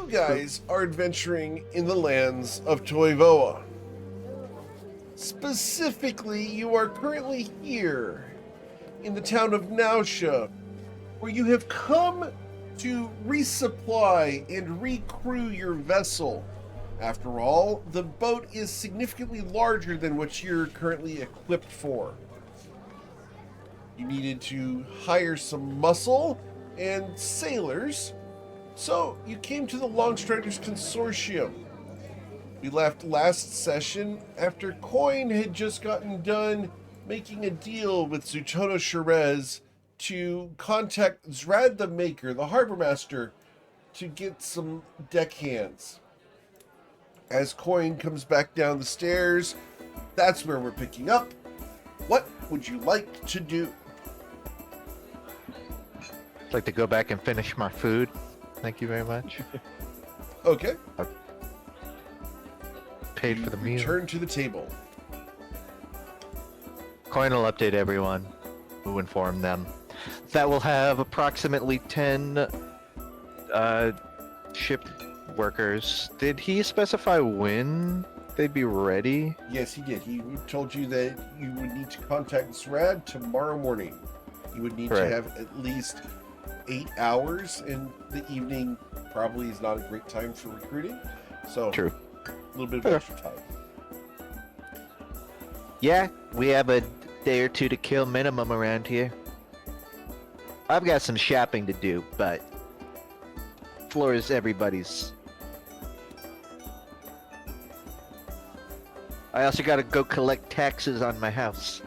guys are adventuring in the lands of Toivoa. Specifically, you are currently here in the town of Nausea, where you have come to resupply and recrew your vessel. After all, the boat is significantly larger than what you're currently equipped for. You needed to hire some muscle and sailors, so you came to the Longstriders Consortium. We left last session after Coin had just gotten done making a deal with Zutono Sherez to contact Zrad the Maker, the Harbor Master, to get some deckhands. As Coin comes back down the stairs, that's where we're picking up. What would you like to do? I'd like to go back and finish my food. Thank you very much. Okay. Paid for the meal. Return to the table. Coin will update everyone. We'll inform them that we'll have approximately 10 ship workers. Did he specify when they'd be ready? Yes, he did. He told you that you would need to contact Zrad tomorrow morning. You would need to have at least 8 hours, and the evening probably is not a great time for recruiting. So, True. A little bit of extra time. Yeah, we have a day or two to kill minimum around here. I've got some shopping to do, but floor is everybody's. I also gotta go collect taxes on my house.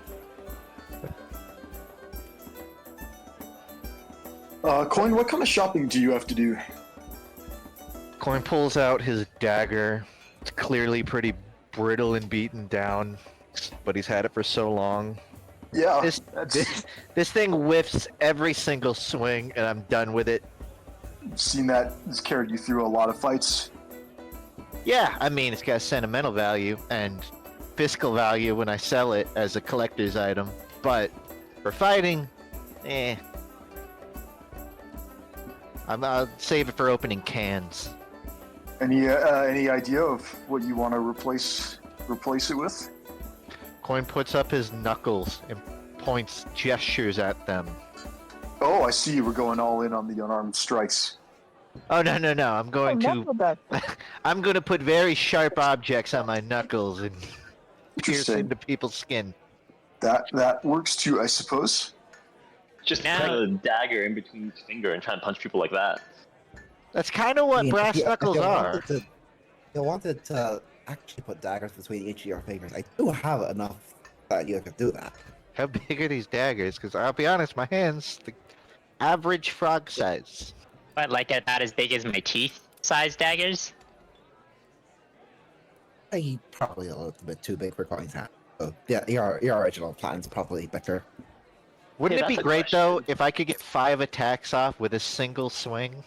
Coin, what kind of shopping do you have to do? Coin pulls out his dagger. It's clearly pretty brittle and beaten down, but he's had it for so long. Yeah, This thing whiffs every single swing, and I'm done with it. I've seen that. It's carried you through a lot of fights. Yeah, I mean, it's got sentimental value and fiscal value when I sell it as a collector's item, but for fighting, I'll save it for opening cans. Any idea of what you want to replace it with? Coin puts up his knuckles and gestures at them. Oh, I see. We're going all in on the unarmed strikes. Oh no! I'm going I'm going to put very sharp objects on my knuckles and pierce into people's skin. That works too, I suppose. Just put a dagger in between each finger and try and punch people like that. That's kind of what brass knuckles are. If you wanted to actually put daggers between each of your fingers, I do have enough that you could do that. How big are these daggers? Because I'll be honest, my hands, the average frog size. What, like about as big as my teeth-sized daggers? Probably a little bit too big for Coin's hand. So yeah, your original plan's probably better. Wouldn't it be great though if I could get 5 attacks off with a single swing?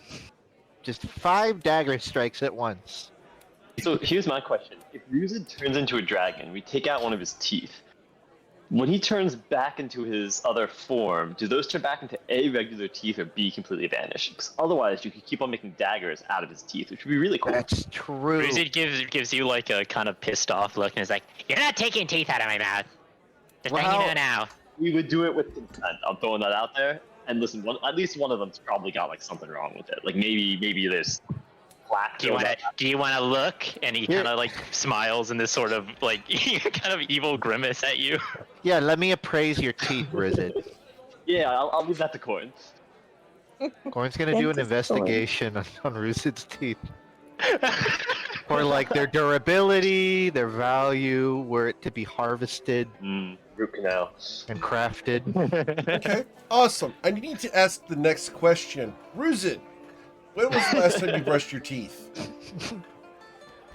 Just 5 dagger strikes at once. So here's my question. If Ruzid turns into a dragon, we take out one of his teeth. When he turns back into his other form, do those turn back into A, regular teeth, or B, completely vanish? Because otherwise, you could keep on making daggers out of his teeth, which would be really cool. That's true. Ruzid gives you like a kind of pissed off look and is like, "You're not taking teeth out of my mouth. Just letting you know now." We would do it with consent. I'm throwing that out there. And listen, at least one of them's probably got like something wrong with it. Like maybe there's plaque. Do you want to look? And he kind of like smiles in this sort of like kind of evil grimace at you. Yeah, let me appraise your teeth, Rizit. Yeah, I'll leave that to Coin. Coin's gonna do an investigation on Ruzid's teeth. For like their durability, their value, were it to be harvested. Root canal. And crafted. Okay, awesome. I need to ask the next question. Ruzid, when was the last time you brushed your teeth?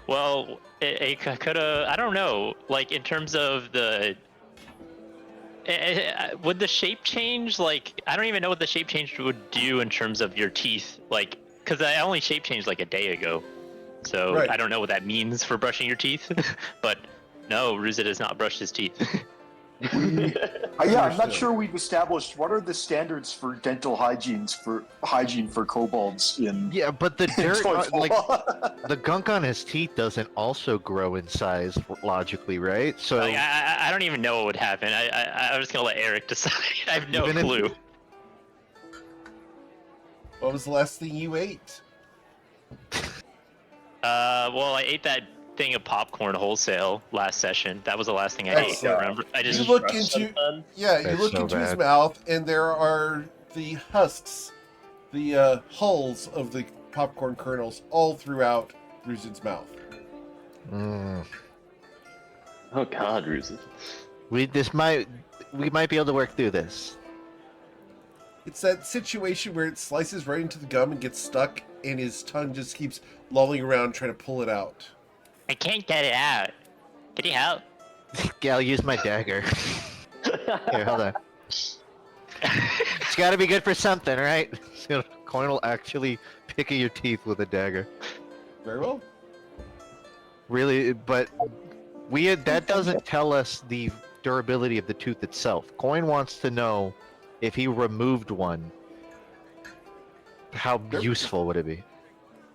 Well, it could have, I don't know, like in terms of the, would the shape change? Like, I don't even know what the shape change would do in terms of your teeth. Like, because I only shape changed like a day ago. So I don't know what that means for brushing your teeth. But no, Ruzid has not brushed his teeth. Yeah, I'm not sure we've established what are the standards for dental hygiene for kobolds in. Yeah, but the dirt, Toivoan. like the gunk on his teeth, doesn't also grow in size logically, right? So Like, I don't even know what would happen. I'm just gonna let Eric decide. I have no Even if- clue. What was the last thing you ate? Well, I ate that thing of popcorn wholesale last session. That was the last thing I ate. Excellent. Remember? I You just look into you That's look so into his bad. mouth, and there are the husks, the hulls of the popcorn kernels all throughout Ruzid's mouth. Mm. Oh God, Ruzid. we might be able to work through this. It's that situation where it slices right into the gum and gets stuck, and his tongue just keeps lolling around trying to pull it out. I can't get it out. Can you help? Yeah, I'll use my dagger. Here, hold on. It's got to be good for something, right? So Coin will actually pick at your teeth with a dagger. Very well. Really, but that doesn't tell us the durability of the tooth itself. Coin wants to know if he removed one, how useful would it be?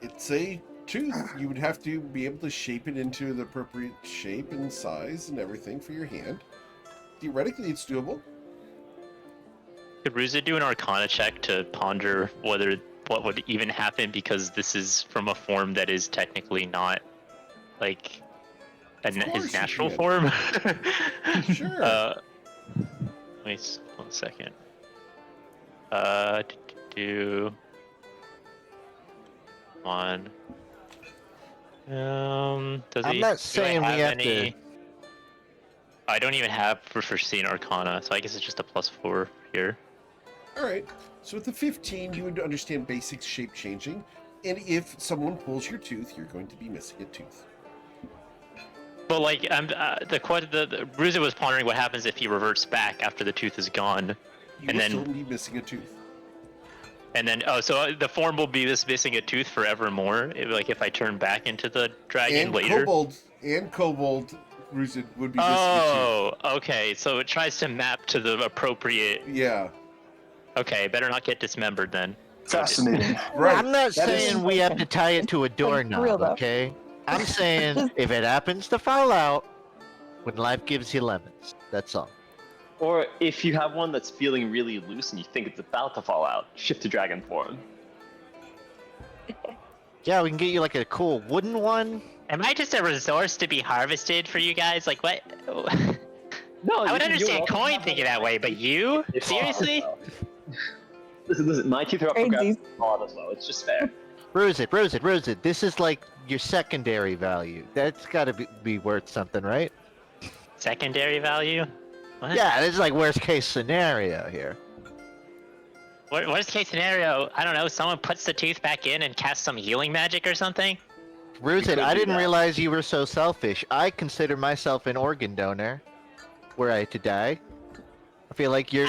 It's a tooth. You would have to be able to shape it into the appropriate shape and size and everything for your hand. Theoretically, it's doable. Could Ruza do an Arcana check to ponder what would even happen, because this is from a form that is technically not like Of course his you natural can. form? Sure. Wait 1 second. Do on. Does I'm he? not do I saying we have to- I don't even have proficiency in Arcana, so I guess it's just a +4 here. All right. So with the 15, you would understand basic shape changing, and if someone pulls your tooth, you're going to be missing a tooth. But like, the Ruza was pondering what happens if he reverts back after the tooth is gone, You And will then- still be missing a tooth. and then so the form will be this missing a tooth forevermore. Like if I turn back into the dragon And later. kobold Ruzid would be missing a Oh, okay. So it tries to map to the appropriate. tooth. Yeah. Okay, better not get dismembered then. Fascinating. Right. I'm not That saying is- we have to tie it to a doorknob, real, though. okay? I'm saying if it happens to fall out, when life gives you lemons, that's all. Or if you have one that's feeling really loose and you think it's about to fall out, shift to dragon form. Yeah, we can get you like a cool wooden one. Am I just a resource to be harvested for you guys? Like what? No, I would understand Coin thinking that way, but you? Seriously? Listen, my teeth are up for grabs Crazy. as well. It's just fair. Rose it. This is like your secondary value. That's got to be worth something, right? Secondary value? What? Yeah, this is like worst case scenario here. Worst case scenario, I don't know, someone puts the tooth back in and casts some healing magic or something? Rose could I do didn't that. realize you were so selfish. I consider myself an organ donor. Were I to die, I feel like you're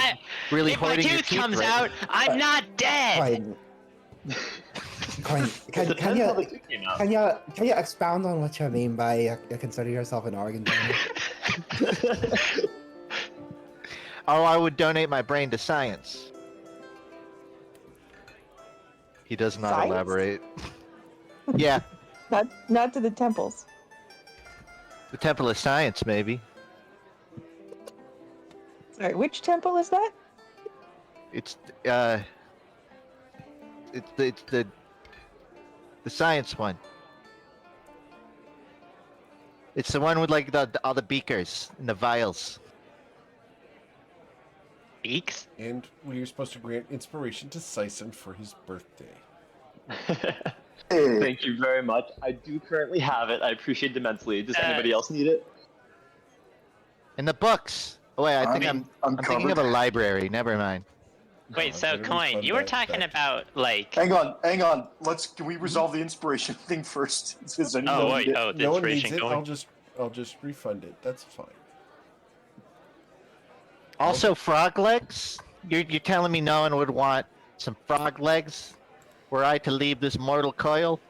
really If my hoarding your tooth teeth comes right out, I'm not dead! Coin, can Depends how the you tooth came out. can you expound on what you mean by consider yourself an organ donor? Oh, I would donate my brain to science. He does not Science? elaborate. Yeah, Not to the temples. the Temple of Science, maybe. Sorry, which temple is that? It's the science one. It's the one with like all the beakers and the vials. Beaks? And we are supposed to grant inspiration to Sison for his birthday. Hey, Thank you very much. I do currently have it. I appreciate it immensely. Does anybody else need it? And the books. Oh wait, I think I'm I'm thinking of a library. Never mind. Wait, Oh, so better Coin, refund you were that talking back. about like... Hang on. Can we resolve the inspiration thing first? Does anyone Oh, need wait, it? oh, the No one needs inspiration it. going. I'll just refund it. That's fine. Also, frog legs. You're telling me no one would want some frog legs were I to leave this mortal coil?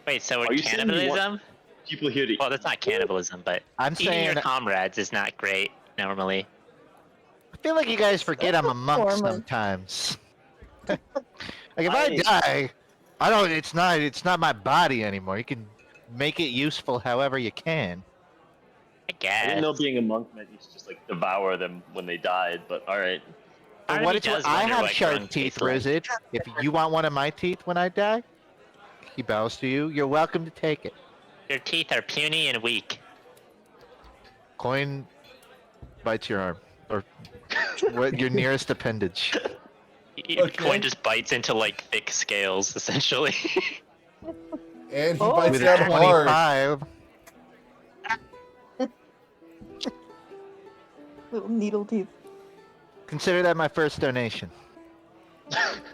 Wait, so Are you saying you want- cannibalism? People here to Well, that's not cannibalism, but I'm eating saying your comrades is not great, normally. I feel like you guys forget I'm a monk Former. sometimes. Like if I die, I don't. It's not my body anymore. You can make it useful however you can. I I guess. didn't know being a monk meant you should just like devour them when they died, but all right. Part of What me it's, does I wonder have what sharp grung teeth, tastes like. Rizid. If you want one of my teeth when I die, he bows to you. You're welcome to take it. Your teeth are puny and weak. Coin bites your arm, or what? Your nearest appendage. Okay. Coin just bites into like thick scales, essentially. And he Oh. bites With down a hard. 25, Little needle teeth. consider that my first donation.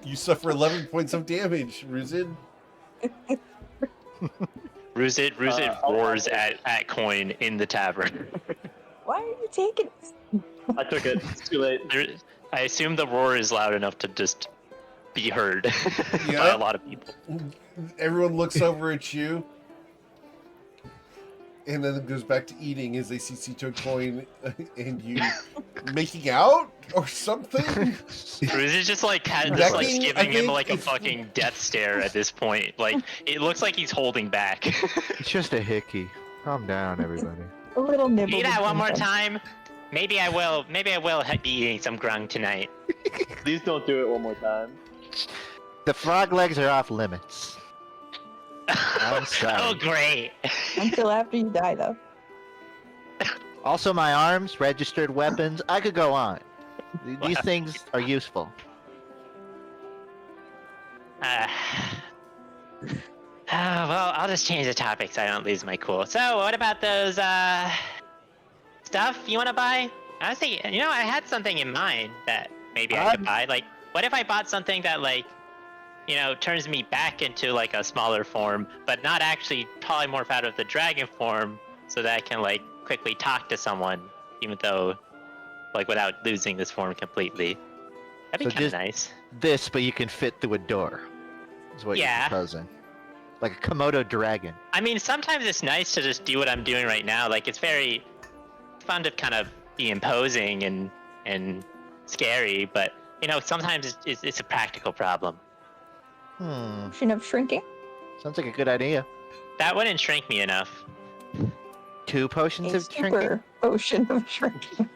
You suffer 11 points of damage, Ruzin. Ruzit roars at Coin in the tavern. Why are you taking it? I took it. It's too late. I assume the roar is loud enough to just be heard by Yeah. a lot of people. Everyone looks over at you. And then it goes back to eating as they see Cito Coin and you making out or something. Ruzit's just like Necking, giving I him think, like a if- fucking death stare at this point. Like it looks like he's holding back. It's just a hickey. Calm down, everybody. A little nibble. Eat that one more between them. time. Maybe I will be eating some grung tonight. Please don't do it one more time. The frog legs are off limits. I'm sorry. Oh great. Until after you die, though. Also, my arms, registered weapons. I could go on. These things are useful. Well, I'll just change the topic so I don't lose my cool. So, what about those stuff you want to buy? I was thinking, I had something in mind that maybe I could buy. Like, what if I bought something that, like, turns me back into like a smaller form, but not actually polymorph out of the dragon form, so that I can like quickly talk to someone, even though, like, without losing this form completely. That'd be So kind of just- nice. This, but you can fit through a door. Is what Yeah. you're proposing. Like a Komodo dragon. I mean, sometimes it's nice to just do what I'm doing right now. Like, it's very fun to kind of be imposing and scary, but sometimes it's a practical problem. Potion of shrinking. Sounds like a good idea. That wouldn't shrink me enough. 2 potions A of shrinking? super potion of shrinking.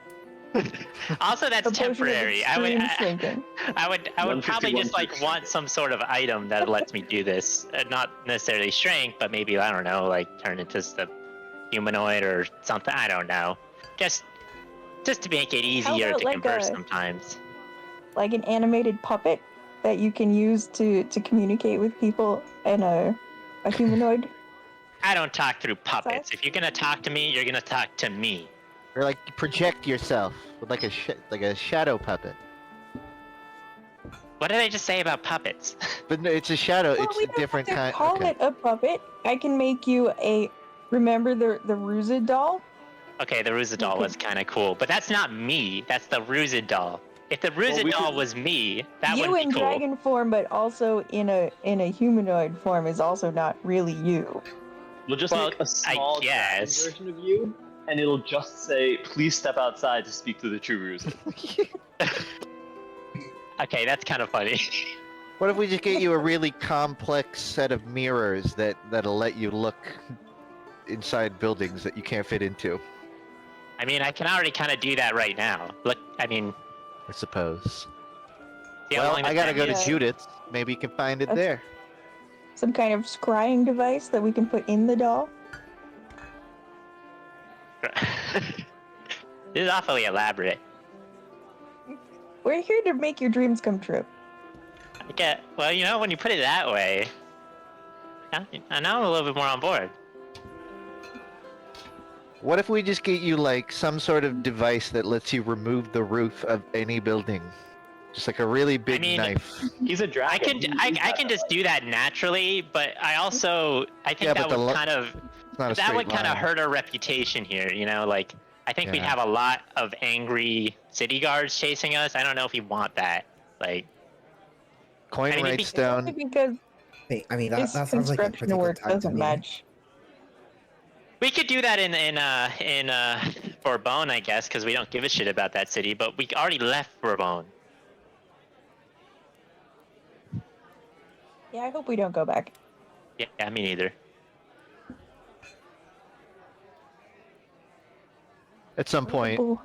Also, that's A potion of temporary. extreme shrinking. I would probably just like 150. want some sort of item that lets me do this. Not necessarily shrink, but maybe, I don't know, like turn into the humanoid or something. I don't know. Just to make it easier about to like converse a- sometimes. Like an animated puppet that you can use to communicate with people in a humanoid. I don't talk through puppets. Size? If you're gonna talk to me, you're gonna talk to me. Or like project yourself with like a shadow puppet. What did I just say about puppets? But no, it's a shadow. Well, it's we a don't different have to kind. call Okay. it a puppet. I can make you a. Remember the Ruza doll? Okay, the Ruza doll was kind of cool, but that's not me. That's the Ruza doll. If the Ruza we doll could- was me, that You would in be cool. dragon form, but also in a humanoid form is also not really you. We'll just Well, make a small dragon guess. version of you, and it'll just say, "Please step outside to speak to the true Ruse." Okay, that's kind of funny. What if we just get you a really complex set of mirrors that'll let you look inside buildings that you can't fit into? I mean, I can already kind of do that right now. Look, I mean, I suppose. see how Well, long I the gotta time go to is? Judith's. Maybe you can find it That's- there. Some kind of scrying device that we can put in the doll. This is awfully elaborate. We're here to make your dreams come true. Well, when you put it that way, I know I'm a little bit more on board. What if we just get you like some sort of device that lets you remove the roof of any building? Just like a really big mean, knife. He's a I dragon. can I can just do that naturally, but I think Yeah, that but would the kind of It's not a that straight would kind of line. hurt our reputation here. Like I think we'd Yeah. have a lot of angry city guards chasing us. I don't know if we want that. Like, Coin I mean, writes it'd Only down. because I mean, that his sounds like a conscription pretty work good time to doesn't me. match. we could do that in Bourbon, I guess, because we don't give a shit about that city, but we already left Bourbon. Yeah, I hope we don't go back. Yeah, me neither. At some point, Ooh.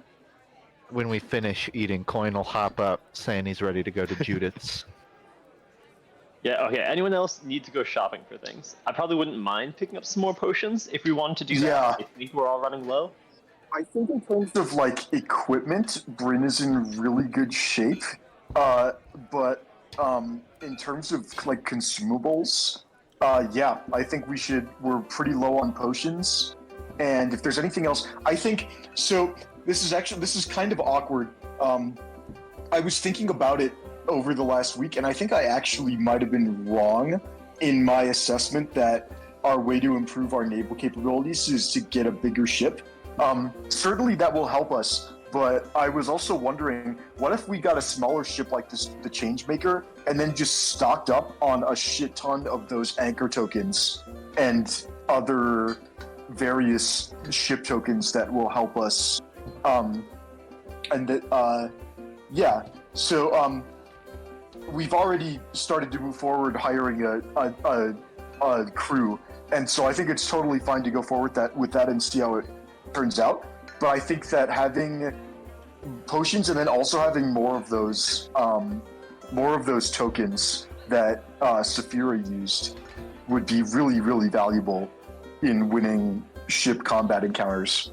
when we finish eating, Coin will hop up saying he's ready to go to Judith's. Yeah, okay. Anyone else need to go shopping for things? I probably wouldn't mind picking up some more potions if we wanted to do Yeah. that. I think we're all running low. I think in terms of like equipment, Bryn is in really good shape. But in terms of like consumables, yeah, I think we're pretty low on potions. And if there's anything else, I think so. This is kind of awkward. I was thinking about it over the last week, and I think I actually might have been wrong in my assessment that our way to improve our naval capabilities is to get a bigger ship. Certainly that will help us, but I was also wondering, what if we got a smaller ship like this, the Changemaker, and then just stocked up on a shit ton of those anchor tokens and other various ship tokens that will help us. So we've already started to move forward hiring a crew, and so I think it's totally fine to go forward with that and see how it turns out. But I think that having potions and then also having more of those tokens that Saphira used would be really, really valuable in winning ship combat encounters.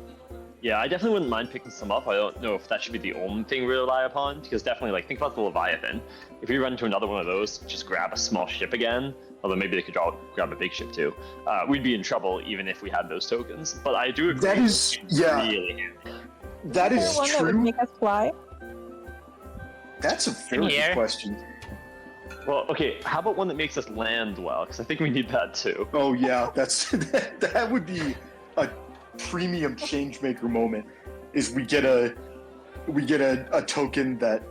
Yeah, I definitely wouldn't mind picking some up. I don't know if that should be the only thing we rely upon, because definitely, like, think about the Leviathan. If we run into another one of those, just grab a small ship again, although maybe they could grab a big ship too. We'd be in trouble even if we had those tokens. But I do agree. That is, yeah. Really handy. That Is is there one that would true. make us fly? That's a very Yeah. good question. Well, okay, how about one that makes us land well? Because I think we need that too. Oh yeah, that would be a premium changemaker moment. Is we get a token that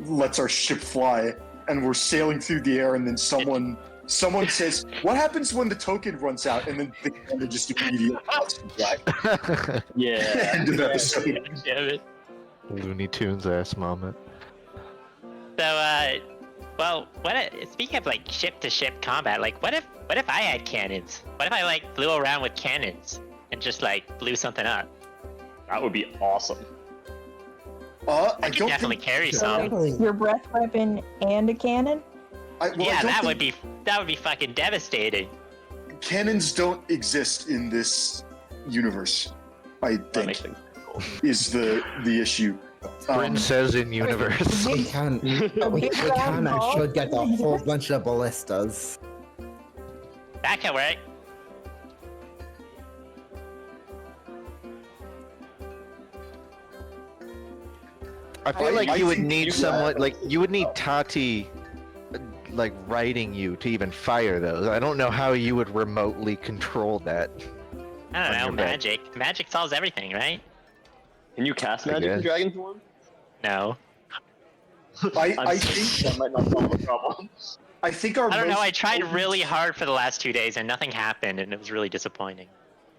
lets our ship fly, and we're sailing through the air, and then someone says, "What happens when the token runs out?" And then the camera just immediately cuts to black. Yeah. End of episode. Damn it. Looney Tunes ass moment. So, well, speaking of like ship-to-ship combat, like what if I had cannons? What if I like flew around with cannons and just like blew something up? That would be awesome. I Could don't definitely think, carry some. Like, your breath weapon and a cannon? I Yeah, don't that would think be fucking devastating. cannons don't exist in this universe. I That makes think things cool. is the issue. Bryn says in universe. We can and should get a whole bunch of ballistas. That can work. I feel like I you would think need you someone, have- like, you would need Tati, like, riding you to even fire those. I don't know how you would remotely control that. I On don't know, your back. magic. Magic solves everything, right? Can you cast I magic in guess. dragon form? No. I I'm think sorry, that might not solve the problem. I think our I don't know, most I tried potent- really hard for the last 2 days and nothing happened and it was really disappointing.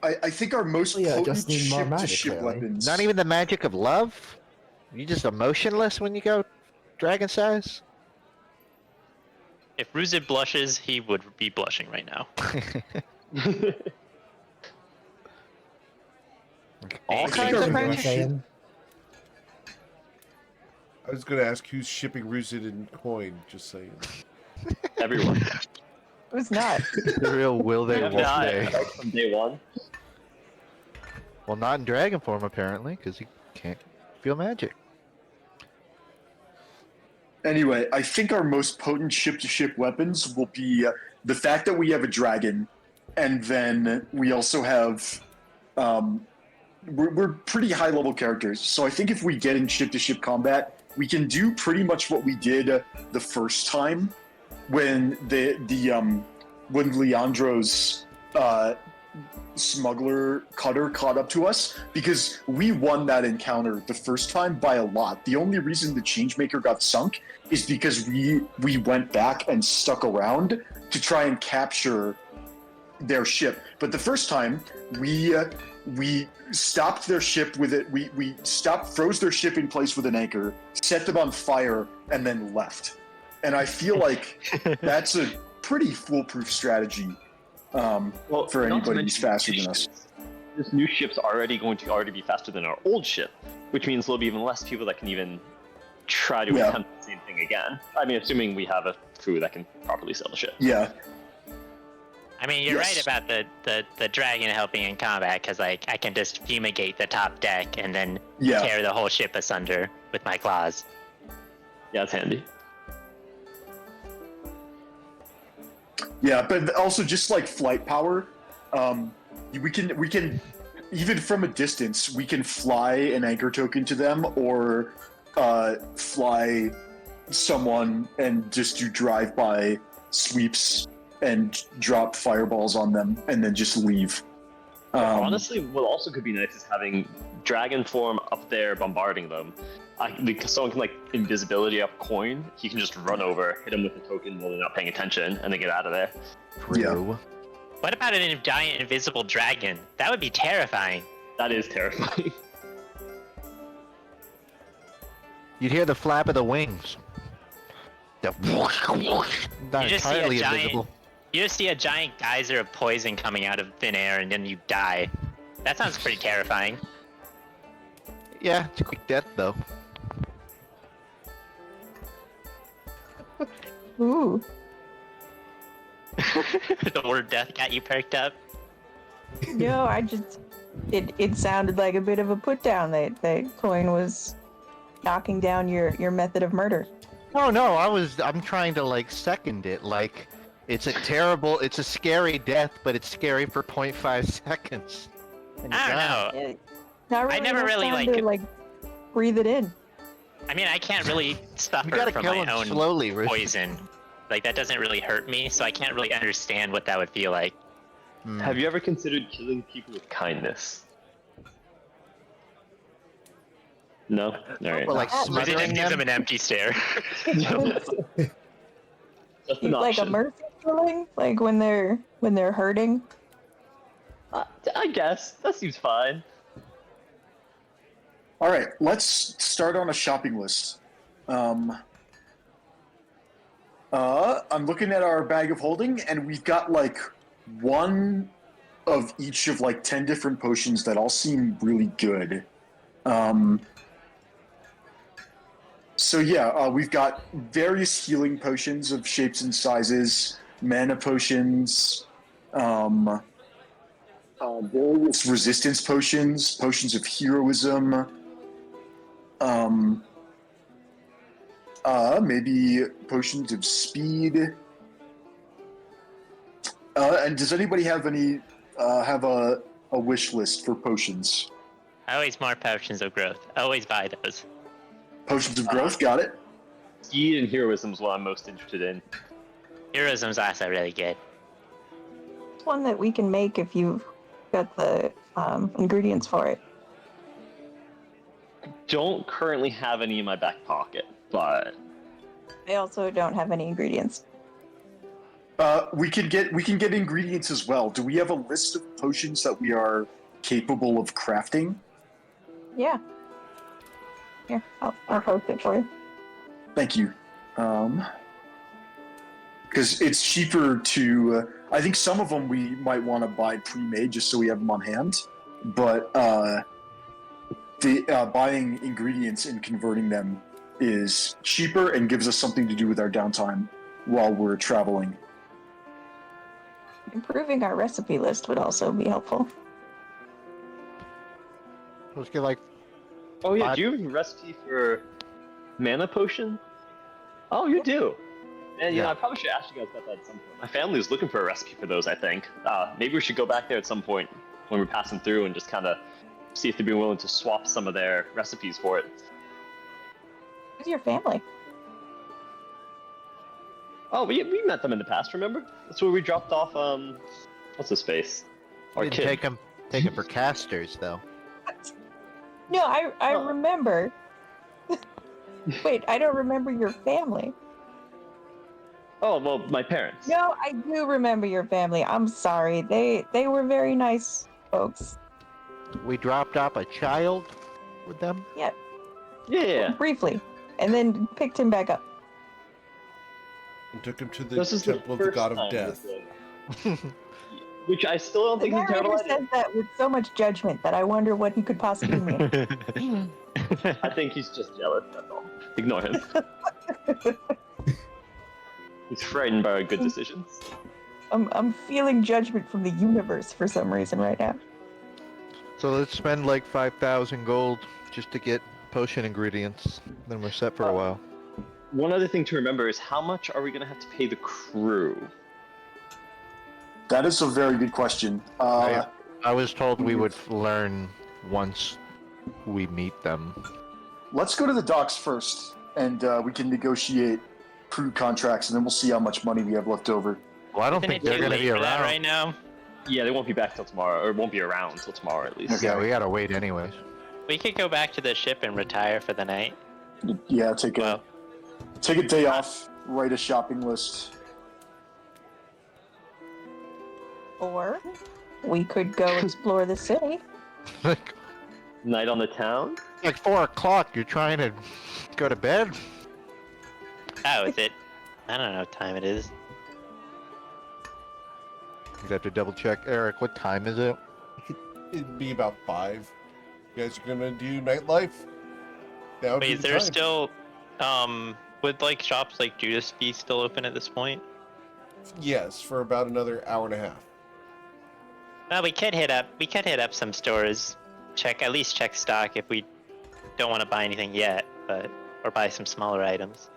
I think our most Oh, yeah, potent just need more magic, ship-to-ship really. weapons. Not even the magic of love? You just emotionless when you go dragon size? If Ruzid blushes, he would be blushing right now. All Hey, kinds of Saying, friendship. I was going to ask who's shipping Ruzid and Coin, just saying. Everyone. Who's not? The real will they, Have won't not, they? like, from day one. Well, not in dragon form, apparently, because you can't feel magic. Anyway, I think our most potent ship-to-ship weapons will be the fact that we have a dragon, and then we also have. We're pretty high-level characters, so I think if we get in ship-to-ship combat, we can do pretty much what we did the first time when when Leandro's smuggler cutter caught up to us, because we won that encounter the first time by a lot. The only reason the Changemaker got sunk is because we went back and stuck around to try and capture their ship. But the first time we we stopped their ship with it. We froze their ship in place with an anchor, set them on fire, and then left. And I feel like that's a pretty foolproof strategy for anybody who's faster than us. This new ship's already going to be faster than our old ship, which means there'll be even less people that can even try to attempt the same thing again. I mean, assuming we have a crew that can properly sail the ship. Yeah. I mean, you're right about the dragon helping in combat, because like I can just fumigate the top deck and then tear the whole ship asunder with my claws. Yeah, it's handy. Yeah, but also just like flight power, we can even from a distance we can fly an anchor token to them, or fly someone and just do drive-by sweeps and drop fireballs on them and then just leave. Honestly, what also could be nice is having dragon form up there bombarding them. Because someone can, like, invisibility up coin, he can just run over, hit him with the token while they're not paying attention, and then get out of there. True. What about a giant invisible dragon? That would be terrifying. That is terrifying. You'd hear the flap of the wings. The whoosh, whoosh. Not You just see a entirely giant- invisible. You just see a giant geyser of poison coming out of thin air, and then you die. That sounds pretty terrifying. Yeah, it's a quick death though. Ooh. The word death got you perked up. No, it sounded like a bit of a put down that Coin was knocking down your method of murder. No, I'm trying to like second it. Like, it's a scary death, but it's scary for 0.5 seconds. And I you're don't know. Not really I never enough really time like. to, breathe it in. I mean, I can't really You suffer gotta from kill my him own slowly, Rich. poison. Like, that doesn't really hurt me, so I can't really understand what that would feel like. Hmm. Have you ever considered killing people with kindness? No? Alright. Or like Or they smothering just gives them? them an empty stare. Just an Like a option. mercy killing, like when they're hurting. I guess. That seems fine. All right, let's start on a shopping list. I'm looking at our bag of holding, and we've got like one of each of like 10 different potions that all seem really good. So yeah, we've got various healing potions of shapes and sizes, mana potions, various resistance potions, potions of heroism, maybe potions of speed. And does anybody have any have a wish list for potions? Always more potions of growth. Always buy those. Potions of growth, got it. Speed and heroism is what I'm most interested in. Heroism's also really good. It's one that we can make if you've got the ingredients for it. Don't currently have any in my back pocket, but I also don't have any ingredients. We can get ingredients as well. Do we have a list of potions that we are capable of crafting? Yeah. Here, I'll post it for you. Thank you. Because it's cheaper to. I think some of them we might want to buy pre-made just so we have them on hand. But buying ingredients and converting them is cheaper and gives us something to do with our downtime while we're traveling. Improving our recipe list would also be helpful. Let's get like. oh yeah, Five- do you have a recipe for mana potion? Oh, you do. And you know, Yeah. I probably should ask you guys about that at some point. My family is looking for a recipe for those. I think maybe we should go back there at some point when we're passing through and just kind of see if they'd be willing to swap some of their recipes for it. Who's your family? Oh, we met them in the past. Remember? That's where we dropped off. What's his face? Our Didn't kid. take him for casters though. No, I Oh. remember. Wait, I don't remember your family. Oh well, my parents. No, I do remember your family. I'm sorry. They were very nice folks. We dropped off a child with them. Yeah. Briefly, and then picked him back up. And took him to the This is the temple of the first god of time death. this way. Which I still don't The think is a terrible narrator idea. says that with so much judgment that I wonder what he could possibly mean. I think he's just jealous, that's all. Ignore him. He's frightened by our good decisions. I'm feeling judgment from the universe for some reason right now. So let's spend like 5,000 gold just to get potion ingredients. Then we're set for a while. One other thing to remember is how much are we going to have to pay the crew? That is a very good question. I was told we would learn once we meet them. Let's go to the docks first, and we can negotiate crew contracts, and then we'll see how much money we have left over. Well, I don't Isn't think it they're too going to late be for that around. right now? Yeah, they won't be back till tomorrow, or won't be around till tomorrow at least. Yeah, we gotta wait anyways. We could go back to the ship and retire for the night. Yeah, take a Well, day off, write a shopping list. Or we could go explore the city. like Night on the town? 4 o'clock, you're trying to go to bed? oh, is it? I don't know what time it is. You'd have to double check. Eric, what time is it? It'd be about 5. You guys are gonna do nightlife? That would Wait, be is the there time. still, would like shops like Judas be still open at this point? Yes, for about another hour and a half. Well, we could hit up some stores, at least check stock if we don't want to buy anything yet, or buy some smaller items.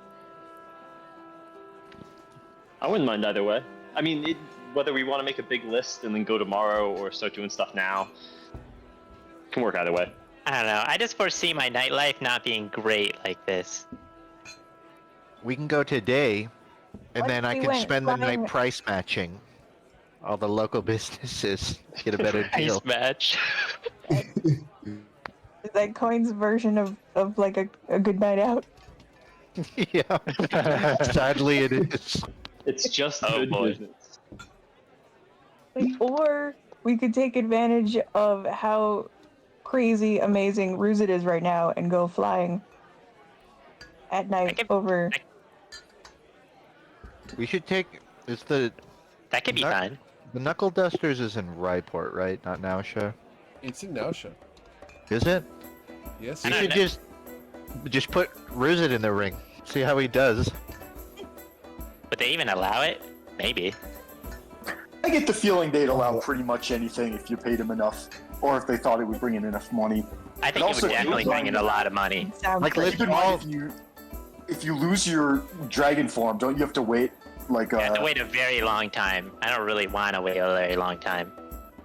I wouldn't mind either way. I mean, whether we want to make a big list and then go tomorrow or start doing stuff now, can work either way. I don't know. I just foresee my nightlife not being great like this. We can go today, and What then if I we can went spend the night flying- price matching all the local businesses, get a better deal. Nice match. Is that Coin's version of like a good night out? Yeah. Sadly, it is. It's just Oh, good boy. business. Or we could take advantage of how crazy amazing Ruzit is right now and go flying at night over. We should take. It's the That could be That- fun. Knuckle Dusters is in Ryport, right? Not Nausha. It's in Nausha. Is it? Yes. I We don't should know. just put Ruzit in the ring. See how he does. Would they even allow it? Maybe. I get the feeling they'd allow pretty much anything if you paid them enough, or if they thought it would bring in enough money. I think it also would definitely feels bring in a lot of money. Sounds Like, great. let's Keep in mind, if you lose your dragon form, don't you have to wait like I have to wait a very long time. I don't really want to wait a very long time.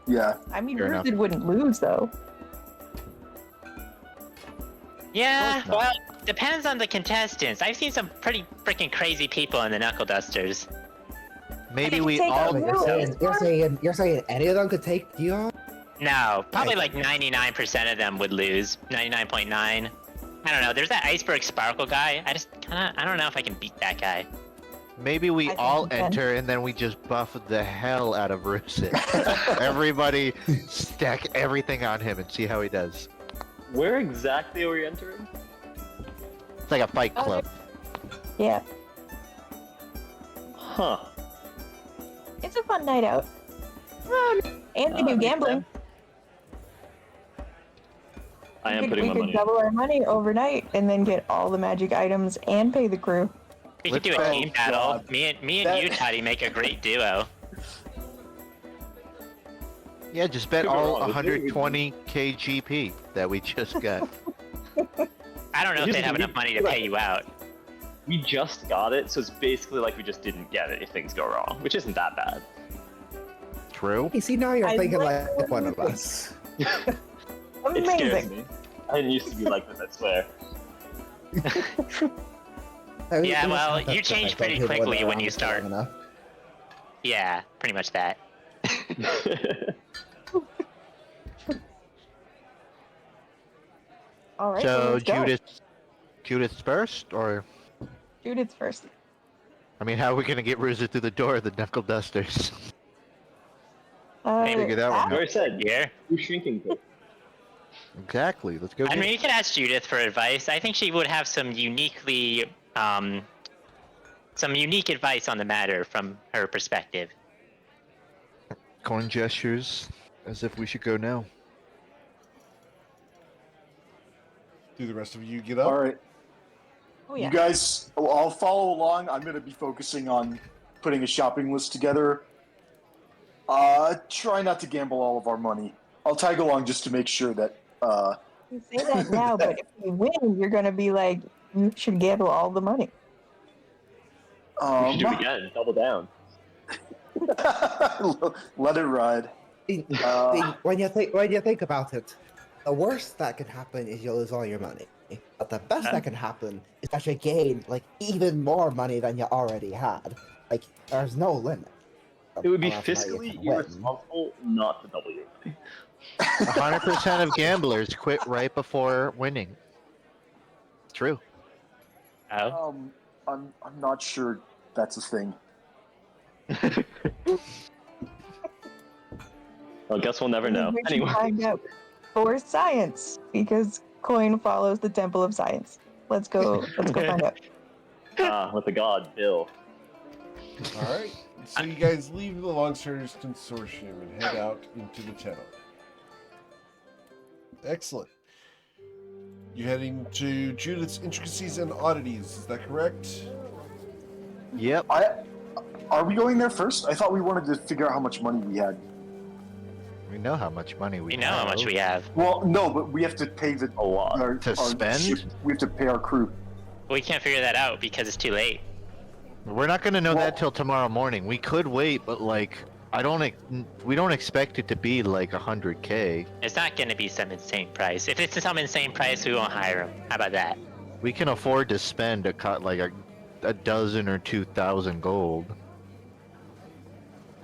yeah. I mean, Fair enough. Ruzit wouldn't lose though. Yeah, course not. well, depends on the contestants. I've seen some pretty freaking crazy people in the Knuckle Dusters. Maybe Hey, we take all. out Wait, you're saying any of them could take you on? No, probably Right. like 99% of them would lose. 99.9. I don't know. There's that Iceberg Sparkle guy. I don't know if I can beat that guy. Maybe we I think all you can. enter and then we just buff the hell out of Ruzit. Everybody stack everything on him and see how he does. Where exactly are we entering? It's like a fight club. Yeah, Huh. it's a fun night out. And they do makes gambling. I am we putting my could money in. double our money overnight and then get all the magic items and pay the crew. We could Let's do a bet- team battle. God. Me and That- you, Toddy, make a great duo. Yeah, just bet Could go all wrong. 120 KGP that we just got. I don't know if Here's they'd the have thing, enough money to pay you out. We just got it, so it's basically like we just didn't get it if things go wrong, which isn't that bad. True. Hey, see, now you're I thinking like like one of us. It scares Amazing. me. I didn't used to be like this, I swear. Yeah, well, you change pretty quickly when you start. Yeah, pretty much that. All right. So let's go. Judith's first, or Judith's first. I mean, how are we gonna get Ruzit through the door of the Knuckle Dusters? Uh, Figure that one I out. already said, Yeah. you're shrinking. Kid. Exactly. Let's go. I Get mean, it. you could ask Judith for advice. I think she would have some unique advice on the matter from her perspective. Coin gestures, as if we should go now. Do the rest of you get up? All right. Oh You yeah. guys, I'll follow along. I'm going to be focusing on putting a shopping list together. Try not to gamble all of our money. I'll tag along just to make sure that. You say that now, but if you win, you're gonna be like, you should gamble all the money. We should do it again. Double down. Let it ride. When you think about it, the worst that can happen is you lose all your money. But the best that can happen is that you gain like even more money than you already had. Like there's no limit. It would be amount of money you fiscally can win. irresponsible not to double your money. 100% of gamblers quit right before winning. True. Oh. I'm not sure that's a thing. Well, I guess we'll never know. We should Anyway. find out for science because coin follows the temple of science. Let's go. Let's go find out. With the god, Bill. All right. So you guys leave the Longstarters Consortium and head out into the town. Excellent. You're heading to Judith's Intricacies and Oddities. Is that correct? Yep. Are we going there first? I thought we wanted to figure out how much money we had. We know how much money we We know how much we have. Well, no, but we have to pay A lot. To spend? We have to pay our crew. We can't figure that out because it's too late. We're not gonna know Well- that till tomorrow morning. We could wait, but like, we don't expect it to be like 100K. It's not going to be some insane price. If it's some insane price, we won't hire him. How about that? We can afford to spend a dozen or 2,000 gold.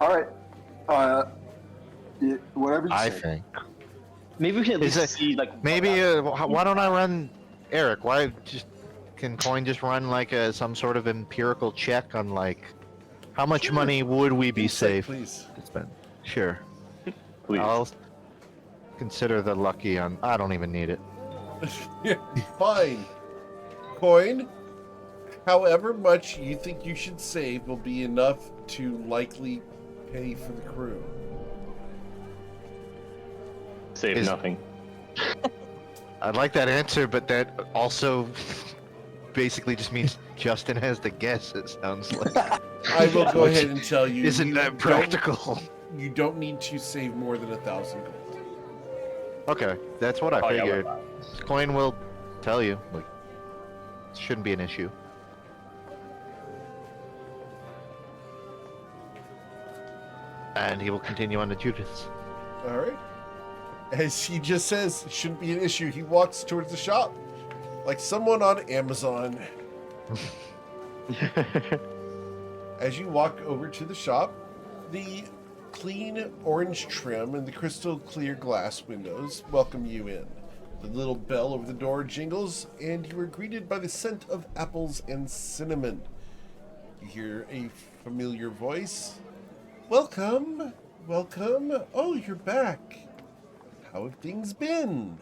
All right. Whatever you I say. think. Maybe we can at Is least it- see, like... Maybe why don't I run Eric? Can Coin just run like some sort of empirical check on like how much Sure. money would we be Insight, safe please. to spend? Sure. Please. I'll consider the lucky on. I don't even need it. Yeah, fine. Coin, however much you think you should save will be enough to likely pay for the crew. Save Is- nothing. I'd like that answer, but that also basically just means Justin has to guess. It sounds like. I will go ahead and tell you. Isn't you that don't- practical? You don't need to save more than 1,000 gold. Okay, that's what I Oh, yeah, figured. well, Coin will tell you. Like, shouldn't be an issue. And he will continue on to Judith's. All right. As he just says, it shouldn't be an issue. He walks towards the shop like someone on Amazon. As you walk over to the shop, the clean orange trim and the crystal clear glass windows welcome you in. The little bell over the door jingles, and you are greeted by the scent of apples and cinnamon. You hear a familiar voice. Welcome, welcome. Oh, you're back. How have things been?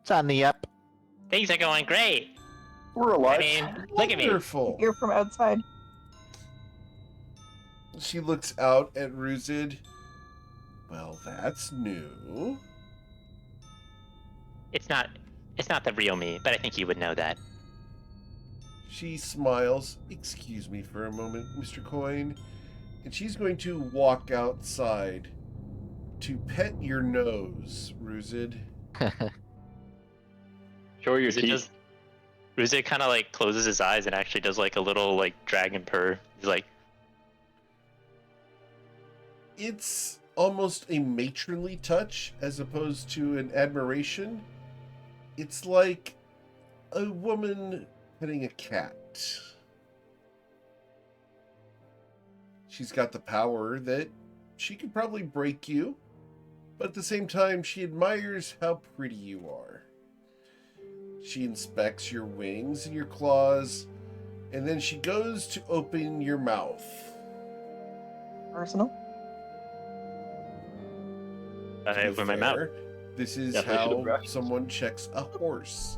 It's on the up. Things are going great. We're I alive. mean, look at me. Wonderful. You're from outside. She looks out at Ruzid. Well, that's new. It's not the real me, but I think you would know that. She smiles. Excuse me for a moment, Mr. Coin. And she's going to walk outside to pet your nose, Ruzid. Show her your teeth. Ruzid kind of like closes his eyes and actually does like a little like dragon purr. He's like, It's almost a matronly touch as opposed to an admiration. It's like a woman petting a cat. She's got the power that she could probably break you, but at the same time, she admires how pretty you are. She inspects your wings and your claws, and then she goes to open your mouth. Personal. I open my mouth. Fair. This is Definitely should've how brushed. someone checks a horse.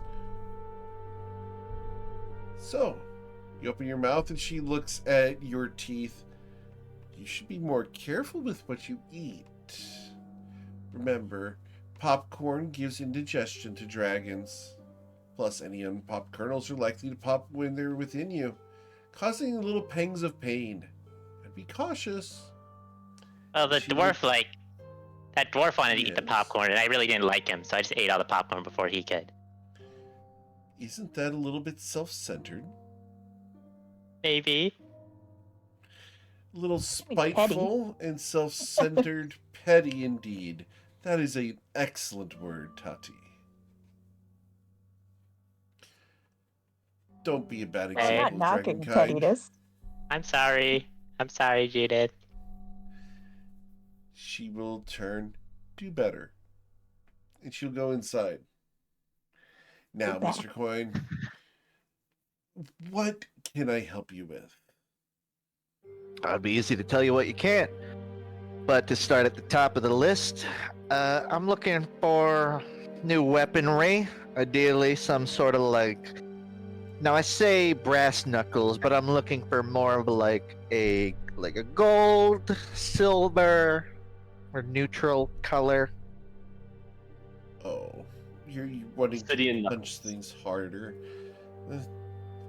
So, you open your mouth and she looks at your teeth. You should be more careful with what you eat. Remember, popcorn gives indigestion to dragons. Plus, any unpopped kernels are likely to pop when they're within you, causing little pangs of pain. And be cautious. Well, the She dwarf, looked- that dwarf wanted to eat the Yes. popcorn, and I really didn't like him, so I just ate all the popcorn before he could. Isn't that a little bit self-centered? Maybe. A little Petty. spiteful and self-centered. Petty indeed. That is an excellent word, Tati. Don't be a bad I'm example, not knocking Dragonkind. pettiness. I'm sorry. I'm sorry, Judith. She will turn, do better. And she'll go inside. Now, Go back. Mr. Coin, what can I help you with? It'd be easy to tell you what you can't. But to start at the top of the list, I'm looking for new weaponry. Ideally, some sort of like. Now I say brass knuckles, but I'm looking for more of like a gold, silver, or neutral color. Oh, you're wanting City and to punch knuckles. things harder.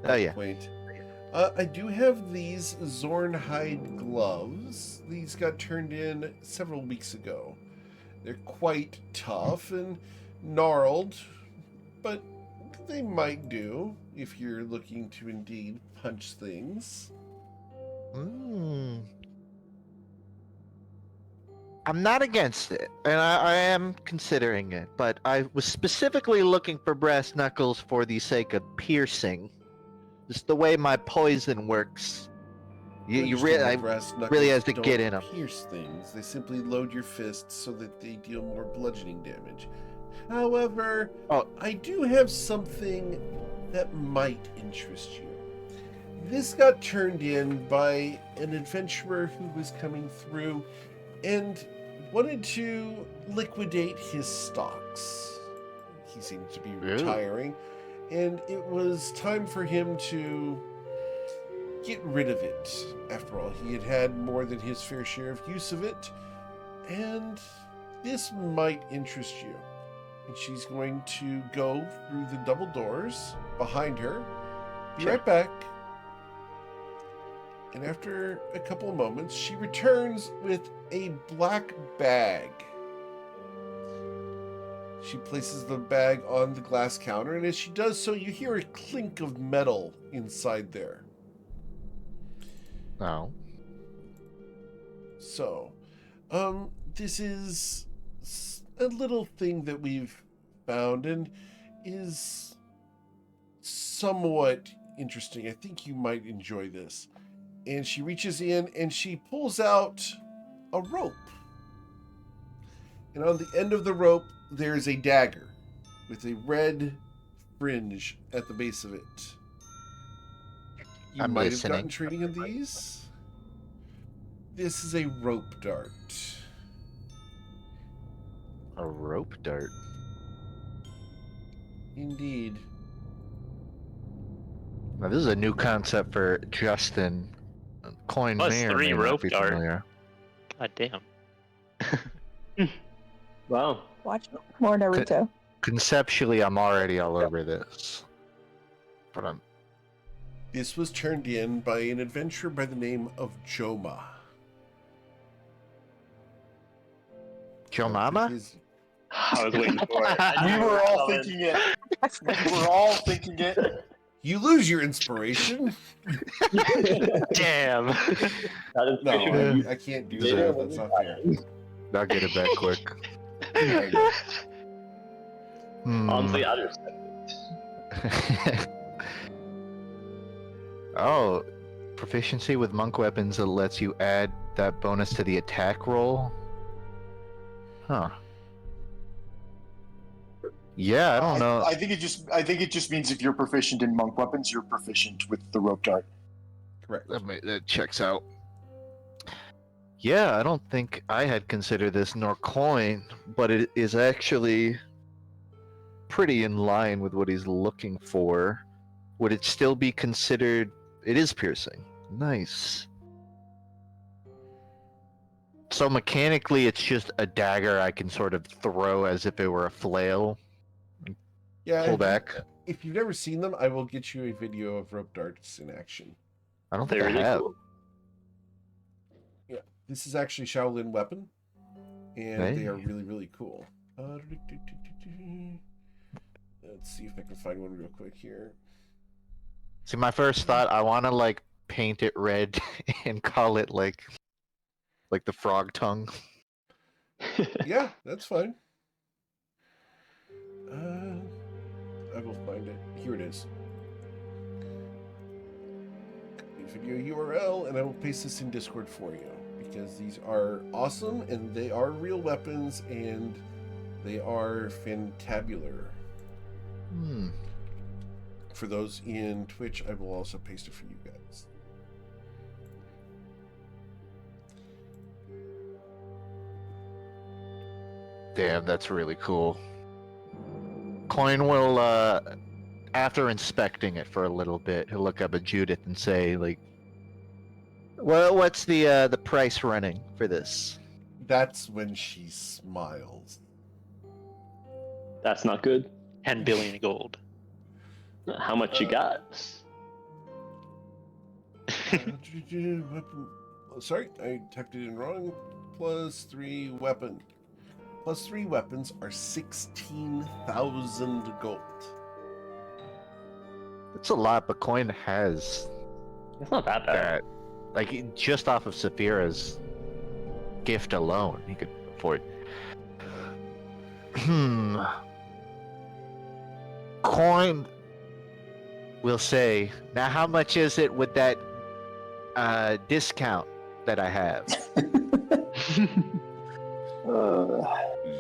Oh yeah. Quaint. I do have these Zornhide gloves. These got turned in several weeks ago. They're quite tough and gnarled, but they might do if you're looking to indeed punch things. I'm not against it, and I am considering it, but I was specifically looking for brass knuckles for the sake of piercing. Just the way my poison works. You Understand really, that I brass really knuckles has to don't get in 'em. Pierce things. They simply load your fists so that they deal more bludgeoning damage. However, Oh. I do have something that might interest you. This got turned in by an adventurer who was coming through and wanted to liquidate his stocks. He seemed to be retiring, and it was time for him to get rid of it. After all, he had had more than his fair share of use of it, and this might interest you. And she's going to go through the double doors behind her. Be Sure. right back. And after a couple of moments, she returns with a black bag. She places the bag on the glass counter, and as she does so, you hear a clink of metal inside there. No. So, this is a little thing that we've found and is somewhat interesting. I think you might enjoy this. And she reaches in and she pulls out a rope. And on the end of the rope, there's a dagger with a red fringe at the base of it. You I'm might listening. have gotten training in these. This is a rope dart. A rope dart. Indeed. Now, this is a new concept for Justin. Coin Plus may or 3 may not rope be dart. familiar. God damn. Wow. Watch more Naruto. Conceptually, I'm already all over this. But I'm This was turned in by an adventurer by the name of Joma. Joe Mama? His- I was waiting for it. We were all thinking it. We were all thinking it. You lose your inspiration. Damn. That is No, picture. I can't do Later that. when That's we not fair. I'll get it back quick. Honestly, I just Oh, proficiency with monk weapons that lets you add that bonus to the attack roll. Huh. Yeah, I don't know. I think it just means if you're proficient in monk weapons, you're proficient with the rope dart. Correct. That checks out. Yeah, I don't think I had considered this nor coin, but it is actually pretty in line with what he's looking for. Would it still be considered? It is piercing. Nice. So mechanically, it's just a dagger I can sort of throw as if it were a flail. Yeah, Pull back. If you've never seen them, I will get you a video of rope darts in action. I don't think They're I really have. cool. Yeah, this is actually Shaolin weapon, and they are Hey. really, really cool. Let's see if I can find one real quick here. See, my first thought, I want to like paint it red and call it like the frog tongue. Yeah, that's fine. I will find it. Here it is. Video URL, and I will paste this in Discord for you because these are awesome and they are real weapons and they are fantabular. Hmm. For those in Twitch, I will also paste it for you guys. Damn, that's really cool. Coin will, after inspecting it for a little bit, he'll look up at Judith and say, like, "Well, what's the price running for this?" That's when she smiles. That's not good. 10 billion gold. How much you got? Weapon. Oh, sorry, I typed it in wrong. Plus 3 weapon. Plus 3 weapons are 16,000 gold. It's a lot, but Coin has It's not that bad. that. Like, just off of Saphira's gift alone, he could afford. Coin will say, now how much is it with that discount that I have?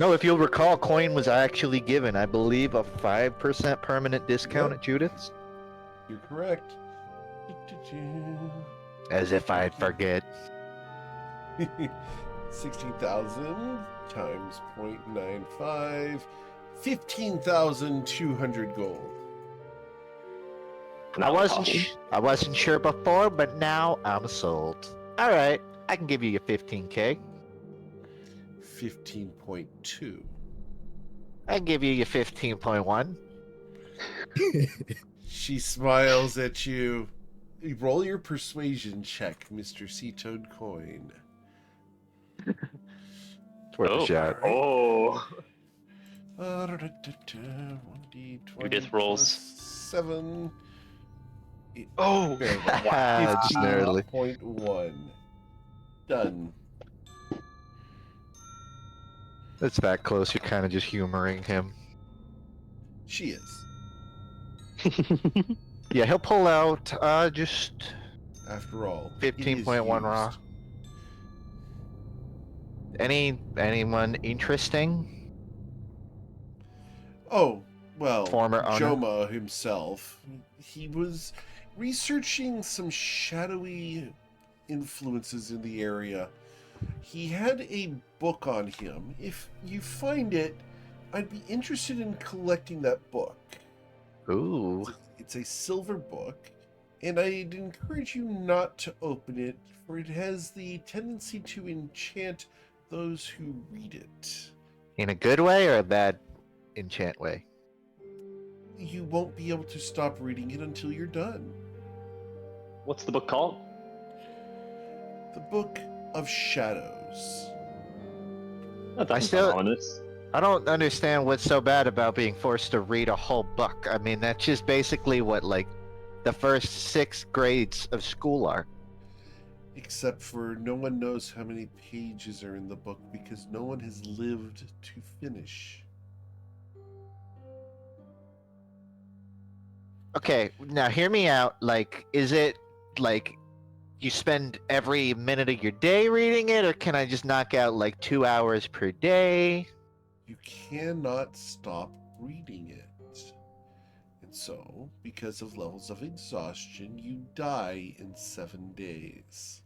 No, if you'll recall, Coin was actually given, I believe, a 5% permanent discount Yep. at Judith's. You're correct. As if I'd forget. 16,000 times 0.95. 15,200 gold. I wasn't sure before, but now I'm sold. All right, I can give you your 15K. 15.2. I can give you your 15.1. She smiles at you. Roll your persuasion check, Mr. Sea-Toad Coin. It's worth Oh. a shot. Oh. 1d20 Judith rolls. 7. Oh! Just narrowly. 15.1. Done. It's that close, you're kind of just humoring him. She is. Yeah, he'll pull out just After all, 15.1 raw. Anyone interesting? Oh, well, Former owner? Joma himself. He was researching some shadowy influences in the area. He had a book on him. If you find it, I'd be interested in collecting that book. Ooh. It's a silver book, and I'd encourage you not to open it, for it has the tendency to enchant those who read it. In a good way or a bad enchant way? You won't be able to stop reading it until you're done. What's the book called? The Book of Shadows. That doesn't still- sound ominous. I don't understand what's so bad about being forced to read a whole book. I mean, that's just basically what, like, the first 6 grades of school are. Except for no one knows how many pages are in the book because no one has lived to finish. Okay, now hear me out. Like, is it, like, you spend every minute of your day reading it, or can I just knock out, like, 2 hours per day? You cannot stop reading it. And so, because of levels of exhaustion, you die in 7 days.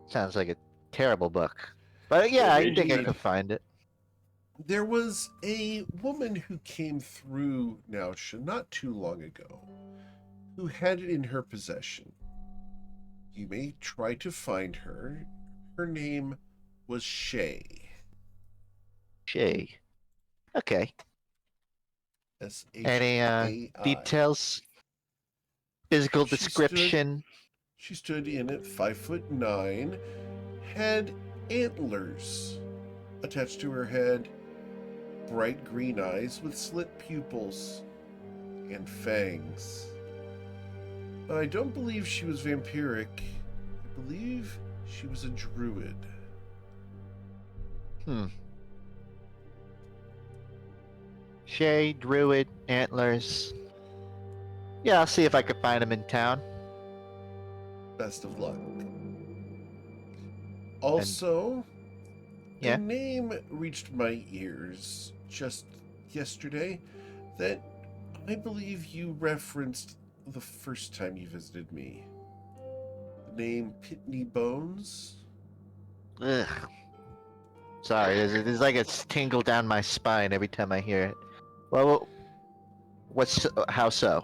Sounds like a terrible book. But yeah, I think I Indeed. could find it. There was a woman who came through Nausha not too long ago who had it in her possession. You may try to find her. Her name was Shay. Shay. Okay. Any S-H-A-I. details? Physical She description? She stood in at 5'9", had antlers attached to her head, bright green eyes with slit pupils, and fangs. But I don't believe she was vampiric. I believe she was a druid. Shay, druid, antlers. Yeah, I'll see if I can find him in town. Best of luck. Also, Yeah? a name reached my ears just yesterday that I believe you referenced the first time you visited me. The name Pitney Bones? Ugh. Sorry, there's like a tingle down my spine every time I hear it. Well, how so?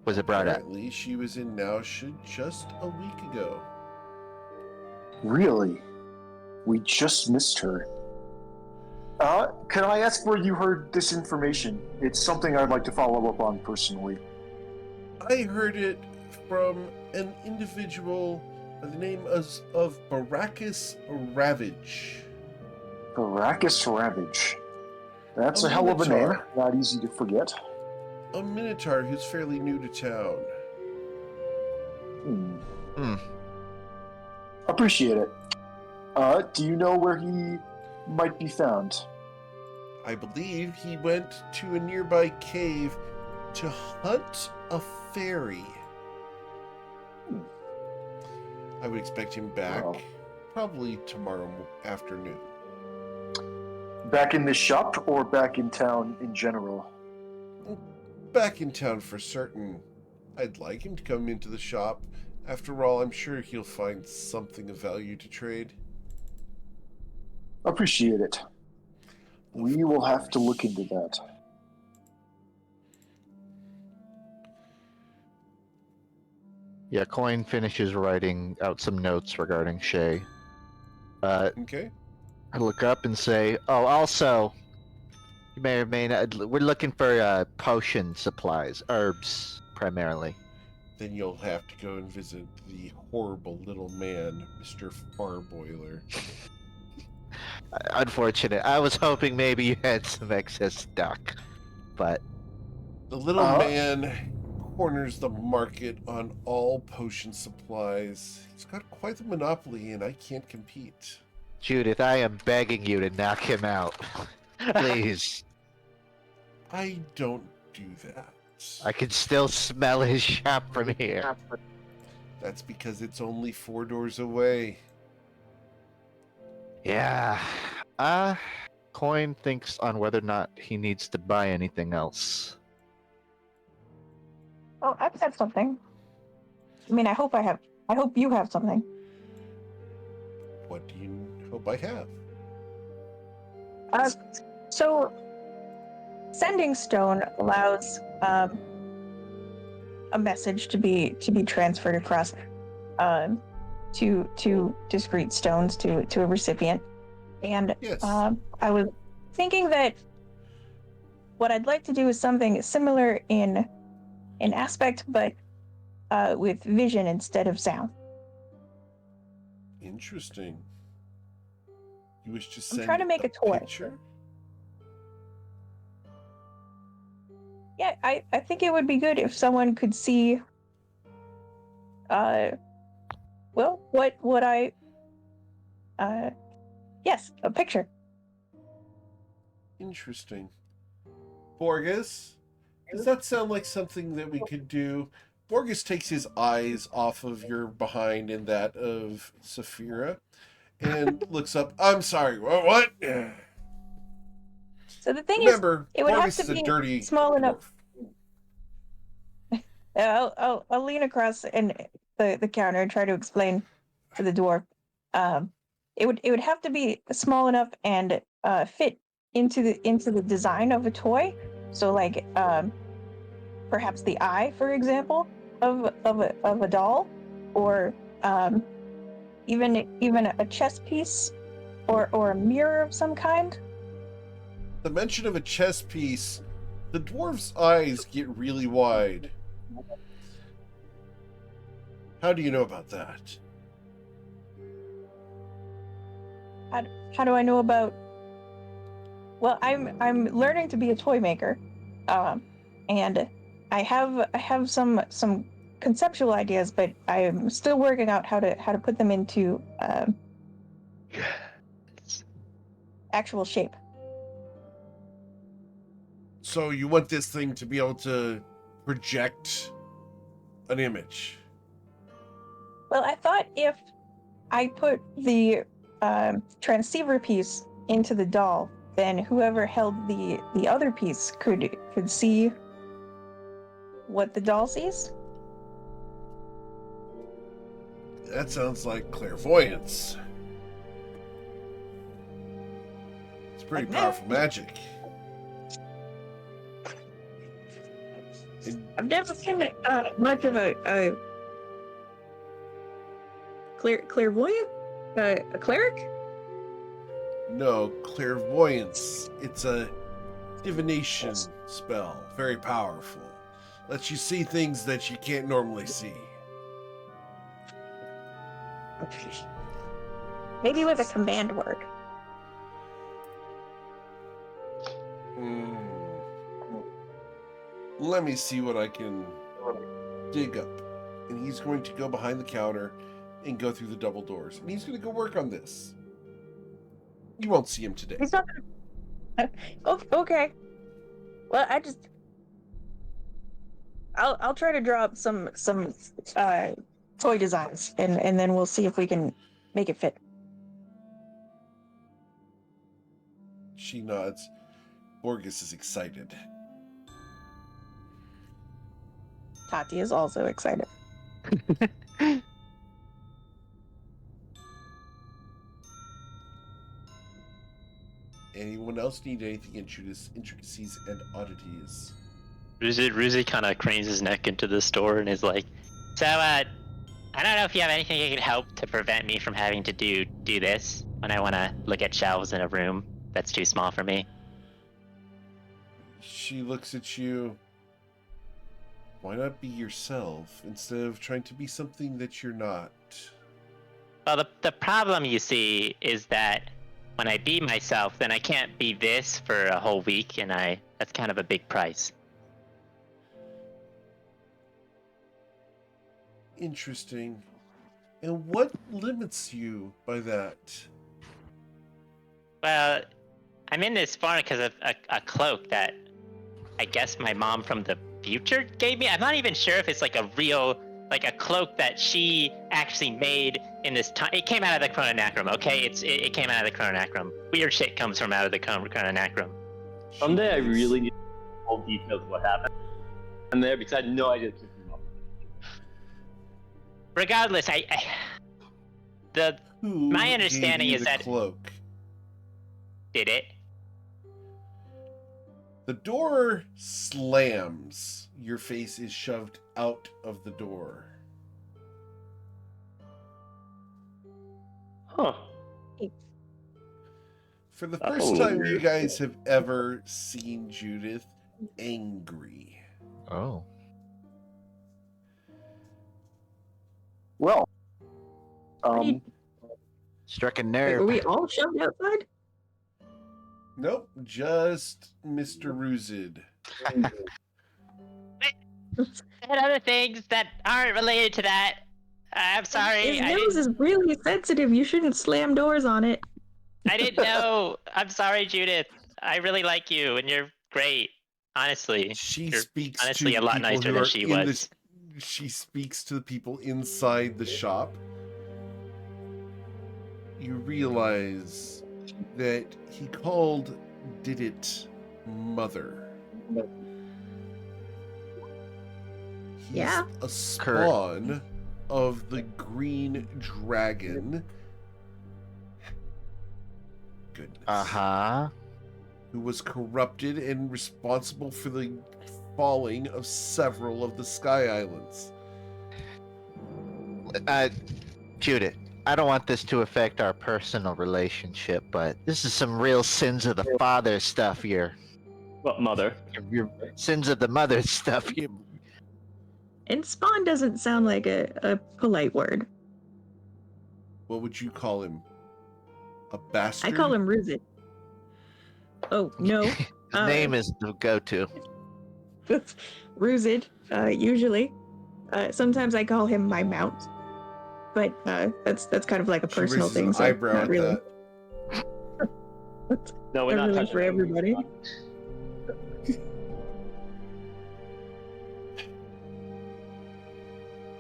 Was it brought up? Apparently, she was in Nausha just a week ago. Really? We just missed her. Can I ask where you heard this information? It's something I'd like to follow up on personally. I heard it from an individual by the name of Baracus Ravage. Baracus Ravage. That's A a hell of a name. minotaur. Not easy to forget. A minotaur who's fairly new to town. Appreciate it. Do you know where he might be found? I believe he went to a nearby cave to hunt a fairy. I would expect him back Oh. probably tomorrow afternoon. Back in this shop or back in town in general? Back in town for certain. I'd like him to come into the shop. After all, I'm sure he'll find something of value to trade. Appreciate it. We will have to look into that. Yeah, Coin finishes writing out some notes regarding Shay. Okay. I look up and say, oh, also, you may or may not, we're looking for potion supplies, herbs, primarily. Then you'll have to go and visit the horrible little man, Mr. Farboiler. Unfortunate. I was hoping maybe you had some excess stock, but The little man corners the market on all potion supplies. He's got quite the monopoly, and I can't compete. Judith, I am begging you to knock him out. Please. I don't do that. I can still smell his shop from here. That's because it's only 4 doors away. Yeah. Coin thinks on whether or not he needs to buy anything else. Oh, I've said something. I mean, I hope you have something. What do you hope I have? So sending stone allows a message to be transferred across to discrete stones to a recipient. And Yes. I was thinking that what I'd like to do is something similar in aspect, but with vision instead of sound. Interesting. You wish to I'm send trying to make a toy. picture? Yeah, I think it would be good if someone could see well, what I yes, a picture. Interesting. Borges, does that sound like something that we could do? Borges takes his eyes off of your behind and that of Saphira and looks up. I'm sorry, what? So the thing Remember, it would have Borges to is a be dirty small enough. dwarf. I'll lean across and the counter and try to explain to the dwarf. it would have to be small enough and fit into the design of a toy. So like perhaps the eye, for example, of a doll, or even a chess piece, or a mirror of some kind. The mention of a chess piece, the dwarf's eyes get really wide. How do you know about that? How do I know about? Well, I'm learning to be a toy maker, and I have some conceptual ideas, but I'm still working out how to put them into actual shape. So you want this thing to be able to project an image? Well, I thought if I put the transceiver piece into the doll, then whoever held the other piece could see what the doll sees. That sounds like clairvoyance. It's pretty Like powerful magic. I've never been much of a clairvoyant, a cleric. No, clairvoyance. It's a divination spell. Very powerful. Lets you see things that you can't normally see. Maybe with a command word. Let me see what I can dig up. And he's going to go behind the counter and go through the double doors. And he's going to go work on this. You won't see him today. He's not gonna... Okay. Well, I'll try to draw up some toy designs, and then we'll see if we can make it fit. She nods. Borges is excited. Tati is also excited. Anyone else need anything intricacies and oddities? Ruzi kind of cranes his neck into the store and is like, so, I don't know if you have anything that could help to prevent me from having to do this when I want to look at shelves in a room that's too small for me. She looks at you. Why not be yourself instead of trying to be something that you're not? Well, the problem, you see, is that when I be myself, then I can't be this for a whole week, and that's kind of a big price. Interesting. And what limits you by that? Well, I'm in this farm because of a cloak that I guess my mom from the future gave me. I'm not even sure if it's like a real, like a cloak that she actually made in this time. It came out of the Chrononacrum, okay? It came out of the Chrononacrum. Weird shit comes from out of the Chrononacrum. Someday I really need all details of what happened in there because I had no idea. Regardless, my understanding is that cloak. Did it? The door slams. Your face is shoved out of the door. Huh. For the first time you guys have ever seen Judith angry. Oh. Well, Struck a Wait, nerve. were we all shoved outside? Nope, just Mr. Ruzid. And other things that aren't related to that. I'm sorry. His nose is really sensitive. You shouldn't slam doors on it. I didn't know. I'm sorry, Judith. I really like you, and you're great. Honestly, She you're speaks honestly to a lot people nicer who than are she in was. she speaks to the people inside the shop. You realize that he called Didit Mother. He's Yeah. a spawn of the green dragon goodness. Uh-huh. Who was corrupted and responsible for the falling of several of the Sky Islands. Judith, I don't want this to affect our personal relationship, but this is some real sins of the father stuff here. What, mother? Your sins of the mother stuff here. And spawn doesn't sound like a polite word. What would you call him? A bastard? I call him Ruzit. Oh, no. His name is the go-to. Ruzit, usually. Sometimes I call him my mount. But that's kind of like a She personal raises thing, an so eyebrow not at really. that. No, we're Not not really touching for that. everybody.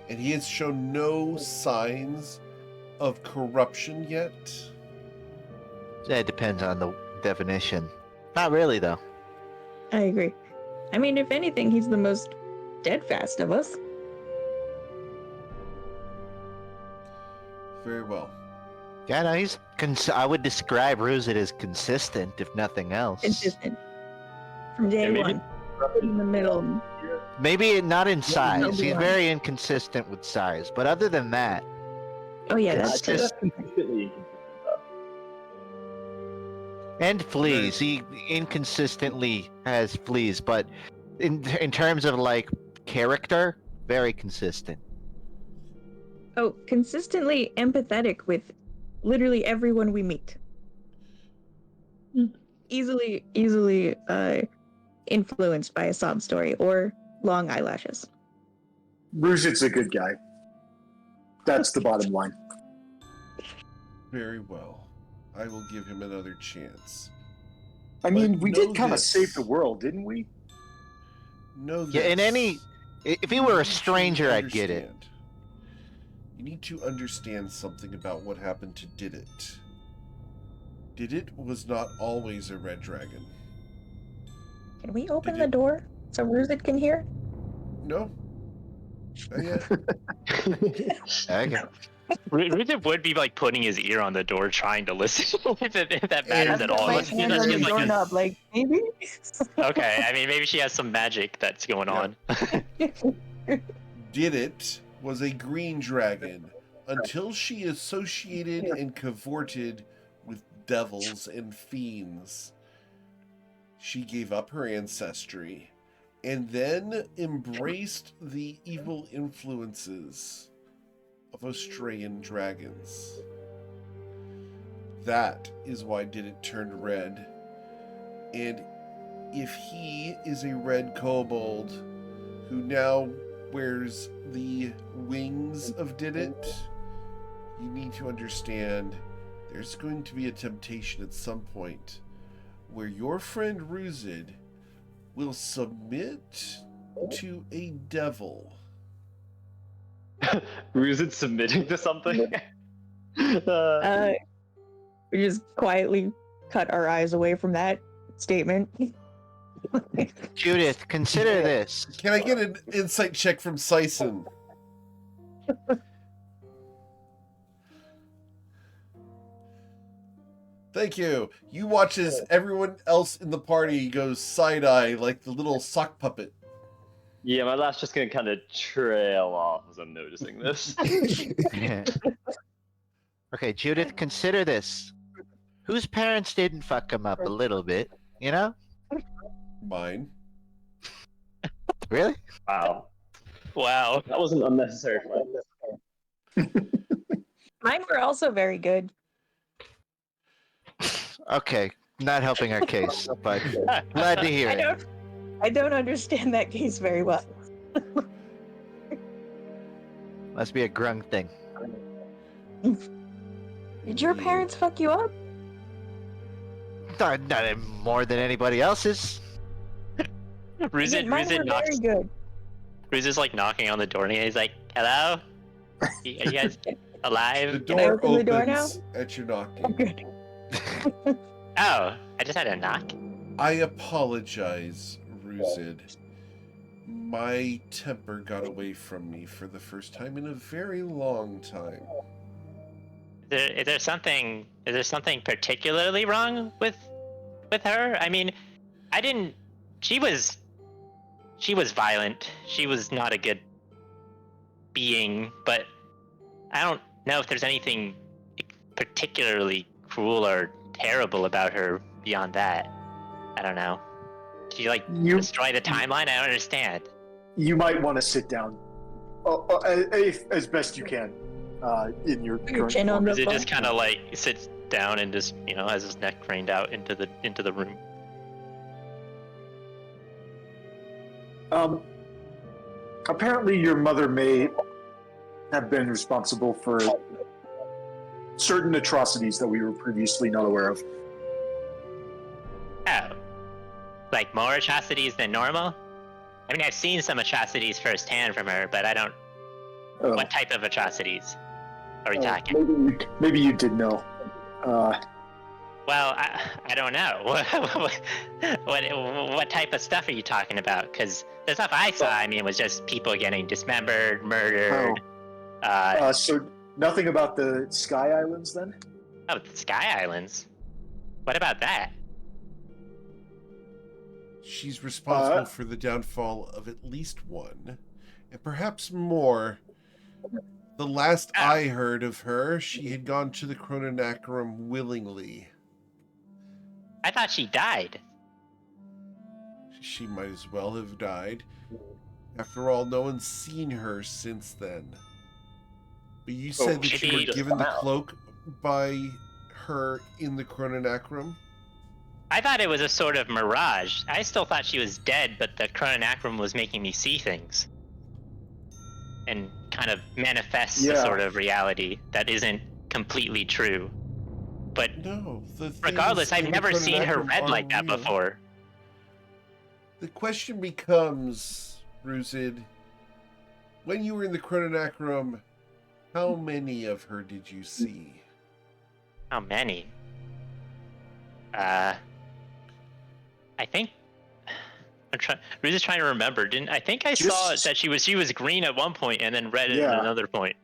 And he has shown no signs of corruption yet. That depends on the definition. Not really, though. I agree. I mean, if anything, he's the most steadfast of us. Very well. Yeah, no, he's. I would describe Ruzit as consistent, if nothing else. Consistent. From day maybe- one. In the middle. Maybe not in size. Obi-Wan. He's very inconsistent with size, but other than that, Oh, yeah, It's that's true. just- Consistently inconsistent, though. and fleas. He inconsistently has fleas, but in terms of like character, very consistent. Oh, consistently empathetic with literally everyone we meet. Easily influenced by a sob story or long eyelashes. Ruzit's a good guy. That's the bottom line. Very well. I will give him another chance. I mean, But we know did kind of this. save the world, didn't we? Know this. Yeah, in any. If he were You a need to stranger, I'd get it. understand. You need to understand something about what happened to Didit. Didit was not always a red dragon. Can we open Did the you- door so Ruzit can hear? No? Not yet. Okay. Ruzit would be like putting his ear on the door trying to listen if that matters And- at all. My Like, hand that's on the just like a- doorknob, like, maybe? okay, I mean maybe she has some magic that's going on. Didit was a green dragon until she associated and cavorted with devils and fiends. She gave up her ancestry and then embraced the evil influences of Australian dragons. That is why Didit turned red. And if he is a red kobold who now wears the wings of Didit, you need to understand there's going to be a temptation at some point where your friend Ruzid will submit to a devil. Ruzit submitting to something? We just quietly cut our eyes away from that statement. Judith, consider this. Can I get an insight check from Sison? Thank you. You watch as everyone else in the party goes side-eye like the little sock puppet. Yeah, my laught's just gonna kind of trail off as I'm noticing this. Okay, Judith, consider this. Whose parents didn't fuck him up a little bit, you know? Mine. Really? Wow. Wow. That was an unnecessary flex. Mine were also very good. Okay, not helping our case, but glad to hear it. I don't understand that case very well. Must be a grung thing. Did your parents fuck you up? Not any more than anybody else's. Ruzit Mine were knocks. very good. Ruzit's like knocking on the door and he's like, "Hello, are you guys The alive?" Can I door open the door opens at your Oh, knocking. good. Oh, I just had a knock. I apologize, Ruzid. My temper got away from me for the first time in a very long time. Is there something particularly wrong with her? I mean, I didn't. She was violent. She was not a good being, but I don't know if there's anything particularly cruel or terrible about her beyond that. I don't know. Did she like destroy the timeline? I don't understand. You might want to sit down, as best you can, in your current chin on form. the Is it phone? just kind of like sits down and just has his neck craned out into the room? Apparently your mother may have been responsible for certain atrocities that we were previously not aware of. Oh, like more atrocities than normal? I mean, I've seen some atrocities firsthand from her, but I don't. Oh, What type of atrocities are we talking? maybe you did know. Well, I don't know. What type of stuff are you talking about? Because the stuff I saw, I mean, was just people getting dismembered, murdered. So nothing about the Sky Islands then? Oh, the Sky Islands. What about that? She's responsible for the downfall of at least one, and perhaps more. The last I heard of her, she had gone to the Chrononacrum willingly. I thought she died. She might as well have died. After all, no one's seen her since then. But you said that you maybe were just given the come out. cloak by her in the Chrononacrum? I thought it was a sort of mirage. I still thought she was dead, but the Chrononacrum was making me see things. And kind of manifests a sort of reality that isn't completely true. But No. regardless, I've never seen her red like that real. before. The question becomes, Ruzid, when you were in the Chrononacrum, how many of her did you see? How many? I think Ruth is trying to remember. I think I saw that she was green at one point and then red at another point.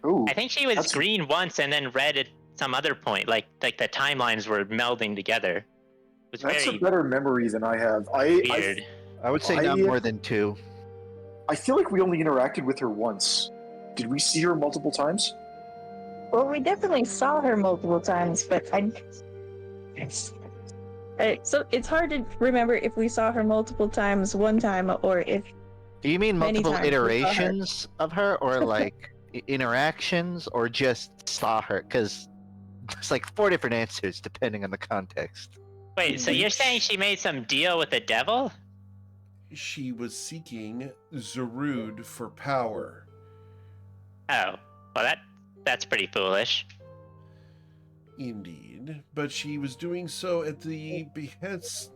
Ooh, I think she was green once and then red at some other point. Like the timelines were melding together. It was that's very a better memory than I have. weird. I would say not more than 2. I feel like we only interacted with her once. Did we see her multiple times? Well, we definitely saw her multiple times, but so it's hard to remember if we saw her multiple times one time or if. Do you mean Many multiple times we saw her. iterations of her, or like interactions, or just saw her? Because there's like 4 different answers depending on the context. Wait, so you're saying she made some deal with the devil? She was seeking Zarud for power. Oh, well that's pretty foolish. Indeed, but she was doing so at the behest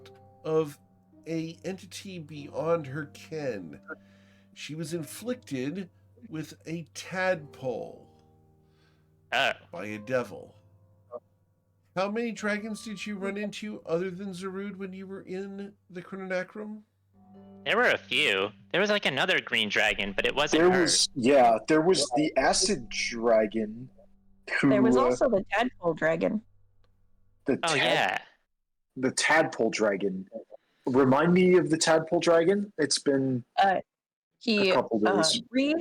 of a entity beyond her ken. She was inflicted with a tadpole Oh, by a devil. How many dragons did you run into other than Zarud when you were in the Chrononacrum? there were a few. There was like another green dragon, but it wasn't There her. was the acid dragon. Who, There was also the tadpole dragon. the Oh yeah. the tadpole dragon. Remind me of the tadpole dragon. It's been He a couple days. 3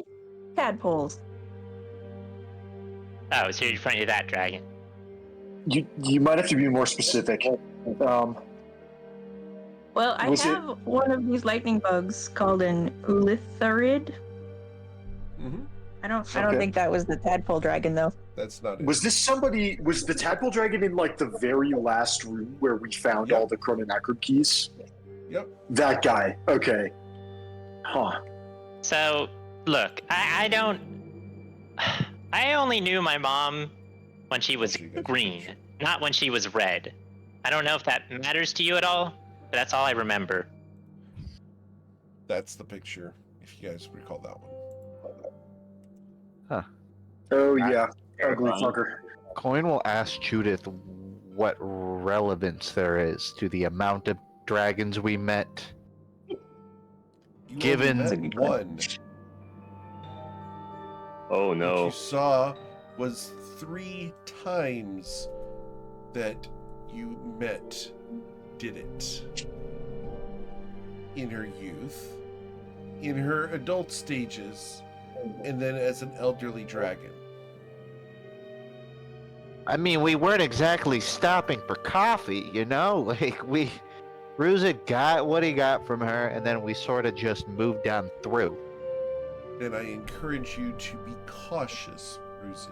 tadpoles. Oh, so you're referring to that dragon. You might have to be more specific. Well, I Was it- have one of these lightning bugs called an Ulitharid. Mm-hmm. I don't Okay. think that was the tadpole dragon though. That's not it. Was this somebody? Was the tadpole dragon in like the very last room where we found Yep. all the Chrononacrum keys? Yep. That guy. Okay. Huh. So, look, I don't. I only knew my mom when she was green, not when she was red. I don't know if that matters to you at all, but that's all I remember. That's the picture, if you guys recall that one. Oh yeah. Ugly fucker. Coin will ask Judith what relevance there is to the amount of dragons we met. You Given- only That's a met good one. Oh But no. you saw was 3 times that you met did it. In her youth, in her adult stages, and then as an elderly dragon. I mean, we weren't exactly stopping for coffee, you know? Like, Ruza got what he got from her, and then we sort of just moved on through. Then I encourage you to be cautious, Ruzid.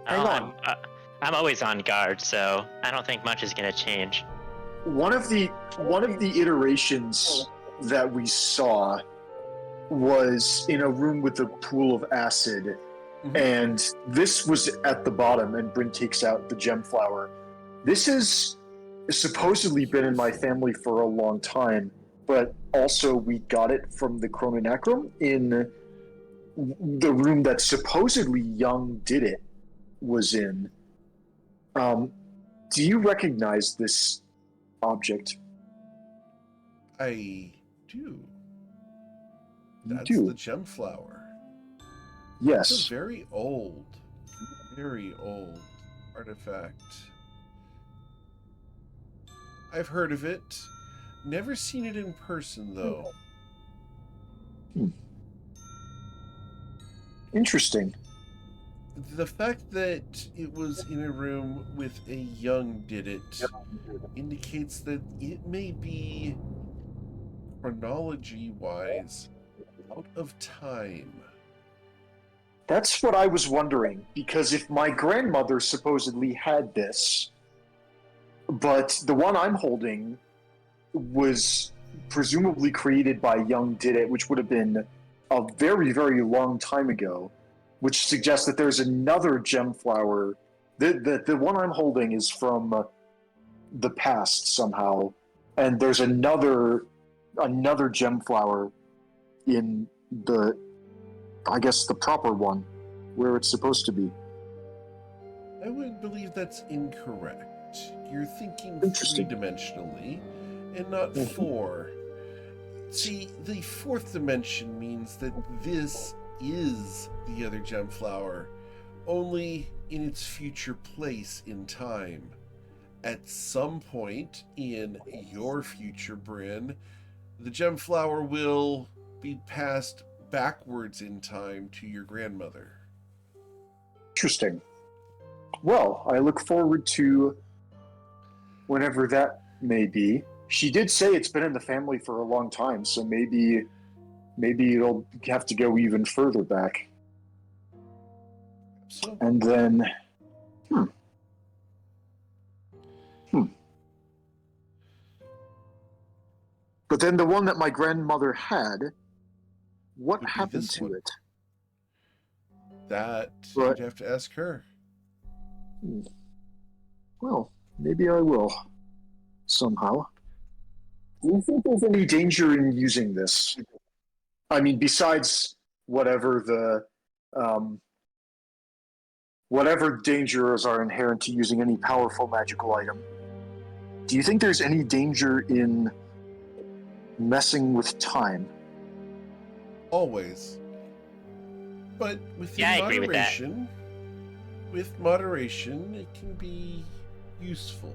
Hang on. I'm always on guard, so I don't think much is gonna change. One of the iterations that we saw was in a room with a pool of acid, and this was at the bottom, and Bryn takes out the gem flower. This has supposedly been in my family for a long time, but also we got it from the Chrononacrum in the room that supposedly Young Did It was in. Do you recognize this object? I do. That's do? the gem flower. Yes. It's a very old artifact. I've heard of it. Never seen it in person, though. Interesting. The fact that it was in a room with a Young Did It indicates that it may be, chronology-wise, out of time. That's what I was wondering, because if my grandmother supposedly had this, but the one I'm holding was presumably created by Young Did It, which would have been a very, very long time ago, which suggests that there's another gem flower. The one I'm holding is from the past somehow, and there's another gem flower in the, I guess, the proper one, where it's supposed to be. I would believe that's incorrect. You're thinking Interesting. 3-dimensionally and not 4. See, the 4th dimension means that this is the other gem flower, only in its future place in time. At some point in your future, Bryn, the gem flower will be passed backwards in time to your grandmother. Interesting. Well, I look forward to whenever that may be. She did say it's been in the family for a long time, so maybe it'll have to go even further back. So, And then, But then the one that my grandmother had, what Would be happened this to one. it? that Right. you'd have to ask her. Well, maybe I will. Somehow. Do you think there's any danger in using this? I mean, besides whatever whatever dangers are inherent to using any powerful magical item, do you think there's any danger in messing with time? Always. But within Yeah, I agree with that. with moderation, it can be useful.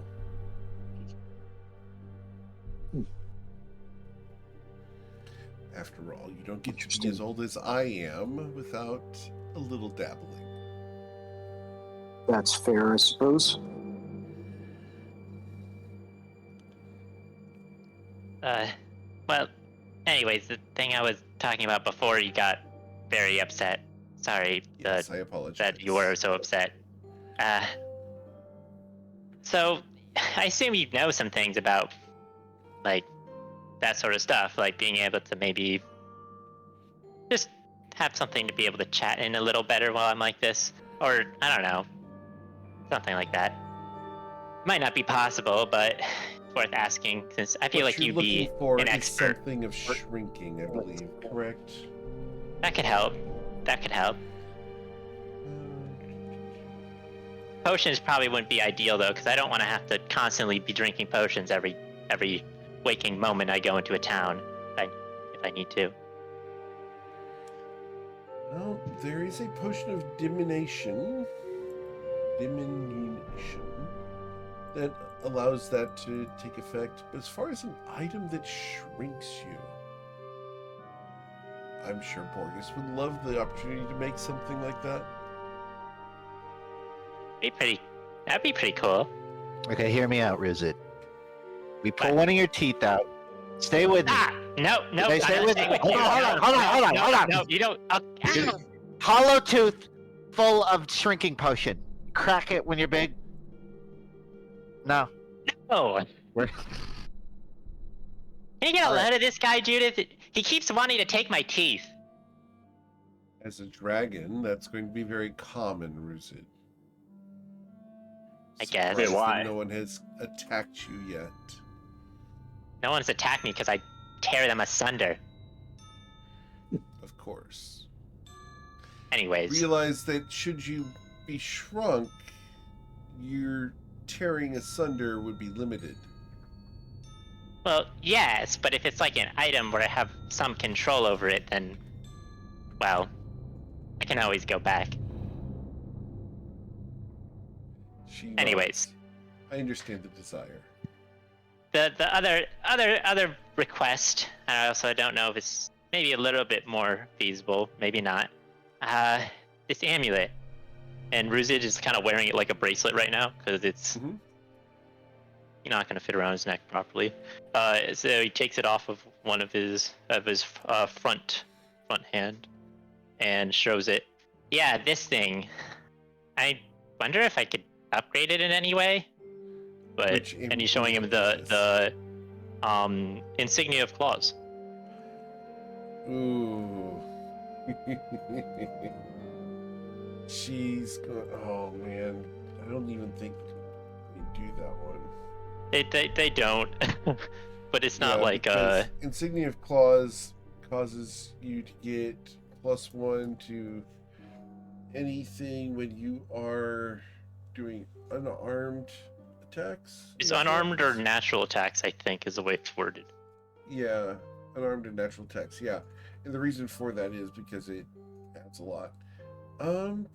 After all, you don't get to be Interesting. as old as I am without a little dabbling. That's fair, I suppose. Well, anyways, the thing I was talking about before you got very upset. Sorry Yes, I apologize. that you were so upset. So, I assume you know some things about, like, that sort of stuff, like being able to maybe just have something to be able to chat in a little better while I'm like this. Or, I don't know, something like that. Might not be possible, but it's worth asking, since I feel like you're you'd be looking for an is expert. something of shrinking, I believe, correct? That could help. That could help. Potions probably wouldn't be ideal, though, because I don't want to have to constantly be drinking potions every waking moment I go into a town, if I need to. Well, there is a potion of diminution that allows that to take effect. But as far as an item that shrinks you, I'm sure Borges would love the opportunity to make something like that. That'd be pretty cool. Okay, hear me out, Rizit. We pull one of your teeth out. Stay with me. No, They I'm stay not with staying me. with you. Hold on. No, you don't. Hollow tooth full of shrinking potion. Crack it when you're big. No. Oh. We're... Can you get a load of this guy, Judith? He keeps wanting to take my teeth. As a dragon, that's going to be very common, Ruzid. I guess. Wait, Surprised why? that no one has attacked you yet. No one's attacked me because I tear them asunder. Of course. Anyways. Realize that should you be shrunk, your tearing asunder would be limited. Well, yes, but if it's like an item where I have some control over it, then, well, I can always go back. Anyways, I understand the desire. the other request, I also don't know if it's maybe a little bit more feasible, maybe not. This amulet, and Ruzid is kind of wearing it like a bracelet right now because it's not going to fit around his neck properly. So he takes it off of one of his front hand and shows it. Yeah, this thing. I wonder if I could upgrade it in any way. But and he's showing him the insignia of claws. Ooh. She's going. Oh man, I don't even think they do that one. They don't. But it's not like because insignia of claws causes you to get +1 to anything when you are doing unarmed attacks. It's unarmed or natural attacks, I think, is the way it's worded. Yeah, unarmed and natural attacks. Yeah, and the reason for that is because it adds a lot. I'm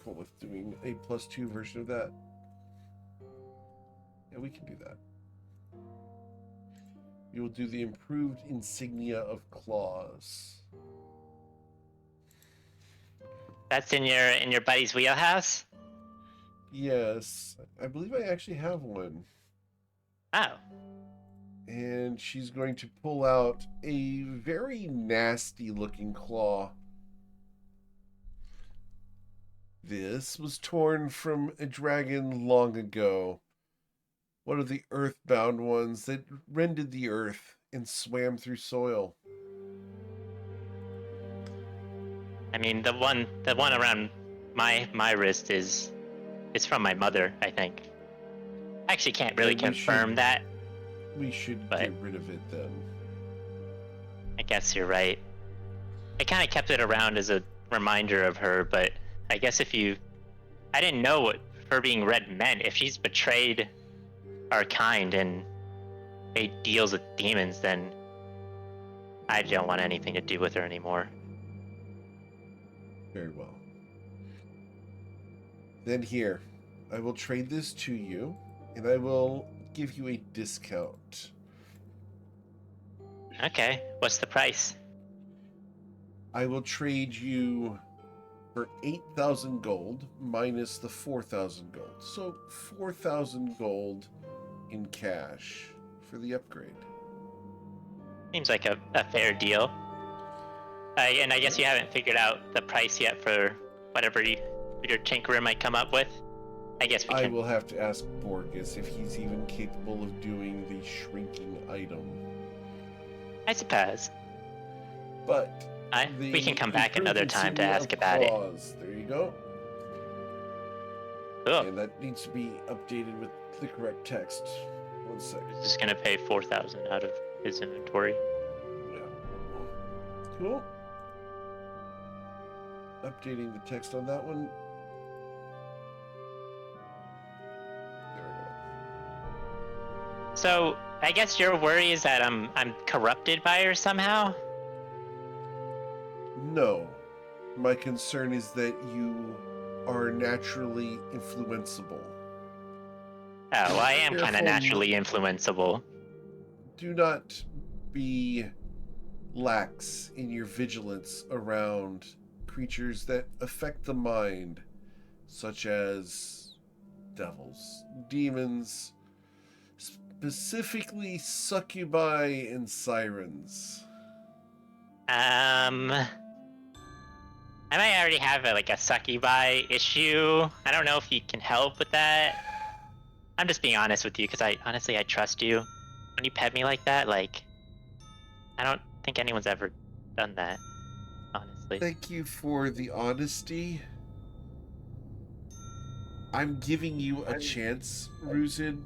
cool with doing a +2 version of that. Yeah, we can do that. We will do the improved insignia of claws. That's in your buddy's wheelhouse? Yes, I believe I actually have one. Oh. And she's going to pull out a very nasty looking claw. This was torn from a dragon long ago. One of the earthbound ones that rended the earth and swam through soil. I mean, the one around my wrist is from my mother, I think. I actually can't really confirm that. We should get rid of it then. I guess you're right. I kind of kept it around as a reminder of her, but I guess I didn't know what her being red meant. If she's betrayed our kind and made deals with demons, then I don't want anything to do with her anymore. Very well. Then here, I will trade this to you, and I will give you a discount. Okay, what's the price? I will trade you for 8,000 gold minus the 4,000 gold. So 4,000 gold in cash for the upgrade. Seems like a fair deal. And I guess you haven't figured out the price yet for whatever your tinkerer might come up with. I guess we can. I will have to ask Borges if he's even capable of doing the shrinking item. I suppose. But we can come back another time to ask about it. There you go. Cool. And that needs to be updated with the correct text. 1 second. He's just gonna pay 4,000 out of his inventory. Yeah. Cool. Updating the text on that one. There we go. So I guess your worry is that I'm corrupted by her somehow. No. My concern is that you are naturally influenceable. Oh, well, I am kind of Careful. naturally influenceable. Do not be lax in your vigilance around creatures that affect the mind, such as devils, demons, specifically succubi and sirens. I might already have a succubi issue. I don't know if you can help with that. I'm just being honest with you because I trust you. When you pet me like that, I don't think anyone's ever done that, honestly. Thank you for the honesty. I'm giving you a chance, Ruzin.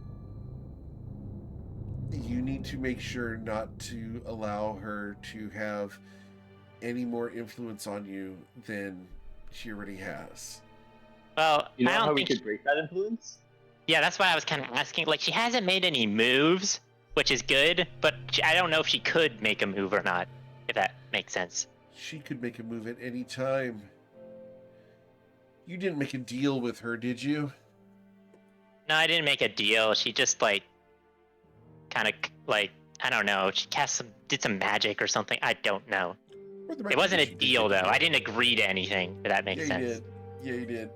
You need to make sure not to allow her to have any more influence on you than she already has. Well, You know I don't how we think could break that influence? Yeah, that's why I was kind of asking. She hasn't made any moves, which is good, but I don't know if she could make a move or not, if that makes sense. She could make a move at any time. You didn't make a deal with her, did you? No, I didn't make a deal. She just, kind of, I don't know. She did some magic or something. I don't know. It wasn't a deal, though. I didn't agree to anything, if that makes sense. Yeah, you did.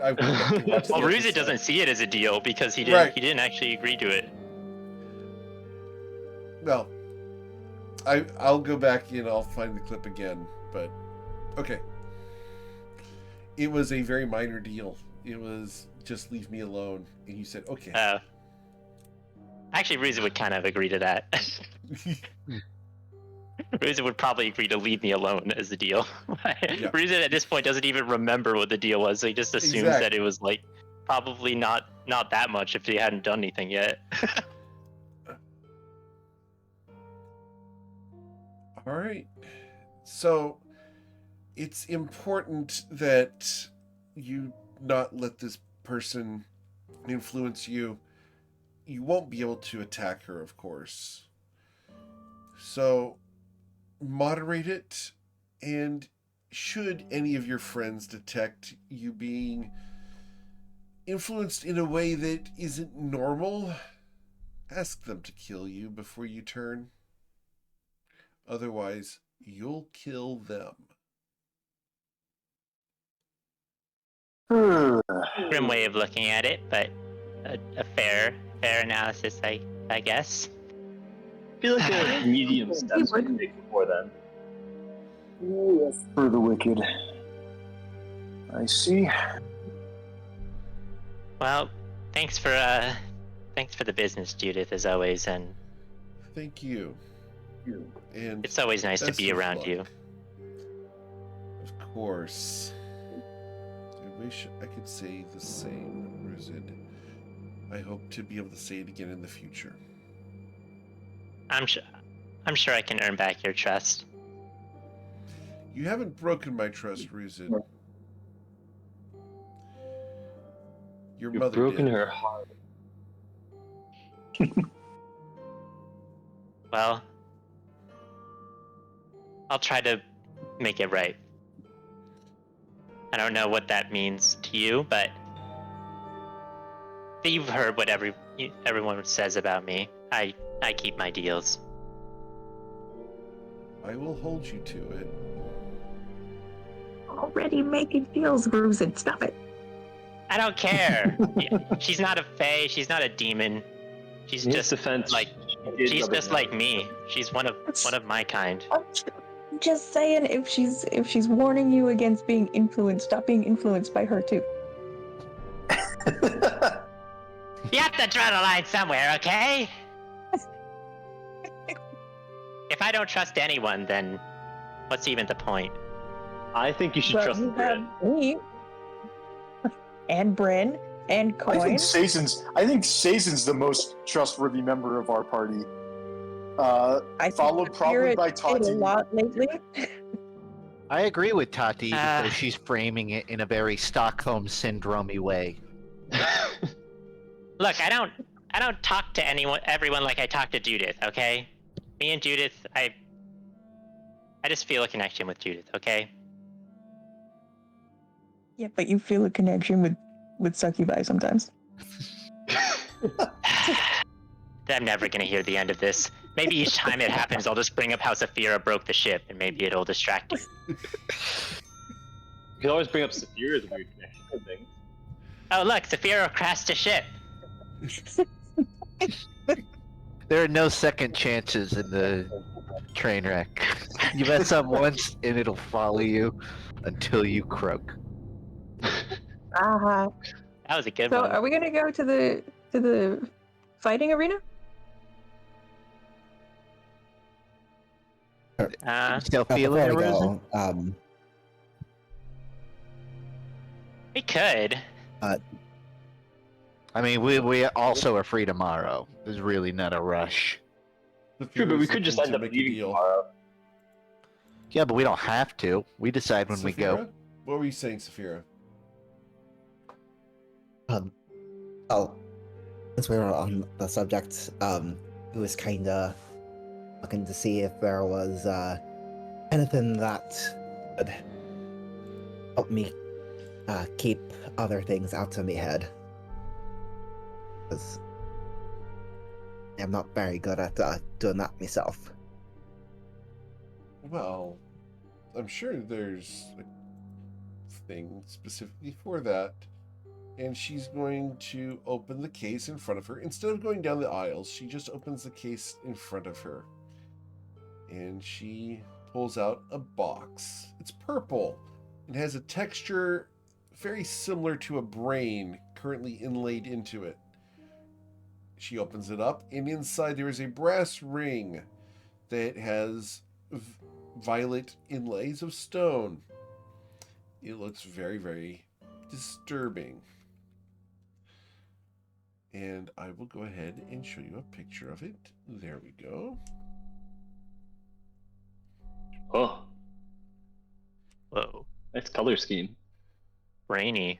I went back to watch the Well, Ruza episode. doesn't see it as a deal because he Right. didn't actually agree to it. Well, I'll go back and I'll find the clip again, but okay. It was a very minor deal. It was just leave me alone, and you said okay. Actually, Ruza would kind of agree to that. Ruza would probably agree to leave me alone as the deal. Yeah. Ruza at this point doesn't even remember what the deal was, so he just assumes that it was probably not that much if he hadn't done anything yet. All right. So it's important that you not let this person influence you. You won't be able to attack her, of course. So moderate it, and should any of your friends detect you being influenced in a way that isn't normal, ask them to kill you before you turn. Otherwise, you'll kill them. Grim way of looking at it, but a fair analysis, I guess. I feel like there are medium steps we can take before then. For the wicked. I see. Well, thanks for the business, Judith, as always, and Thank you. And it's always nice to best be of around luck. you. Of course. I wish I could say the same, Ruzid. I hope to be able to say it again in the future. I'm sure I can earn back your trust. You haven't broken my trust, Ruzid. Your You've mother broken did. her heart. Well, I'll try to make it right. I don't know what that means to you, but you've heard what everyone says about me. I keep my deals. I will hold you to it. Already making deals, Ruzin. Stop it. I don't care. She's not a fae. She's not a demon. She's In his just defense, she's rub it just in. like me. She's one of my kind. I'm just saying, if she's warning you against being influenced, stop being influenced by her too. You have to draw the line somewhere, okay? If I don't trust anyone, then what's even the point? I think you should But trust you Bryn. have me and Bryn and I think Coin. Sazen's the most trustworthy member of our party. I followed probably by Tati a Tati. lot lately. I agree with Tati Ah. because she's framing it in a very Stockholm syndrome-y way. Look, I don't talk to everyone like I talk to Judith, okay? Me and Judith, I just feel a connection with Judith, okay? Yeah, but you feel a connection with succubi sometimes. I'm never gonna hear the end of this. Maybe each time it happens, I'll just bring up how Saphira broke the ship, and maybe it'll distract you. You can always bring up Saphira's weird connection to things. Oh look, Saphira crashed a ship. There are no second chances in the train wreck. You mess up once, and it'll follow you until you croak. Uh-huh. That was a good So one. are we gonna go to the fighting arena? Still Before feeling we arisen? go, We could. I mean, we also are free tomorrow. There's really not a rush. True, but we Saphira's could just looking end to up make a leaving deal. tomorrow. Yeah, but we don't have to. We decide when we go. Saphira? What were you saying, Saphira? oh, since we were on the subject, it was kinda looking to see if there was anything that would help me keep other things out of my head. Because I'm not very good at doing that myself. Well, I'm sure there's a thing specifically for that. And she's going to open the case in front of her. Instead of going down the aisles, she just opens the case in front of her. And she pulls out a box. It's purple. It has a texture very similar to a brain currently inlaid into it. She opens it up, and inside there is a brass ring that has violet inlays of stone. It looks very, very disturbing. And I will go ahead and show you a picture of it. There we go. Oh, Whoa. nice color scheme. Rainy.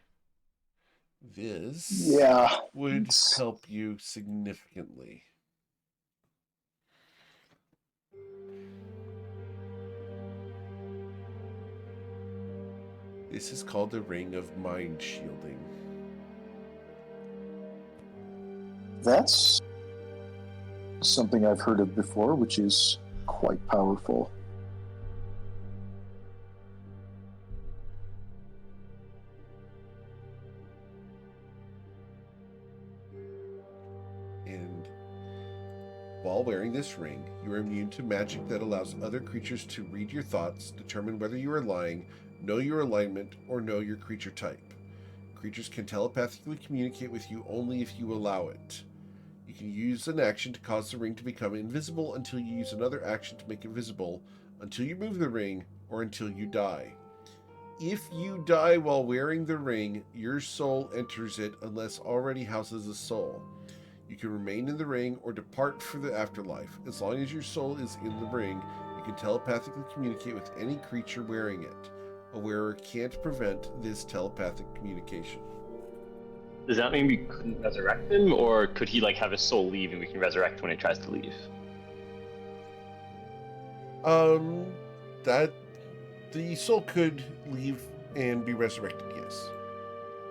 This Yeah. would it's- help you significantly. This is called the Ring of Mind Shielding. That's something I've heard of before, which is quite powerful. And while wearing this ring, you are immune to magic that allows other creatures to read your thoughts, determine whether you are lying, know your alignment, or know your creature type. Creatures can telepathically communicate with you only if you allow it. You can use an action to cause the ring to become invisible until you use another action to make it visible, until you move the ring, or until you die. If you die while wearing the ring, your soul enters it unless already houses a soul. You can remain in the ring or depart for the afterlife. As long as your soul is in the ring, you can telepathically communicate with any creature wearing it. A wearer can't prevent this telepathic communication. Does that mean we couldn't resurrect him, or could he like have his soul leave and we can resurrect when it tries to leave? That the soul could leave and be resurrected, yes.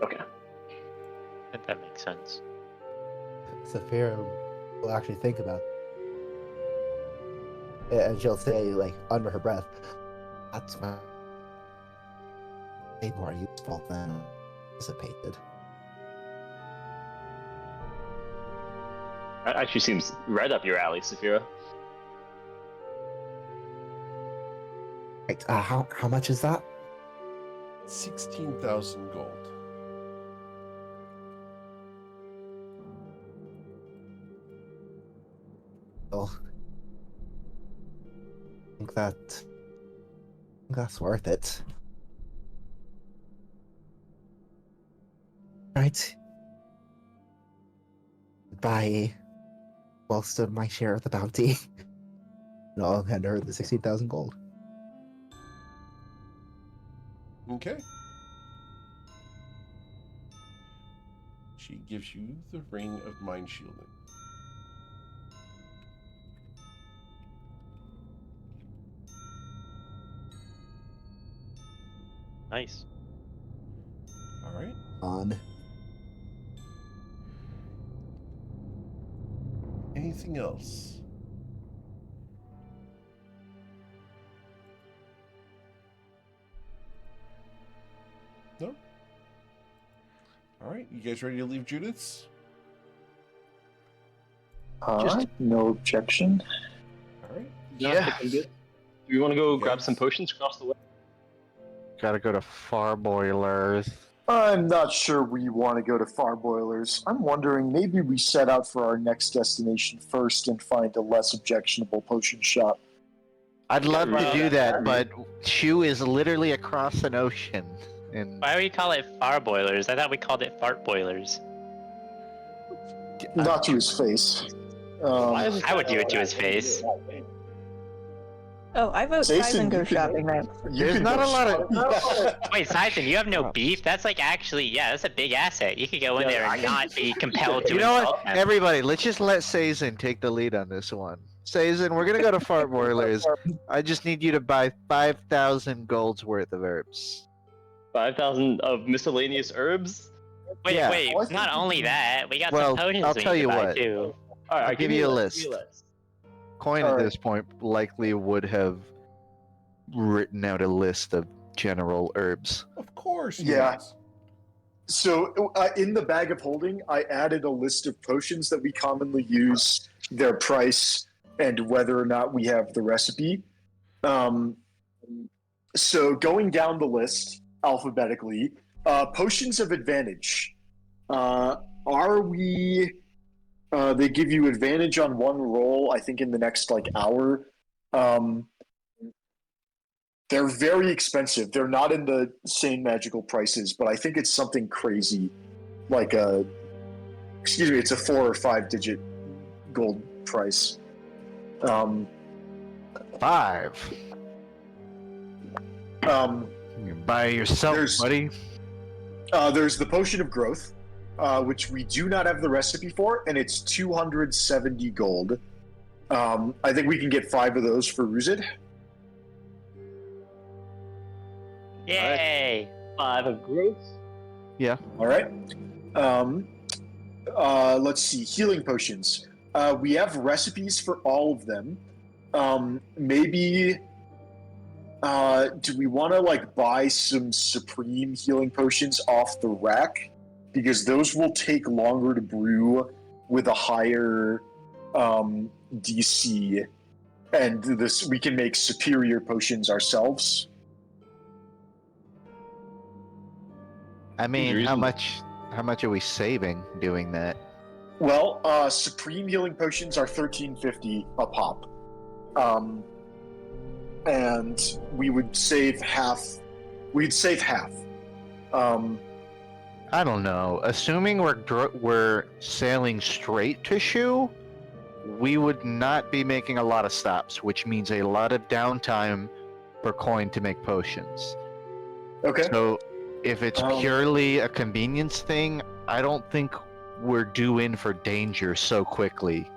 Okay. I think that makes sense. Saphira will actually think about it. And she'll say, like, under her breath, that's my way more useful than anticipated. That actually seems right up your alley, Saphira. Right, how much is that? 16,000 gold. Well, I think that's worth it. Right. Buy most of my share of the bounty. And I'll hand her the 16,000 gold. Okay. She gives you the Ring of Mind Shielding. Nice. On. Anything else? No? Alright, you guys ready to leave Judith's? No objection. Alright. Yeah. Do we want to go grab Yes. some potions across the way? Gotta go to Far Boilers. I'm not sure we want to go to Far Boilers. I'm wondering maybe we set out for our next destination first and find a less objectionable potion shop. I'd love to Well, do that, that'd but Shu is literally across an ocean. And Why do we call it far boilers? I thought we called it fart boilers. Not to his face. I would do it to his face. Oh, I vote Jason, Sizen go you can- shopping then. There's not a lot of. Wait, Sizen, you have no beef? That's like actually, yeah, that's a big asset. You could go in there and not be compelled to You know insult what? them. Everybody, let's just let Sazen take the lead on this one. Sazen, we're gonna go to Fart Boilers. I just need you to buy 5,000 gold's worth of herbs. 5,000 of miscellaneous herbs? Wait, Yeah. wait, Oh, I think not only that, we got Well, some potions I'll we tell need you to buy what. too. Alright, I'll give you a list. give me a list. Coin All at right. this point likely would have written out a list of general herbs. Of course, Yeah. yes. So in the bag of holding, I added a list of potions that we commonly use, their price, and whether or not we have the recipe. So going down the list alphabetically, potions of advantage. Are we? They give you advantage on one roll. I think in the next hour. They're very expensive. They're not in the same magical prices, but I think it's something crazy, like it's a 4 or 5 digit gold price. 5. You buy it yourself, There's- buddy. There's the potion of growth, which we do not have the recipe for, and it's 270 gold. I think we can get 5 of those for Ruzid. Yay! 5 of growth. Yeah. All right. Let's see. Healing potions. We have recipes for all of them. Maybe. Do we want to buy some supreme healing potions off the rack? Because those will take longer to brew with a higher DC, and we can make superior potions ourselves. I mean, how reason- much are we saving doing that? Well, supreme healing potions are 1350 a pop, and we would save half. We'd save half. I don't know. Assuming we're sailing straight to Shu, we would not be making a lot of stops, which means a lot of downtime per coin to make potions. Okay. So, if it's purely a convenience thing, I don't think we're due in for danger so quickly.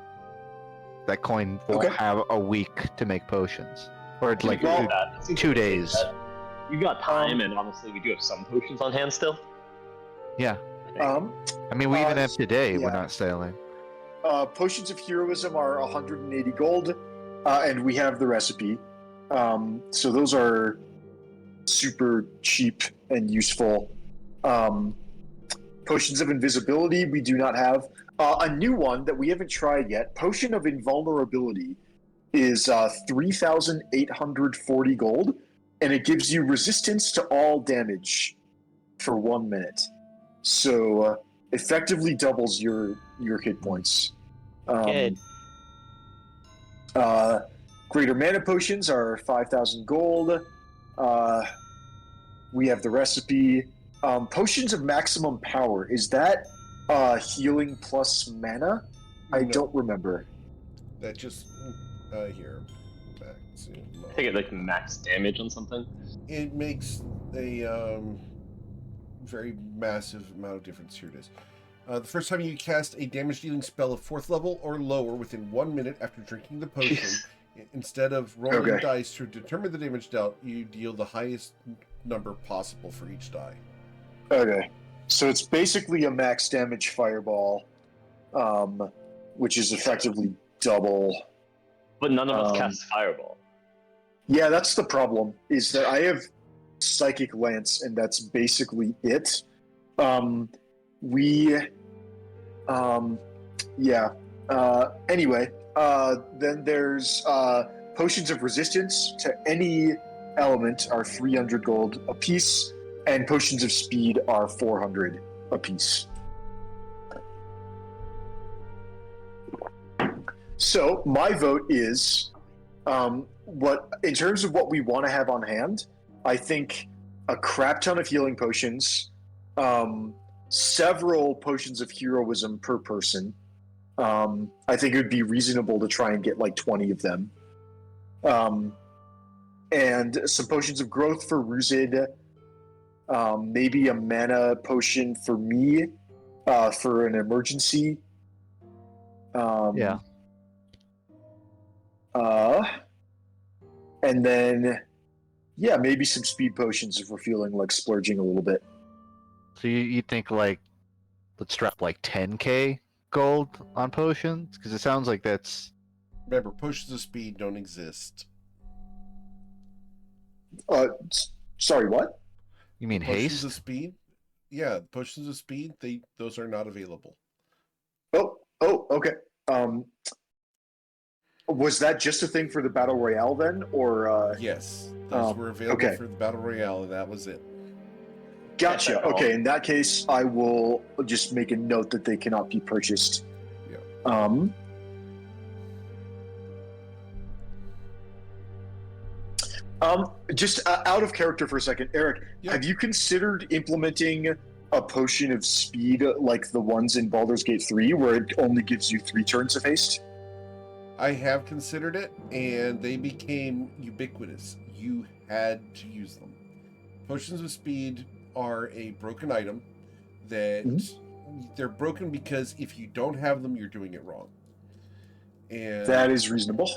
That coin won't Okay. have a week to make potions, or like Well, 2 days. We've got time, and honestly, we do have some potions on hand still. Yeah. Um, I mean, we even have today. We're yeah. not sailing. Potions of heroism are 180 gold, and we have the recipe. So those are super cheap and useful. Potions of invisibility we do not have. A new one that we haven't tried yet, Potion of Invulnerability, is 3,840 gold, and it gives you resistance to all damage for 1 minute. So effectively doubles your hit points. Good. Greater mana potions are 5,000 gold. We have the recipe. Potions of maximum power, is that healing plus mana? I No. don't remember. That just here. Back to I think it max damage on something. it makes a very massive amount of difference. Here it is. The first time you cast a damage-dealing spell of 4th level or lower within 1 minute after drinking the potion, instead of rolling Okay. dice to determine the damage dealt, you deal the highest number possible for each die. Okay. So it's basically a max damage fireball, which is effectively double. But none of us cast Fireball. Yeah, that's the problem, is that I have Psychic Lance, and that's basically it. Anyway, then there's Potions of Resistance to any element are 300 gold apiece, and Potions of Speed are 400 apiece. So my vote is, in terms of what we want to have on hand, I think a crap ton of healing potions, several potions of heroism per person. I think it would be reasonable to try and get like 20 of them. And some potions of growth for Ruzid. Maybe a mana potion for me for an emergency. Yeah. And then, yeah, maybe some speed potions if we're feeling like splurging a little bit. So you think like, let's drop like 10k gold on potions? Because it sounds like that's... Remember, potions of speed don't exist. Sorry, what? You mean Potions haste? of speed? Yeah, potions of speed, those are not available. Oh, okay. Was that just a thing for the Battle Royale then, or? Yes, those were available okay. for the Battle Royale, and that was it. Gotcha. Okay, in that case, I will just make a note that they cannot be purchased. Yeah. Just out of character for a second, Eric, Yeah. have you considered implementing a potion of speed like the ones in Baldur's Gate 3, where it only gives you 3 turns of haste? I have considered it, and they became ubiquitous. You had to use them. Potions of speed are a broken item that they're broken because if you don't have them, you're doing it wrong. And That is reasonable.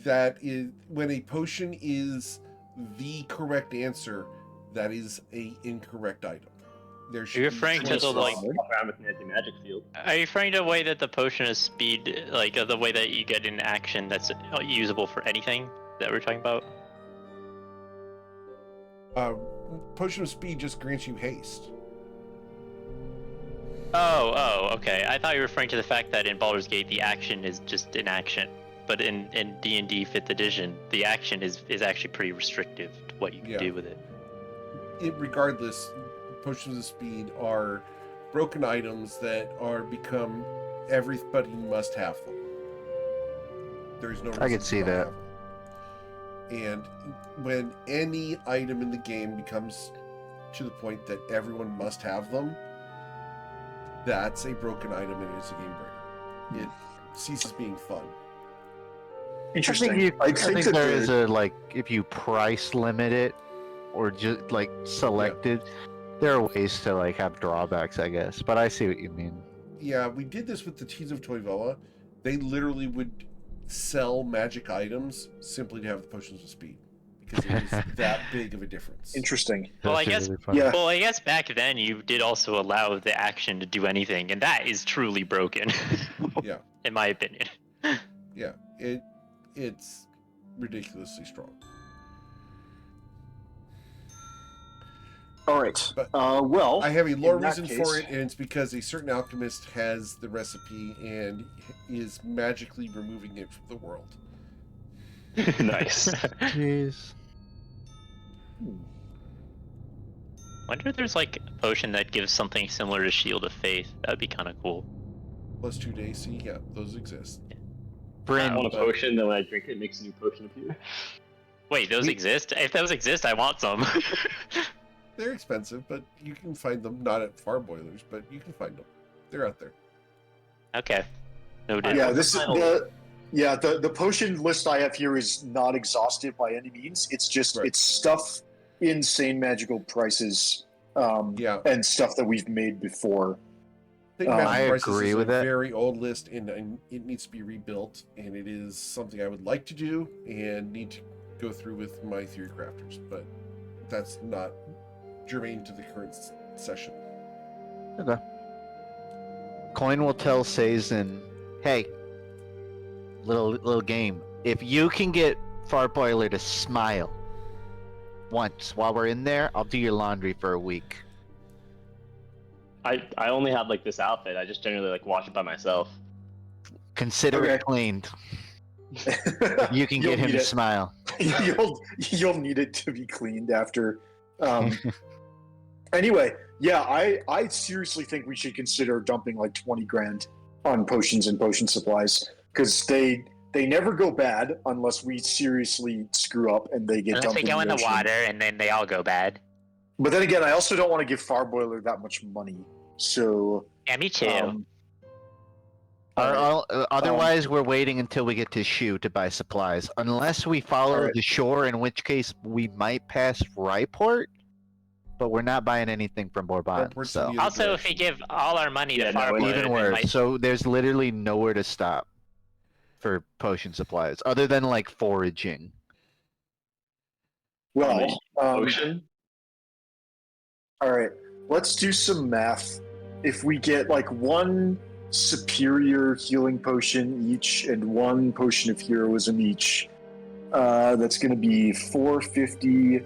that is when a potion is the correct answer, that is a incorrect item. There should You're be referring to the choices. like. Around with an anti-magic field. Are you referring to the way that the potion of speed, like the way that you get an action that's usable for anything that we're talking about? Potion of speed just grants you haste. Oh, okay. I thought you were referring to the fact that in Baldur's Gate the action is just an action, but in D&D 5th edition the action is actually pretty restrictive to what you can do with it. Regardless, potions of speed are broken items that are become everybody must have them. There's no reason I can see to not that. have them. And when any item in the game becomes to the point that everyone must have them, that's a broken item and it's a game breaker. It ceases being fun. Interesting. I think there is a, like, if you price limit it or just like selected, there are ways to like have drawbacks, I guess. But I see what you mean. Yeah, we did this with the Teens of Toivoa. They literally would sell magic items simply to have the potions of speed because it was that big of a difference. Interesting. Well, I That's guess. really funny. Yeah. Well, I guess back then you did also allow the action to do anything, and that is truly broken. Yeah. In my opinion. Yeah, it's ridiculously strong. All right. But well, I have a lore in that reason case- for it, and it's because a certain alchemist has the recipe and is magically removing it from the world. Nice. Jeez. Wonder if there's like a potion that gives something similar to Shield of Faith. That would be kind of cool. Plus 2 to AC, yeah, those exist. I Bryn, want a potion, then when I drink it, makes a new potion appear. Wait, those exist? If those exist, I want some. They're expensive, but you can find them, not at Far Boilers, but you can find them. They're out there. Okay. Noted. Yeah, this is the potion list I have here is not exhaustive by any means. It's just Right. it's stuff insane magical prices, Yeah. and stuff that we've made before. I think I Magic Crisis agree is with a that. very old list, and it needs to be rebuilt, and it is something I would like to do and need to go through with my theory crafters, but that's not germane to the current session. Okay. Coin will tell Sazin, hey, little game. If you can get Farboiler to smile once while we're in there, I'll do your laundry for a week. I only have like this outfit. I just generally like wash it by myself. Consider Okay. it cleaned. If you can You'll get him need to it. smile. you'll need it to be cleaned after. Anyway, yeah, I seriously think we should consider dumping like 20 grand on potions and potion supplies, because they never go bad unless we seriously screw up and they get Unless dumped we go in the ocean. water and then they all go bad. But then again, I also don't want to give Farboiler that much money. So Yeah, me too. Otherwise, we're waiting until we get to Shu to buy supplies. Unless we follow Alright. the shore, in which case we might pass Ryport, but we're not buying anything from Bourbon. Ryport's So in the other Also, if we direction. give all our money Yeah, to no, Farboiler, even then worse. might- So there's literally nowhere to stop for potion supplies, other than like foraging. well, Ocean. all right, let's do some math. If we get like one superior healing potion each and one potion of heroism each, that's going to be 450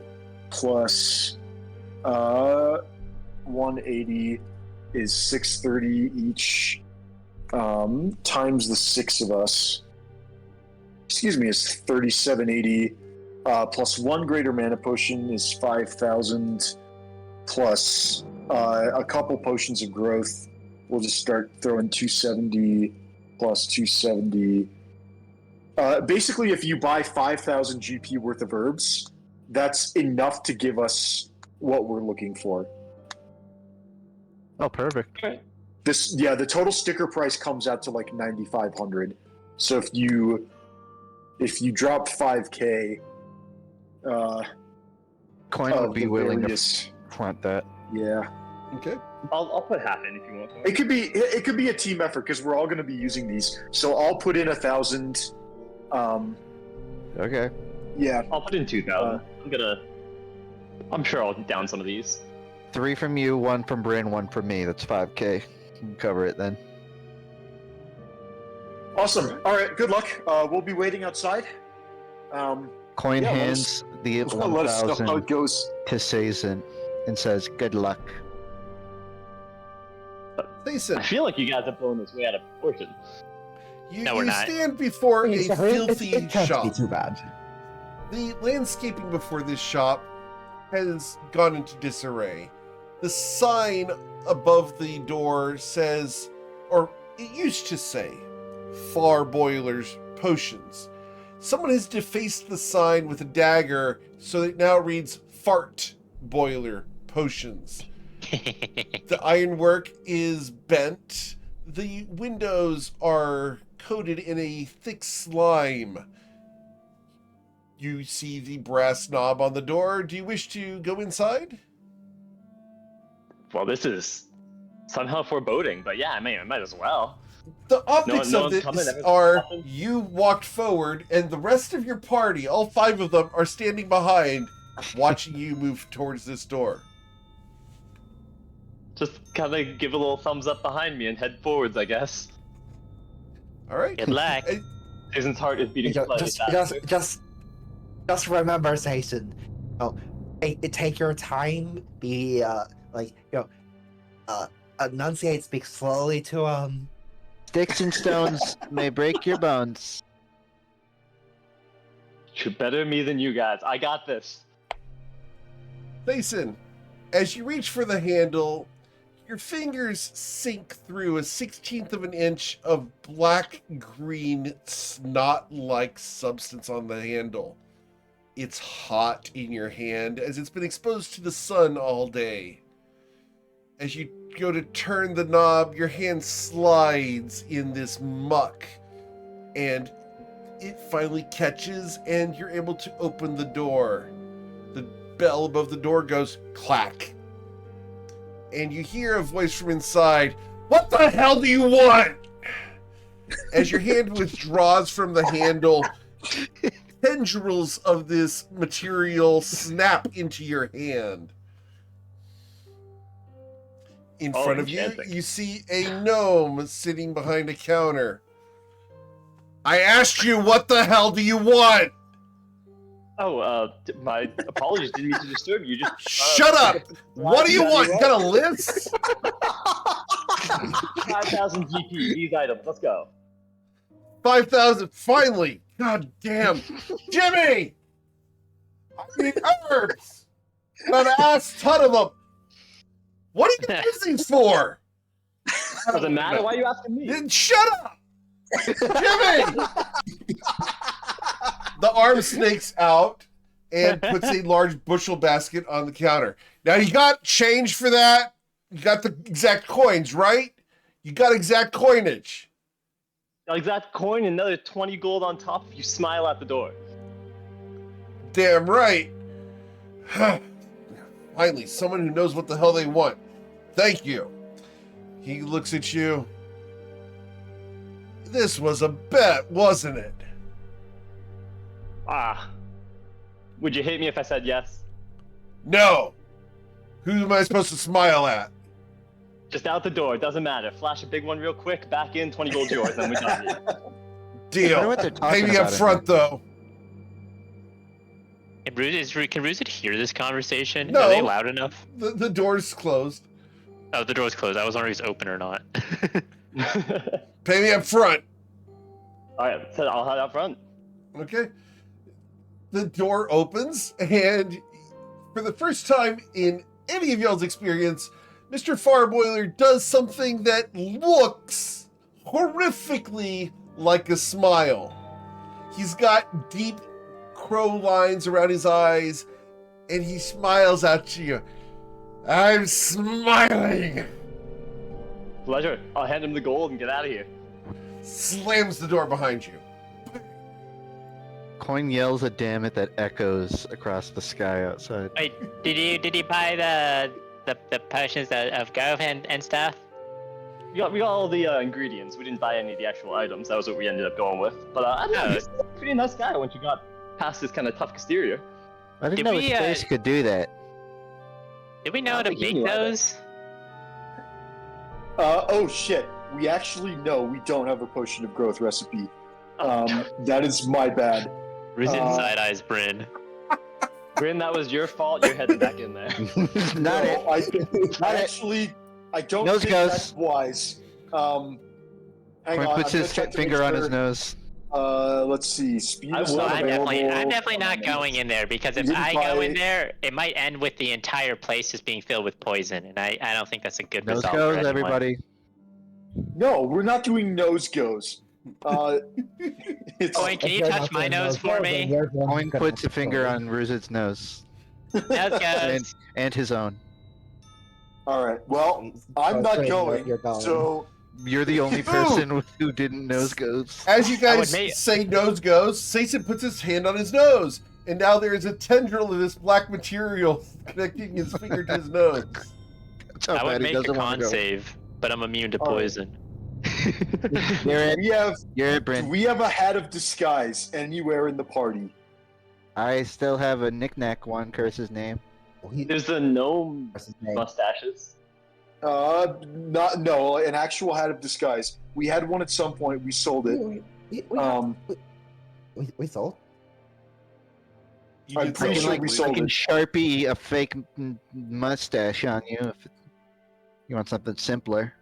plus 180 is 630 each, times the 6 of us. Excuse me, is 3780. Plus 1 greater mana potion is 5,000. Plus a couple potions of growth. We'll just start throwing 270 plus 270. Basically, if you buy 5,000 GP worth of herbs, that's enough to give us what we're looking for. Oh, perfect. The total sticker price comes out to like 9,500. So if you drop 5K, Coin would be willing to front that. Yeah, Okay. I'll put half in if you want. it could be a team effort because we're all going to be using these. So I'll put in 1,000. Okay. Yeah, I'll put in 2,000. I'm sure I'll down some of these. 3 from you, 1 from Bryn, 1 from me. That's 5K. We'll cover it then. awesome. All right, good luck. We'll be waiting outside. Coin Yeah, let hands the Let us know how 1,000 it goes. to Sazin and says, "Good luck." Thason, I feel like you guys are blowing this way out of proportion. No, we're you not. stand before a filthy it can't shop. be too bad. The landscaping before this shop has gone into disarray. The sign above the door says, or it used to say, Farboiler's Potions. Someone has defaced the sign with a dagger, so it now reads Fart Boiler Potions. The ironwork is bent. The windows are coated in a thick slime. You see the brass knob on the door. Do you wish to go inside? Well, this is somehow foreboding, but yeah, I might as well. The optics no of one's this coming, everyone's are nothing. you walked forward, and the rest of your party, all 5 of them, are standing behind, watching you move towards this door. Just kind of give a little thumbs up behind me and head forwards, I guess. All right. Good luck. Susan's heart is beating slightly faster. Just remember, Jason. Take your time. Be enunciate. Speak slowly to Sticks and stones may break your bones. You're better me than you guys. I got this. Thason, as you reach for the handle, your fingers sink through a 1/16 of an inch of black-green snot-like substance on the handle. It's hot in your hand as it's been exposed to the sun all day. As you go to turn the knob, your hand slides in this muck, and it finally catches, and you're able to open the door. The bell above the door goes clack. And you hear a voice from inside, "What the hell do you want?" As your hand withdraws from the handle, tendrils of this material snap into your hand. In Oh, front of you, enchanting. you see a gnome sitting behind a counter. I asked you, what the hell do you want? Oh, my apologies. Didn't mean to disturb you. Just Shut up! What do you want? You got a list? 5,000 GP. These items. Let's go. 5,000. Finally. God damn. Jimmy! I need herbs. An ass ton of them. What are you using these for? Doesn't matter. Why are you asking me? Then shut up! Jimmy! The arm snakes out and puts a large bushel basket on the counter. Now, you got change for that? You got the exact coins, right? You got exact coinage. Like that coin and another 20 gold on top if you smile at the door. Damn right. Finally, someone who knows what the hell they want. Thank you. He looks at you. This was a bet, wasn't it? Ah. Would you hate me if I said yes? No. Who am I supposed to smile at? Just out the door. Doesn't matter. Flash a big one real quick. Back in. 20 gold's yours. Then we're done. I wonder Deal. what they're talking Pay me up about in front, though. Can Ruzid hear this conversation? No. Are they loud enough? The door's closed. Oh, the door's closed. I was wondering if it's open or not. Pay me up front. Alright, so I'll head out front. Okay. The door opens, and for the first time in any of y'all's experience, Mr. Farboiler does something that looks horrifically like a smile. He's got deep crow lines around his eyes, and he smiles at you. I'm smiling. Pleasure. I'll hand him the gold and get out of here. Slams the door behind you. Coin yells a damn it that echoes across the sky outside. Wait, did you buy the potions of Gove and stuff? We got all the ingredients. We didn't buy any of the actual items. That was what we ended up going with. But I don't know, he's a pretty nice guy once you got past this kind of tough exterior. I didn't Did know we, his face could do that. Did we know I how to think he make knew either. those? Oh shit. We actually know we don't have a potion of growth recipe. That is my bad. Ruzid side eyes Bryn. Grin, that was your fault. You're heading back in there. Not it. I don't Nose think goes. that's wise. Hang Coin on. puts I'm his gonna check to finger make on his sure. nose. Let's see. Speed I is will- not I'm available. definitely not going in there because if You didn't I go buy- in there, it might end with the entire place just being filled with poison, and I don't think that's a good Nose result. goes, for anyone. everybody. No, we're not doing nose goes. It's Coin, can If you you're touch not my doing nose those for goals, me? then you're the one Coin who's gonna puts a have to finger go. on Ruzid's nose. Nose goes. And his own. all right. Well, I'm not Frustrating that going. you're going. So You're the only person who didn't nose goes. As you I would guys make- say nose goes, Satan puts his hand on his nose, and now there is a tendril of this black material connecting his finger to his nose. That's how I would bad he make a doesn't want con to go. save, but I'm immune to All right. poison. You're it. do Do Bryn. we have a hat of disguise anywhere in the party? I still have a knick-knack one, curse his name. There's the gnome What's his name? mustaches. No, an actual hat of disguise. We had one at some point. We sold it. We sold. You I'm did pretty something sure like we that. sold I can it. Sharpie a fake mustache on you if you want something simpler.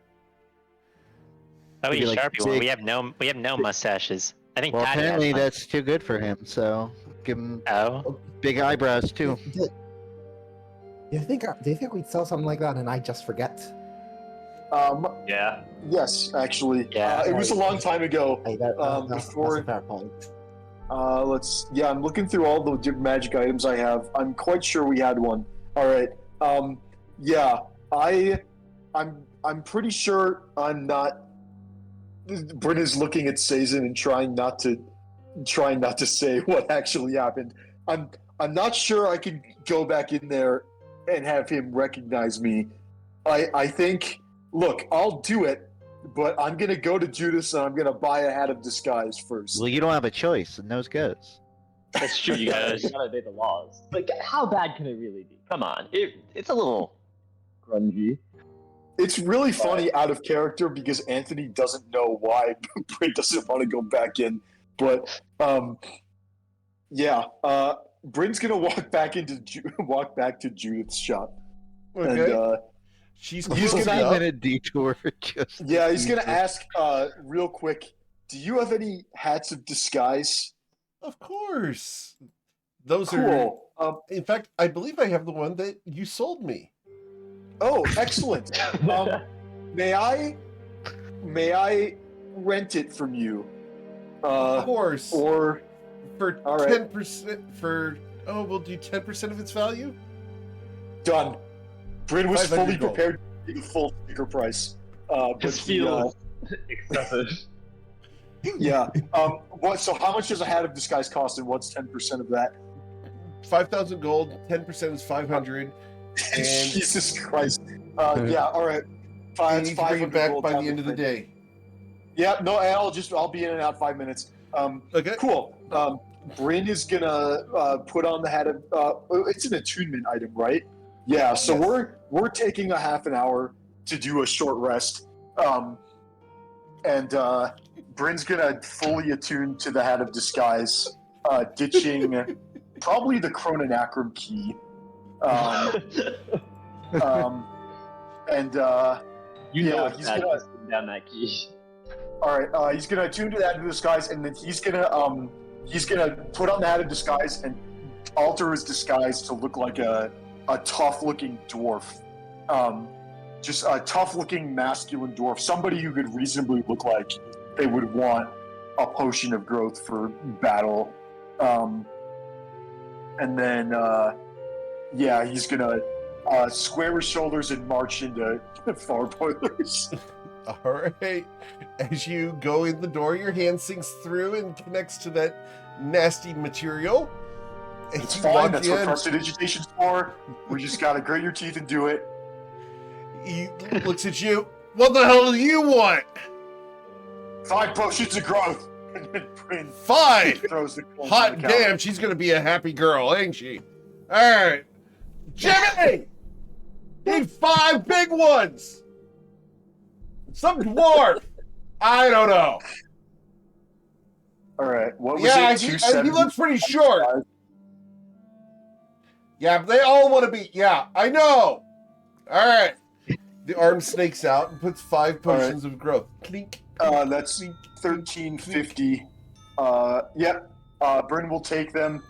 Oh, Would you you like Sharpie one. big- We have no mustaches. I think Well, Patty has apparently one. that's too good for him, so give him Oh, big eyebrows too. Do you think we'd sell something like that and I just forget? Yeah. Yes, actually. Yeah. It was a long time ago. Hey, that's Before- a fair point. I'm looking through all the different magic items I have. I'm quite sure we had one. All right. I'm pretty sure I'm not. Bryn is looking at Sazin and trying not to say what actually happened. I'm not sure I can go back in there and have him recognize me. I think. Look, I'll do it. But I'm gonna go to Judas and I'm gonna buy a hat of disguise first. Well, you don't have a choice. The nose goes. That's true. You gotta obey the laws. Like, how bad can it really be? Come on. It's a little grungy. It's really funny out of character because Anthony doesn't know why Brit doesn't want to go back in. But yeah, Bryn's gonna walk back to Judith's shop, Okay. and She's he's closing gonna- up. 5-minute detour. Just yeah, he's gonna ask real quick. Do you have any hats of disguise? Of course. Those are. Cool. In fact, I believe I have the one that you sold me. Oh, excellent. May I rent it from you? Of course. Or For all right. 10%. We'll do 10% of its value. done. Bryn was 500 fully gold. prepared to pay the full sticker price. But This he, feels excessive. yeah. What? So how much does a hat of disguise cost, and what's 10% of that? 5,000 gold. 10% is 500. And Jesus Christ. Yeah. All right. I It's need to bring it 500 back gold by down the end of the Bryn. day. Yeah. No. I'll be in and out 5 minutes. Okay. Cool. Bryn is gonna put on the hat of. It's an attunement item, right? Yeah. So Yes. we're taking a half an hour to do a short rest, and Bryn's gonna fully attune to the hat of disguise, ditching probably the Chrononacrum key, and You know Yeah, it's he's bad gonna- just putting down that key. all right. He's gonna attune to the hat of disguise, and then he's gonna put on the hat of disguise and alter his disguise to look like a tough-looking dwarf. Just a tough-looking masculine dwarf, somebody who could reasonably look like they would want a potion of growth for battle. And then, yeah, he's gonna square his shoulders and march into far boilers. All right. As you go in the door, your hand sinks through and connects to that nasty material. As It's you fine. walk That's what in, prestidigitation's for. We just gotta grit your teeth and do it. he looks at you. What the hell do you want? 5 potions of growth. And then Bryn 5. throws the coins on Hot the counter. damn, she's gonna be a happy girl, ain't she? All right, Jimmy, need 5 big ones. Some dwarf. I don't know. All right. What was Yeah, it? he 270? looks pretty short. Yeah, but they all want to be. Yeah, I know. All right. The arm snakes out and puts 5 potions of growth. Clink. That's clink. 1350. Yep. Bryn will take them,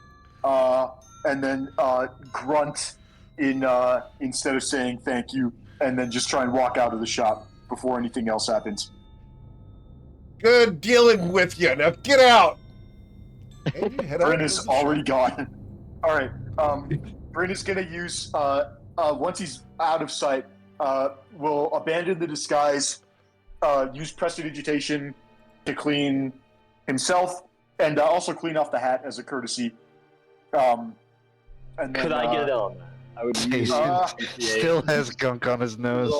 and then grunt instead of saying thank you, and then just try and walk out of the shop before anything else happens. Good dealing with you. Now get out. And you head out Bryn of is the already gone. All right. Bryn is gonna use once he's out of sight, will abandon the disguise, use prestidigitation to clean himself, and also clean off the hat as a courtesy. And then, Could I get on that? I would Jason really appreciate still has gunk on his nose.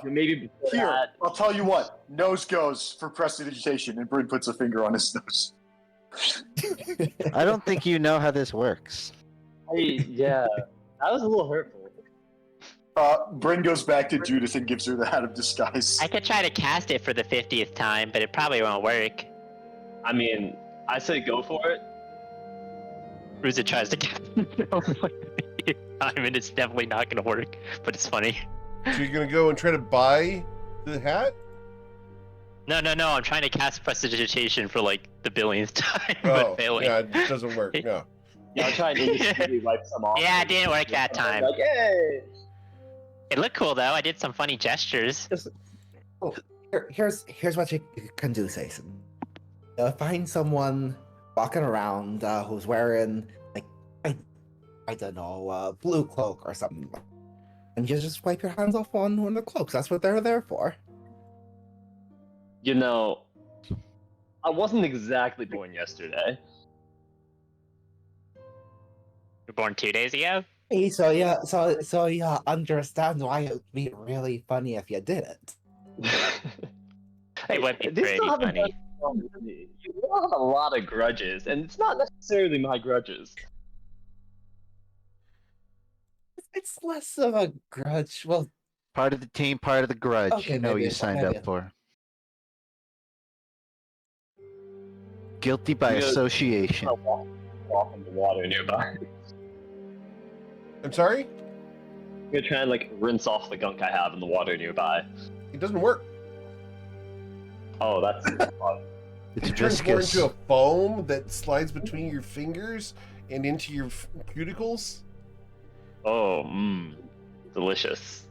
maybe before Here, that. I'll tell you what. Nose goes for prestidigitation, and Bryn puts a finger on his nose. I don't think you know how this works. Yeah, that was a little hurtful. Bryn goes back to Judith and gives her the hat of disguise. I could try to cast it for the 50th time, but it probably won't work. I mean, I say go for it. Ruza tries to cast it. I mean, it's definitely not gonna work, but it's funny. So you're gonna go and try to buy the hat? No, I'm trying to cast prestidigitation for like the billionth time, Oh, but failing. yeah, it doesn't work. No. Yeah, I'll try and indiscreetly wipe some off. Yeah, it didn't work that time. Like, hey! It looked cool though. I did some funny gestures. Here's what you can do, Jason. Find someone walking around who's wearing like I don't know, a blue cloak or something, and you just wipe your hands off on one of the cloaks. That's what they're there for. You know, I wasn't exactly born yesterday. You're born 2 days ago. Hey, so yeah, understand why it would be really funny if you did it. It would be this pretty still haven't funny. done wrong with me. You have a lot of grudges, and it's not necessarily my grudges. It's less of a grudge. Well, Part of the team, part of the grudge. Okay, You know what maybe you it's- signed maybe up for. Guilty by Yeah. association. Walk in the water nearby. I'm sorry? I'm gonna try and like rinse off the gunk I have in the water nearby. It doesn't work. Oh, that's fun. It's It turns more viscous. into a foam that slides between your fingers and into your cuticles. Oh, delicious.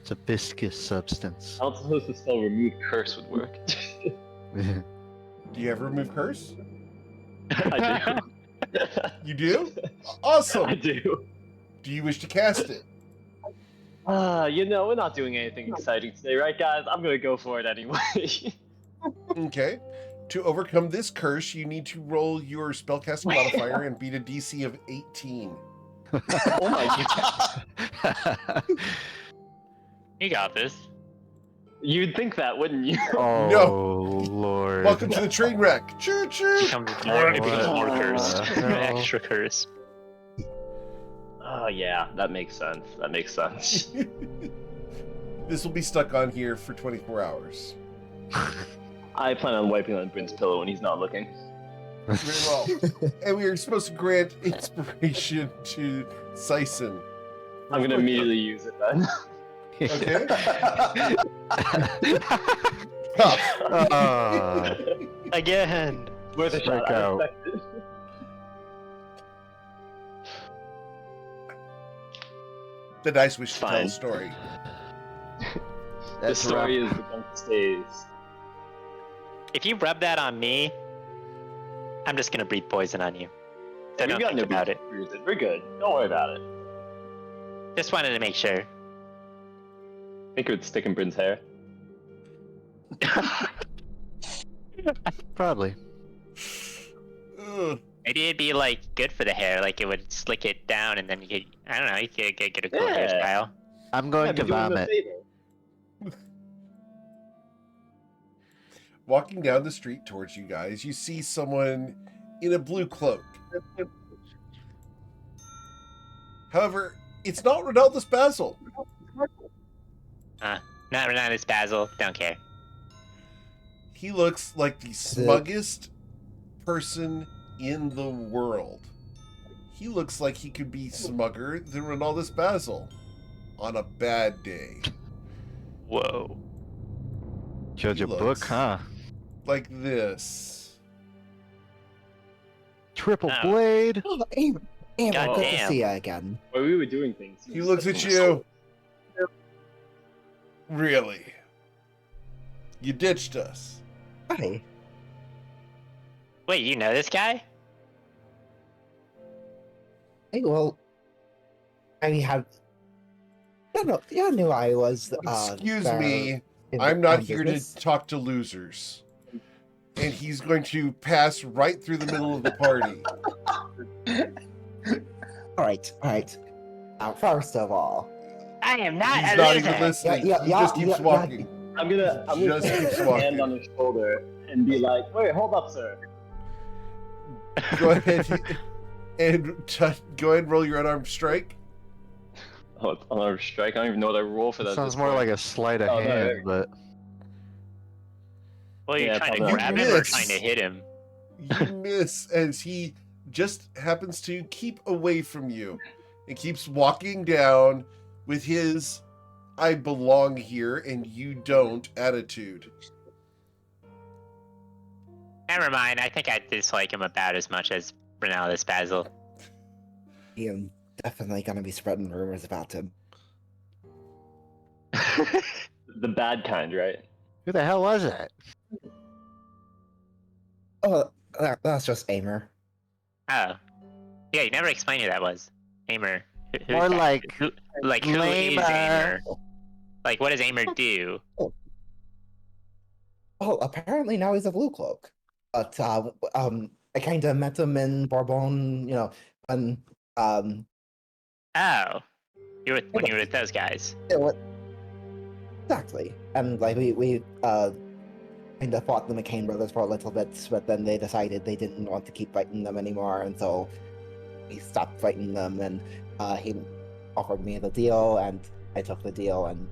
It's a viscous substance. I was supposed to spell remove curse would work. Do you ever remove curse? I do. You do? I Awesome. do. Do you wish to cast it? You know, we're not doing anything exciting today, right, guys? I'm gonna go for it anyway. Okay. To overcome this curse, you need to roll your spellcasting modifier and beat a DC of 18. Oh my god. You got this. You'd think that, wouldn't you? Oh, No. Lord. Welcome to the train wreck. Choo choo. Become more, it becomes more What cursed. the hell? Extra curse. Oh yeah, that makes sense. That makes sense. This will be stuck on here for 24 hours. I plan on wiping on Bryn's pillow when he's not looking. Very well. And we are supposed to grant inspiration to Sison. I'm gonna immediately use it then. Okay. Tough. Again. Worth a Strike shot. I out. respect it. The dice wish to tell Fine. a story. The That's story rough. is the gunk stays. If you rub that on me, I'm just gonna breathe poison on you. So We've don't got think no about it. reason. We're good. Don't worry about it. Just wanted to make sure. Think it would stick in Bryn's hair. Probably. Ugh. Maybe it'd be like good for the hair, like it would slick it down, and then you could, I don't know, you could get a cool Yeah. hairstyle. I'm going I'd be to doing him a vomit. favor. Walking down the street towards you guys, you see someone in a blue cloak. However, it's not Ronaldus Basil. Not Renatus Basil, don't care. He looks like the smuggest person in the world. He looks like he could be smugger than Ronaldus Basil on a bad day. Whoa. Judge He a book, looks- huh? Like this. Triple Oh. blade. Oh, Amber, good to Goddamn. see you again. While we were doing things. He looks at you. Really? You ditched us. Hi. Wait, you know this guy? Hey, well, I mean, you knew I was. Excuse there me. in I'm not on here business. to talk to losers. And he's going to pass right through the middle of the party. All right. First of all, I am not He's a not loser. even listening. Yeah, he just keeps yeah. walking. I'm gonna Just put keeps my walking. hand on his shoulder and be like, "Wait, hold up, sir." Go ahead and go ahead and roll your unarmed strike. Oh, it's another strike. I don't even know what I roll for that. at Sounds this more point. like a sleight of Oh, no, hand, there- but Well, you're Yeah, trying to probably. grab You him or miss. trying to hit him. You miss as he just happens to keep away from you and keeps walking down with his "I belong here and you don't" attitude. Never mind, I think I dislike him about as much as Renatus Basil. you're definitely gonna be spreading rumors about him. The bad kind, right? who the hell was that? Oh, that's just Amer. Oh. Yeah, you never explained who that was. Aimer. Who's More that? like who is Lamer. Aimer? Like, what does Aimer do? Oh, apparently now he's a blue cloak. But I kind of met him in Bourbon, when Oh. When you were with those guys. it was exactly, and like we kind of fought the McCain brothers for a little bit, but then they decided they didn't want to keep fighting them anymore, and so we stopped fighting them, and he offered me the deal, and I took the deal, and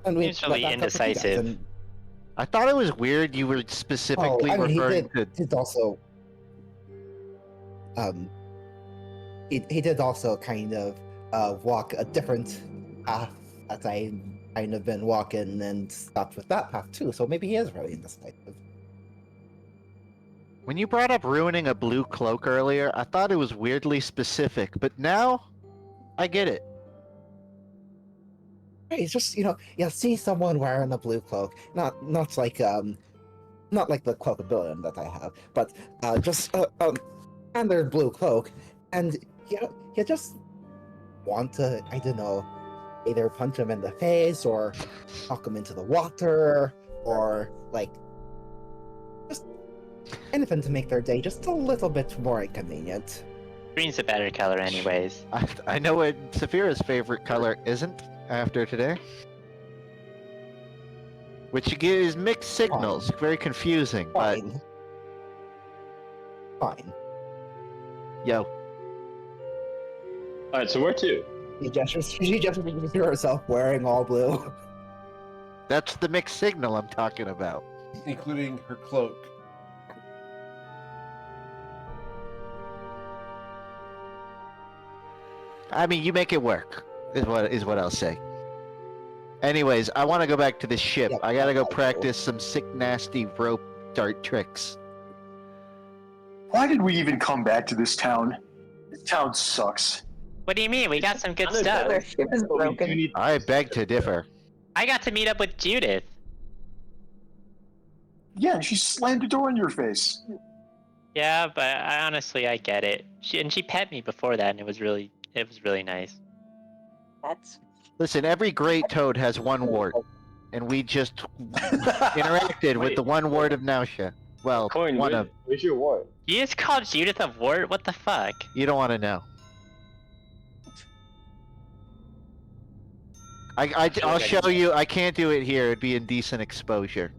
and we Seems really let that up with you guys, indecisive. and- I thought it was weird you were specifically referring to. He did also. He did also kind of walk a different path that I kind of been walking and stopped with that path too. So maybe he is really indecisive. When you brought up ruining a blue cloak earlier, I thought it was weirdly specific, but now I get it. It's just see someone wearing a blue cloak, not like the cloak ability that I have, but just and their blue cloak, and you just want to, I don't know, either punch them in the face or knock them into the water or like just anything to make their day just a little bit more inconvenient. Green's a better color, anyways. I know what Saphira's favorite color isn't after today. Which is mixed signals, very confusing, but Fine. yo. Alright, so where to? She just herself wearing all blue. That's the mixed signal I'm talking about. Including her cloak. I mean, you make it work, is what I'll say. Anyways, I want to go back to the ship. Yep, I gotta go that's cool. practice some sick, nasty rope dart tricks. Why did we even come back to this town? This town sucks. What do you mean? We got some good Kinda stuff. Their ship is But we do broken. need- I beg to differ. I got to meet up with Judith. Yeah, and she slammed a door in your face. Yeah, but I get it. She pet me before that, and it was really nice. That's Listen, every great toad has one wart, and we just interacted with Wait. the one wart of nausea. Well, Coin, one of. where's your wart? You just called Judith a wart? What the fuck? You don't want to know. I'll show you. I can't do it here. It'd be indecent exposure.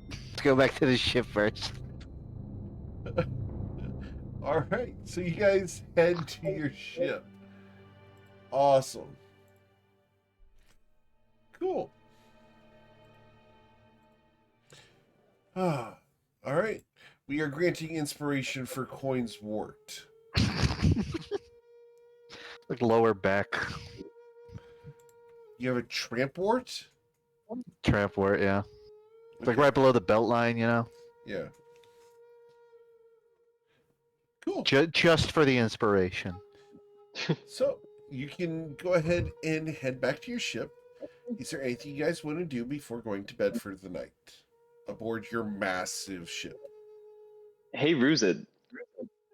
Let's go back to the ship first. All right, so you guys head to your ship. Awesome. Cool. All right. We are granting inspiration for Coin's wart. Like lower back. You have a tramp wart? Tramp wart, yeah. It's like right below the belt line, you know? Yeah. Cool. Just for the inspiration. So you can go ahead and head back to your ship. Is there anything you guys want to do before going to bed for the night aboard your massive ship? Hey, Ruzid.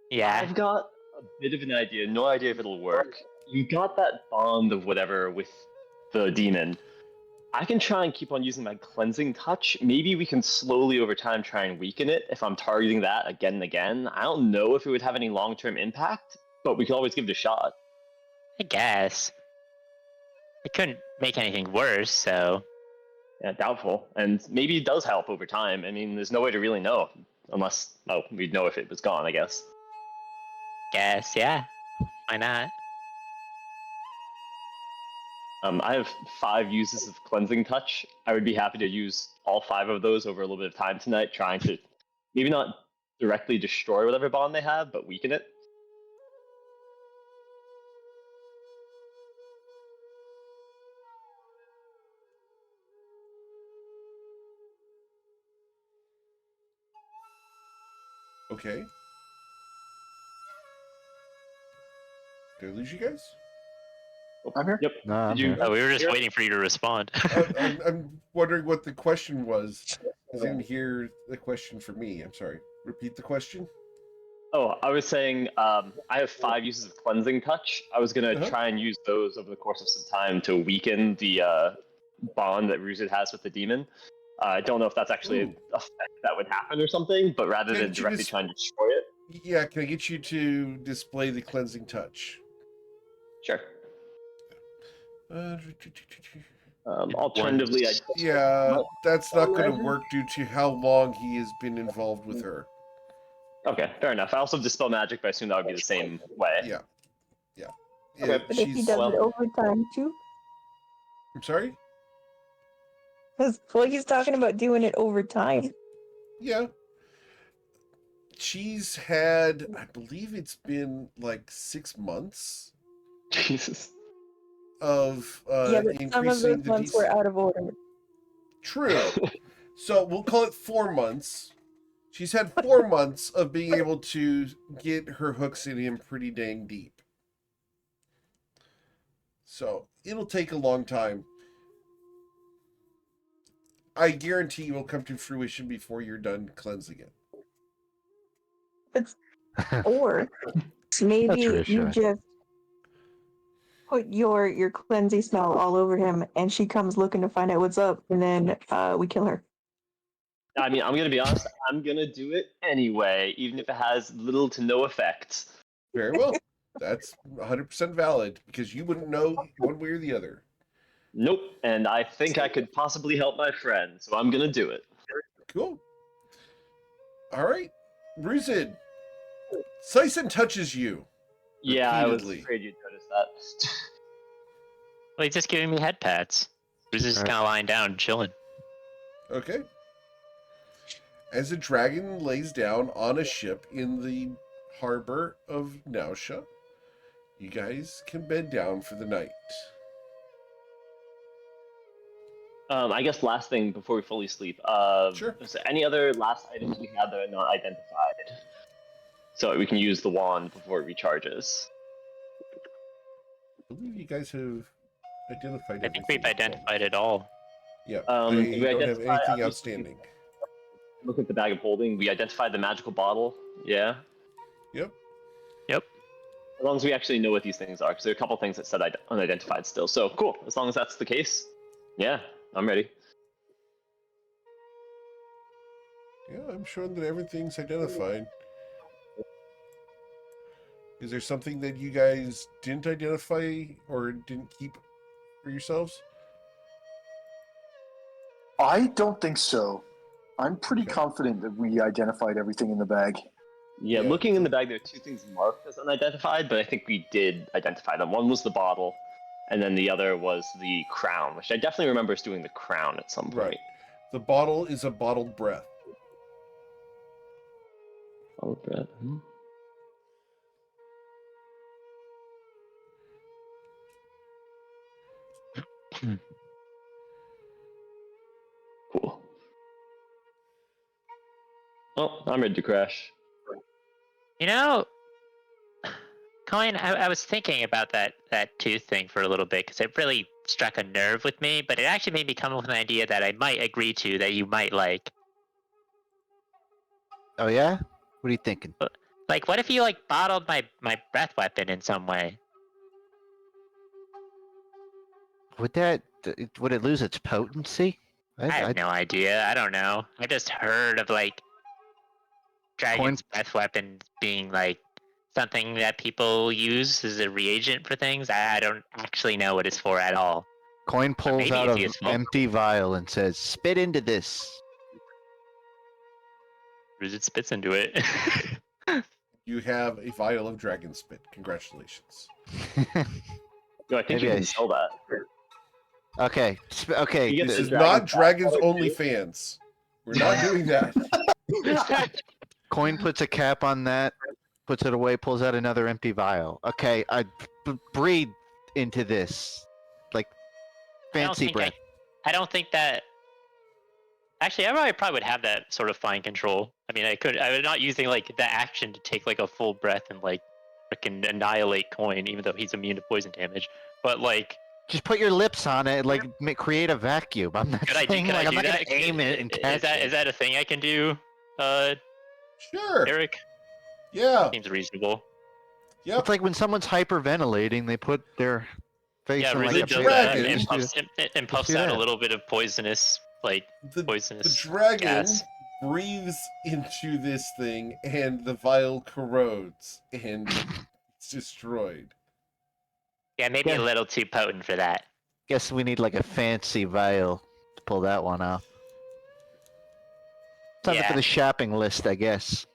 Yeah. I've got a bit of an idea. No idea if it'll work. You got that bond of whatever with the demon. I can try and keep on using my cleansing touch. Maybe we can slowly over time try and weaken it if I'm targeting that again and again. I don't know if it would have any long-term impact, but we can always give it a shot. I guess. It couldn't make anything worse, so. Yeah, doubtful. And maybe it does help over time. I mean, there's no way to really know. Unless, we'd know if it was gone, I guess. Guess, yeah. Why not? I have 5 uses of cleansing touch. I would be happy to use all 5 of those over a little bit of time tonight, trying to maybe not directly destroy whatever bond they have, but weaken it. Okay. Did I lose you guys? I'm here. Yep. Nah, Did you? Oh, we were just Yeah. waiting for you to respond. I'm wondering what the question was. I didn't hear the question for me. I'm sorry. Repeat the question. Oh, I was saying I have 5 uses of cleansing touch. I was gonna Uh-huh. try and use those over the course of some time to weaken the bond that Ruzid has with the demon. I don't know if that's actually an effect that would happen or something, but rather than Can't you directly just- trying to destroy it. Yeah, can I get you to display the cleansing touch? Sure. Uh, Alternatively, I yeah, that's not going to work due to how long he has been involved with her. Okay, fair enough. I also dispel magic, but I assume that would be the same way. Yeah. Yeah, But if he she's. does well- it overtime too, I'm sorry. because well, he's talking about doing it overtime. Yeah. She's had, I believe it's been like 6 months Jesus. of Yeah, but some of increasing those the months were out of order. True. So we'll call it 4 months. She's had 4 months of being able to get her hooks in him pretty dang deep. So it'll take a long time. I guarantee you will come to fruition before you're done cleansing it. Or maybe That's you reassuring. just put your cleansing spell all over him, and she comes looking to find out what's up, and then we kill her. I mean, I'm gonna be honest. I'm gonna do it anyway, even if it has little to no effect. Very well. That's 100% valid because you wouldn't know one way or the other. Nope. And I think I could possibly help my friend, so I'm gonna do it. Cool. All right. Ruzid. Sison touches you. Yeah, I was Repeatedly. afraid you'd notice that. Well, he's just giving me head pats. He's just Alright. kind of lying down, chilling. Okay. As a dragon lays down on a ship in the harbor of Nausha, you guys can bed down for the night. I guess last thing before we fully sleep. Sure. Is there any other last items we have that are not identified? So we can use the wand before it recharges. I believe you guys have identified I think everything. we've identified it all. Yeah, Did they we don't have identify- anything outstanding. Look at the bag of holding. We identified the magical bottle. Yeah. Yep. Yep. As long as we actually know what these things are, because there are a couple things that said unidentified still. So cool. As long as that's the case, yeah, I'm ready. Yeah, I'm sure that everything's identified. Is there something that you guys didn't identify or didn't keep for yourselves? I don't think so. I'm pretty Okay. confident that we identified everything in the bag. Yeah, Yeah. looking in the bag, there are two things marked as unidentified, but I think we did identify them. One was the bottle, and then the other was the crown, which I definitely remember us doing the crown at some point. Right. The bottle is a bottled breath. Oh, Brett. Cool. Oh, I'm ready to crash. You know, Colin, I was thinking about that tooth thing for a little bit because it really struck a nerve with me, but it actually made me come up with an idea that I might agree to that you might like. Oh yeah? What are you thinking? Like, what if you like bottled my breath weapon in some way? Would it lose its potency? I have no idea. I don't know. I just heard of like dragon's breath weapons being like something that people use as a reagent for things. I don't actually know what it's for at all. Coin pulls maybe out it's an useful. empty vial and says, "Spit into this." It spits into it. You have a vial of dragon spit. Congratulations. No, I think Maybe you I can sh- sell that. Okay. Okay. You get This the is dragon not Dragons back. Only fans. We're not doing that. Coin puts a cap on that, puts it away, pulls out another empty vial. Okay, I breathe into this, like fancy breath. I don't think that. Actually, I probably would have that sort of fine control. I mean, I'm not using like the action to take like a full breath and like freaking annihilate Coin, even though he's immune to poison damage. But like, Just put your lips on it, like create a vacuum. I'm not could I do, saying could like I I'm do not that? gonna aim it and catch it. Is that a thing I can do, Sure. Eric? Yeah. Seems reasonable. Yep. It's like when someone's hyperventilating, they put their face Yeah, in like Rizit a does big that dragon. and puffs do out a that. little bit of poisonous, like The poisonous dragon gas. breathes into this thing and the vial corrodes and it's destroyed. Yeah, maybe Yeah. a little too potent for that. Guess we need like a fancy vial to pull that one off. Something for Yeah. the shopping list, I guess.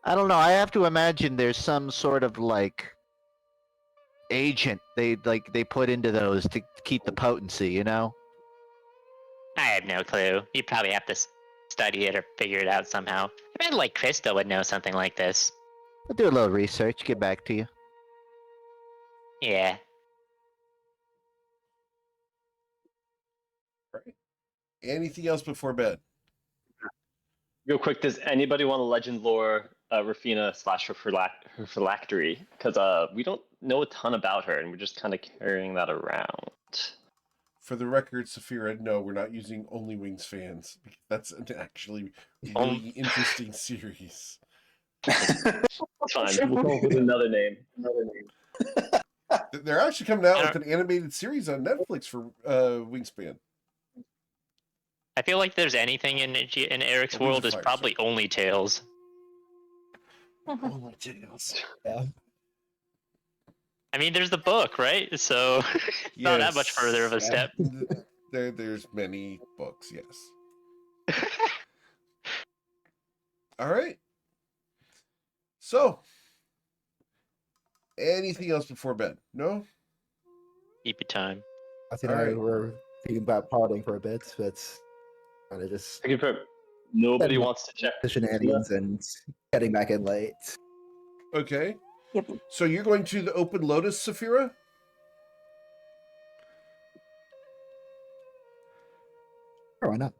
I don't know. I have to imagine there's some sort of like agent they put into those to keep the potency, you know? I have no clue. You probably have to study it or figure it out somehow. I bet like Krista would know something like this. I'll do a little research, get back to you. Yeah. Right. Anything else before bed? Real quick, does anybody want to legend lore Rafina slash her phylactery? Because we don't know a ton about her, and we're just kind of carrying that around. For the record, Saphira, no, we're not using Only Wings fans. That's an actually really interesting series. It's fine. We'll come up with another name. They're actually coming out with an animated series on Netflix for Wingspan. I feel like there's anything in Eric's world is probably only Tails. Only Tails. Yeah. I mean, there's the book, right? So it's not that much further of a step. There's many books, yes. All right. So, anything else before bed? No? Keep your time. I think Alright. we're thinking about partying for a bit, but kind of just I confirm. Nobody wants to check the shenanigans and getting back in late. Okay. Yep. So you're going to the Open Lotus, Saphira? Sure, why not?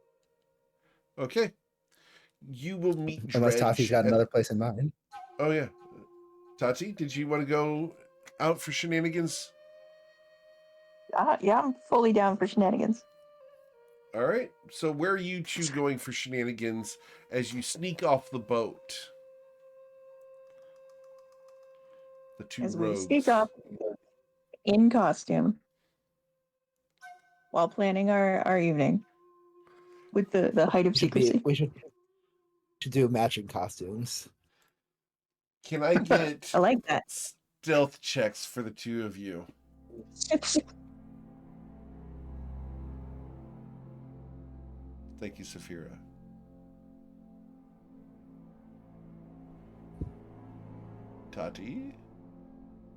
Okay. You will meet Unless Dredge. Tati's got another place in mind. Oh, yeah. Tati, did you want to go out for shenanigans? Yeah, I'm fully down for shenanigans. All right. So where are you two going for shenanigans as you sneak off the boat? The two As we rogues. sneak up in costume while planning our evening with the height of secrecy. We should do matching costumes. Can I get I like that. stealth checks for the two of you? Thank you, Saphira. Tati?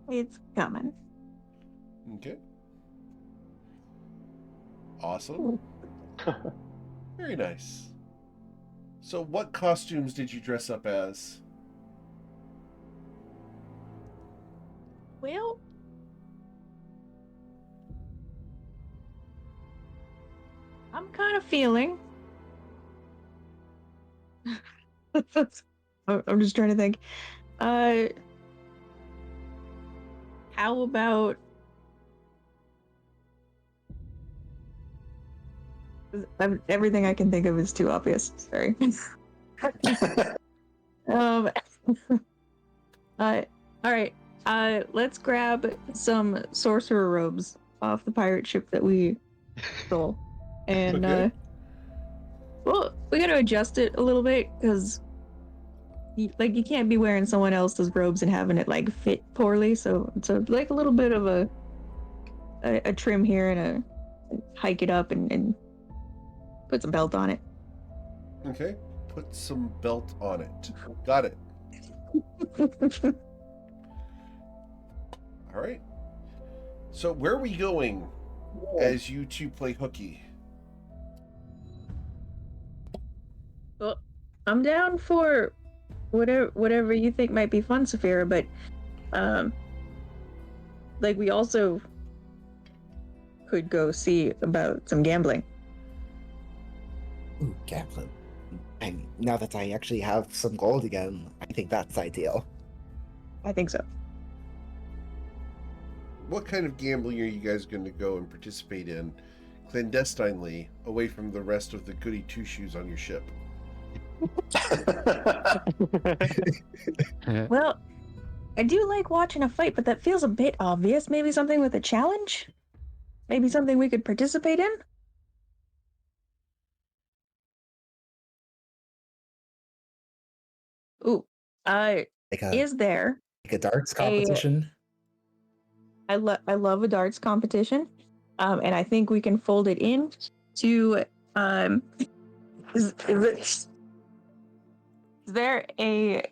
It's coming. Okay. Awesome. Very nice. So what costumes did you dress up as? Well, I'm kind of feeling. I'm just trying to think. How about everything I can think of is too obvious. Sorry. All right. Let's grab some sorcerer robes off the pirate ship that we stole, and Okay. well, we gotta adjust it a little bit because, you can't be wearing someone else's robes and having it like fit poorly. So like a little bit of a trim here and hike it up and put some belt on it. Okay. Put some belt on it. Got it. All right. So where are we going as you two play hooky? Well, I'm down for whatever you think might be fun, Saphira, but we also could go see about some gambling. Ooh, gambling. And now that I actually have some gold again, I think that's ideal. I think so. What kind of gambling are you guys going to go and participate in clandestinely away from the rest of the goody two-shoes on your ship? Well, I do like watching a fight, but that feels a bit obvious. Maybe something with a challenge? Maybe something we could participate in? Ooh, is there like a darts competition? I love a darts competition, and I think we can fold it in to is there a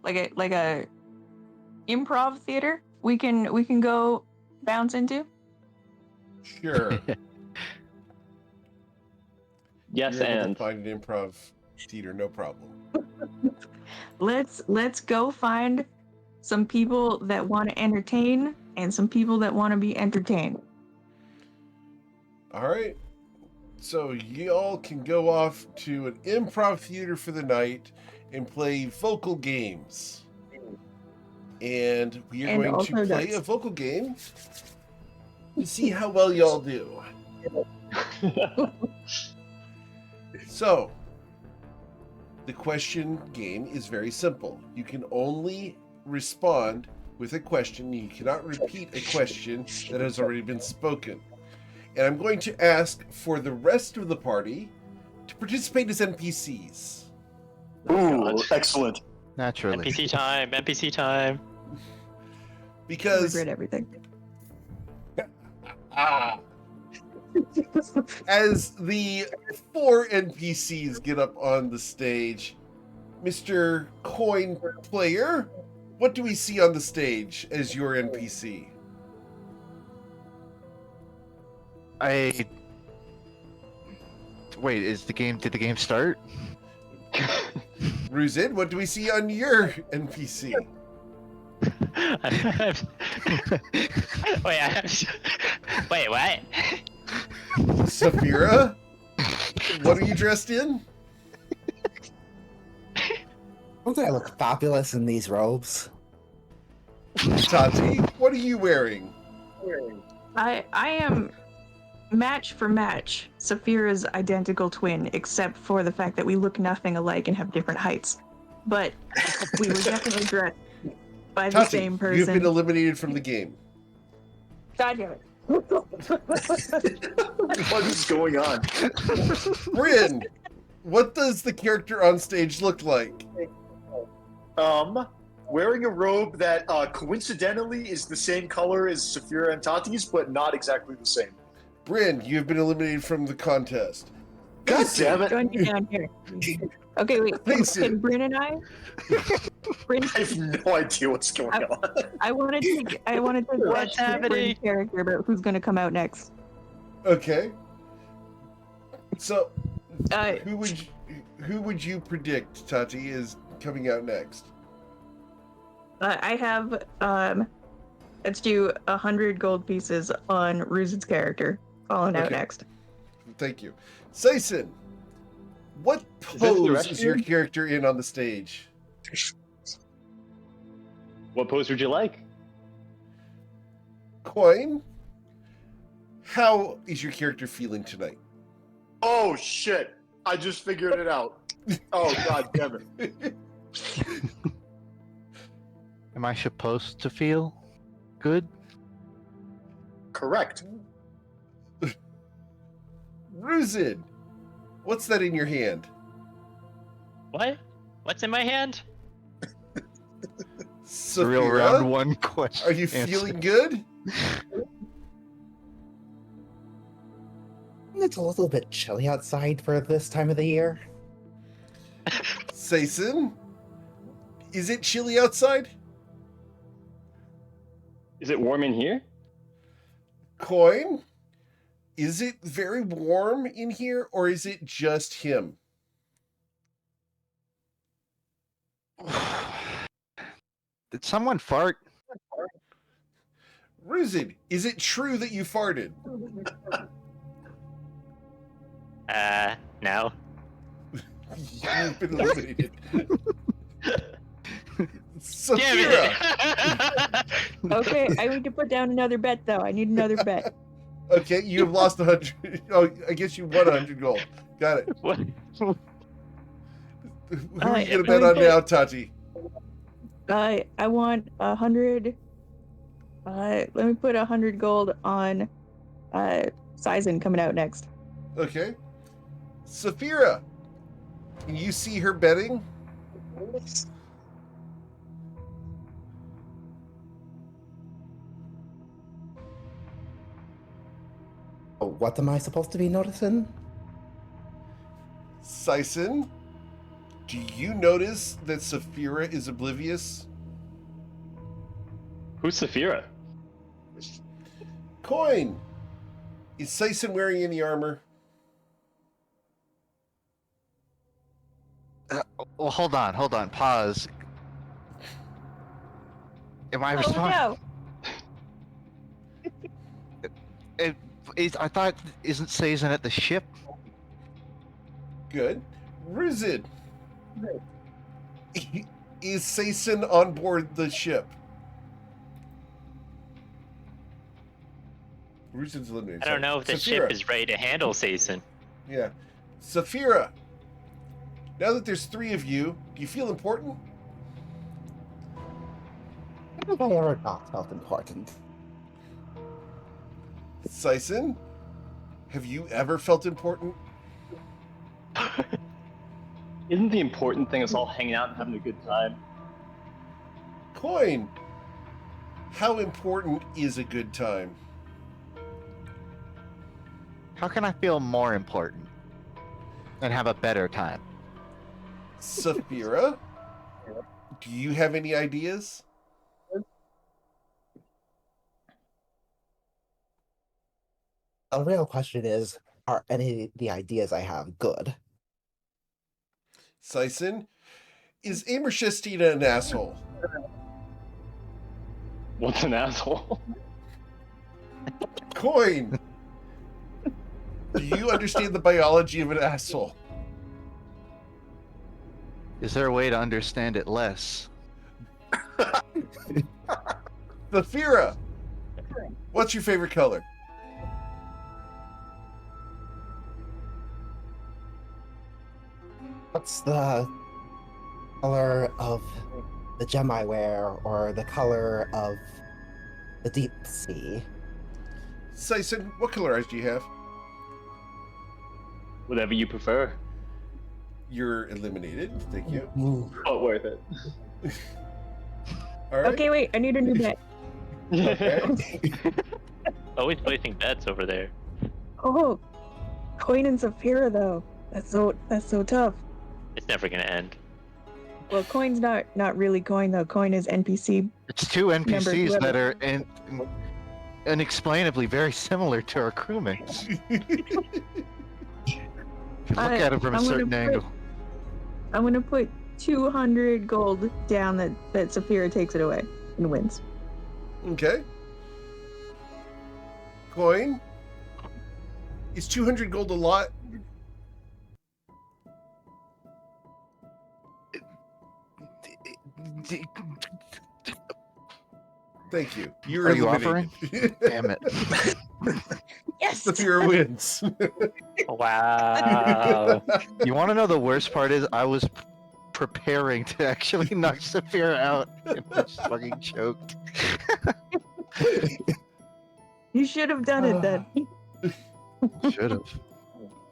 like a improv theater we can go bounce into? Sure. Yes, You're able to and find an improv theater, no problem. Let's go find some people that want to entertain and some people that want to be entertained. All right. So y'all can go off to an improv theater for the night and play vocal games. And we are And going to also play darts. a vocal game to see how well y'all do. So, the question game is very simple. You can only respond with a question. You cannot repeat a question that has already been spoken. And I'm going to ask for the rest of the party to participate as NPCs. Ooh, excellent. Naturally. NPC time. NPC time. Because Regret everything. as the 4 NPCs get up on the stage, Mr. Coin Player, what do we see on the stage as your NPC? Wait, did the game start? Ruzid, what do we see on your NPC? Wait, what? Saphira, what are you dressed in? Don't I look fabulous in these robes? Tati, what are you wearing? I am match for match Saphira's identical twin, except for the fact that we look nothing alike and have different heights. But we were definitely dressed by the Tati, same person. you've been eliminated from the game. God damn it. What is going on? Bryn, what does the character on stage look like? Wearing a robe that coincidentally is the same color as Saphira and Tati's, but not exactly the same. Bryn, you have been eliminated from the contest. God damn it! Join me down here. Okay, wait. Listen. Can Bryn and I? Bryn, I have no idea what's going on. I want to take What's happening? character about who's going to come out next. Okay. So, Uh, who would you predict, Tati, is coming out next? I have let's do 100 gold pieces on Ruzid's character falling out Okay. next. Thank you. Sayson, what this the pose rest is of your you? character in on the stage? what pose would you like? Coin, how is your character feeling tonight? Oh shit! I just figured it out. Oh god damn it! Am I supposed to feel good? Correct. Ruzid, what's that in your hand? What? What's in my hand? Real round Saphira, one question. are you answer. feeling good? It's a little bit chilly outside for this time of the year. Sayson, is it chilly outside? Is it warm in here? Coin, is it very warm in here, or is it just him? Did someone fart? Ruzid, is it true that you farted? No. You've been eliminated. Damn Saphira, it! Okay, I need to put down another bet though. I need another bet. okay, you have lost 100. Oh, I guess you won 100 gold. Got it. What? Who are Alright, you gonna let bet me on put- now, Tati? I want 100. Let me put 100 gold on Sizen coming out next. Okay. Saphira, can you see her betting? Oh, what am I supposed to be noticing? Sison, Do you notice that Saphira is oblivious? Who's Saphira? Coin! Is Saison wearing any armor? Well, hold on, pause. Am I responsible? no. I thought, isn't Saison at the ship? Good. Rizid. Is Saison on board the ship? Rizid's eliminated. I don't know if the Saphira. ship is ready to handle Saison. Yeah. Saphira. Now that there's 3 of you, do you feel important? When have I ever not felt important? Saison, have you ever felt important? Isn't the important thing us all hanging out and having a good time? Coin. How important is a good time? How can I feel more important and have a better time? Saphira, do you have any ideas? The real question is, are any of the ideas I have good? Saison, is Amershestina an asshole? What's an asshole? Coin. Do you understand the biology of an asshole? Is there a way to understand it less? Saphira, what's your favorite color? What's the color of the gem I wear, or the color of the deep sea? Saison, what color eyes do you have? Whatever you prefer. You're eliminated. Thank you. Ooh. Oh, worth it. All right. Okay, wait. I need a new bet. Okay. Always placing bets over there. Oh, Coin and Saphira though. That's so tough. It's never gonna end. Well, Coin's not really Coin though. Coin is NPC. It's 2 NPCs whoever- that are unexplainably very similar to our crewmates. If you look I- at it from a I'm gonna certain put- angle. I'm gonna put 200 gold down that Saphira takes it away and wins. Okay. Coin. Is 200 gold a lot? Thank you. You're Are you eliminated. Damn it. Yes. Saphira wins. Wow. You want to know the worst part is I was preparing to actually knock Saphira out and I just fucking choked. You should have done it then. Should have.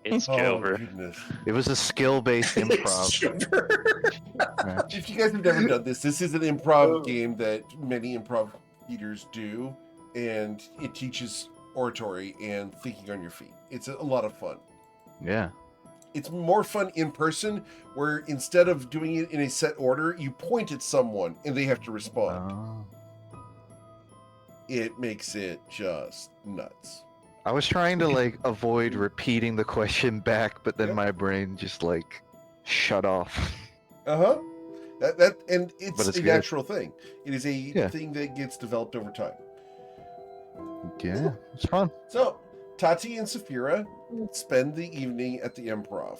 It's Oh, over. goodness. It was a skill-based improv. match. If you guys have never done this is an improv game that many improv theaters do, and it teaches oratory and thinking on your feet. It's a lot of fun. Yeah. It's more fun in person, where instead of doing it in a set order, you point at someone and they have to respond. Oh. It makes it just nuts. I was trying to like avoid repeating the question back, but then Yeah. my brain just like shut off. Uh-huh. And it's But it's a good. natural thing. It is a Yeah. thing that gets developed over time. Yeah, it's fun. So, Tati and Saphira spend the evening at the Improv.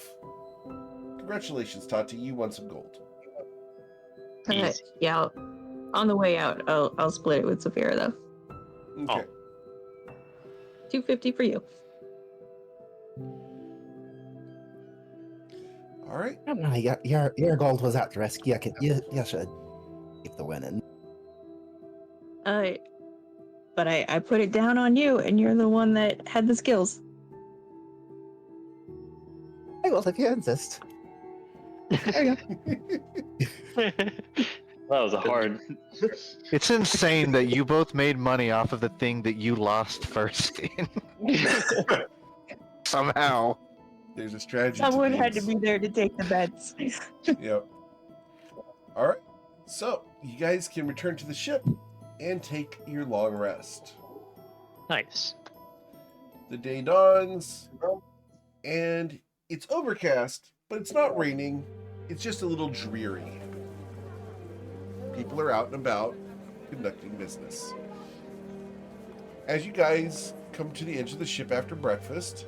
Congratulations, Tati. You won some gold. Easy. Yeah. On the way out, I'll split it with Saphira though. Okay. 250 for you. All right. I don't know. Your gold was at risk. You should keep the winning. But I put it down on you, and you're the one that had the skills. Hey, well, if you insist. There you go. That was a hard. It's insane that you both made money off of the thing that you lost first in. Somehow. There's a strategy. Someone to had to things. be there to take the bets. Yep. All right. So you guys can return to the ship and take your long rest. Nice. The day dawns, and it's overcast, but it's not raining. It's just a little dreary. People are out and about conducting business. As you guys come to the edge of the ship after breakfast,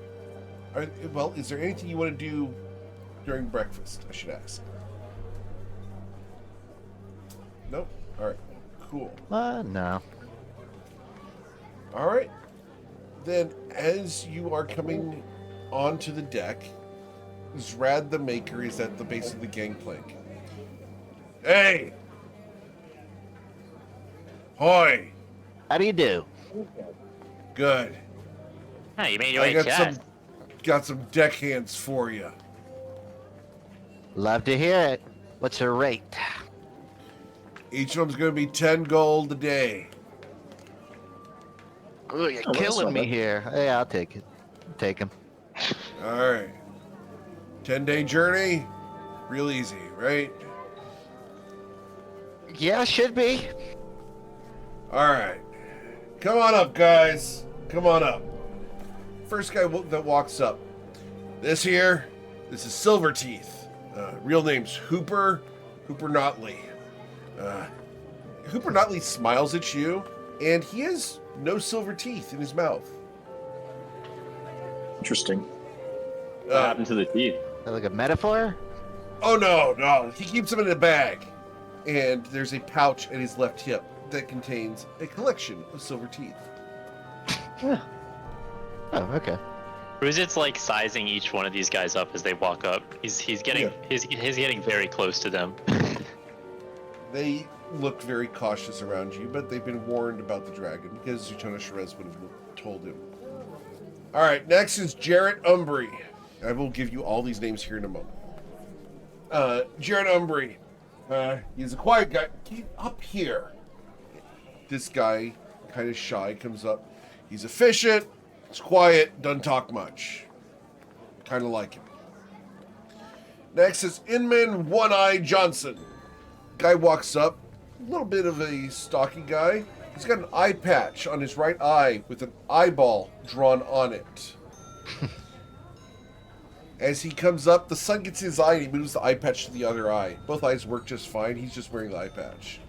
is there anything you want to do during breakfast, I should ask? Nope. All right. Cool. No. All right. Then, as you are coming onto the deck, Zrad the Maker is at the base of the gangplank. Hey! Hoy! How do you do? Good. Oh, you made your I way to us. got some deckhands for you. Love to hear it. What's her rate? Each of them's going to be 10 gold a day. Oh, you're that's killing not me bad. here. Yeah, I'll take it. Take him. All right. 10-day journey. Real easy, right? Yeah, should be. All right. Come on up, guys. Come on up. First guy that walks up. This is Silverteeth. Real name's Hooper Notley. Hooper Notley smiles at you, and he has no silver teeth in his mouth. Interesting. What happened to the teeth? Like a metaphor? Oh, no. He keeps them in a bag. And there's a pouch at his left hip that contains a collection of silver teeth. Oh, okay. Ruzit's like sizing each one of these guys up as they walk up. He's getting he's getting very close to them. They look very cautious around you, but they've been warned about the dragon because Zutona Sherez would have told him. All right, next is Jarrett Umbry. I will give you all these names here in a moment. Jarrett Umbry. He's a quiet guy. Get up here. This guy, kind of shy, comes up. He's efficient. He's quiet. Doesn't talk much. Kind of like him. Next is Inman One-Eye Johnson. Guy walks up. A little bit of a stocky guy. He's got an eye patch on his right eye with an eyeball drawn on it. As he comes up, the sun gets in his eye and he moves the eye patch to the other eye. Both eyes work just fine. He's just wearing the eye patch.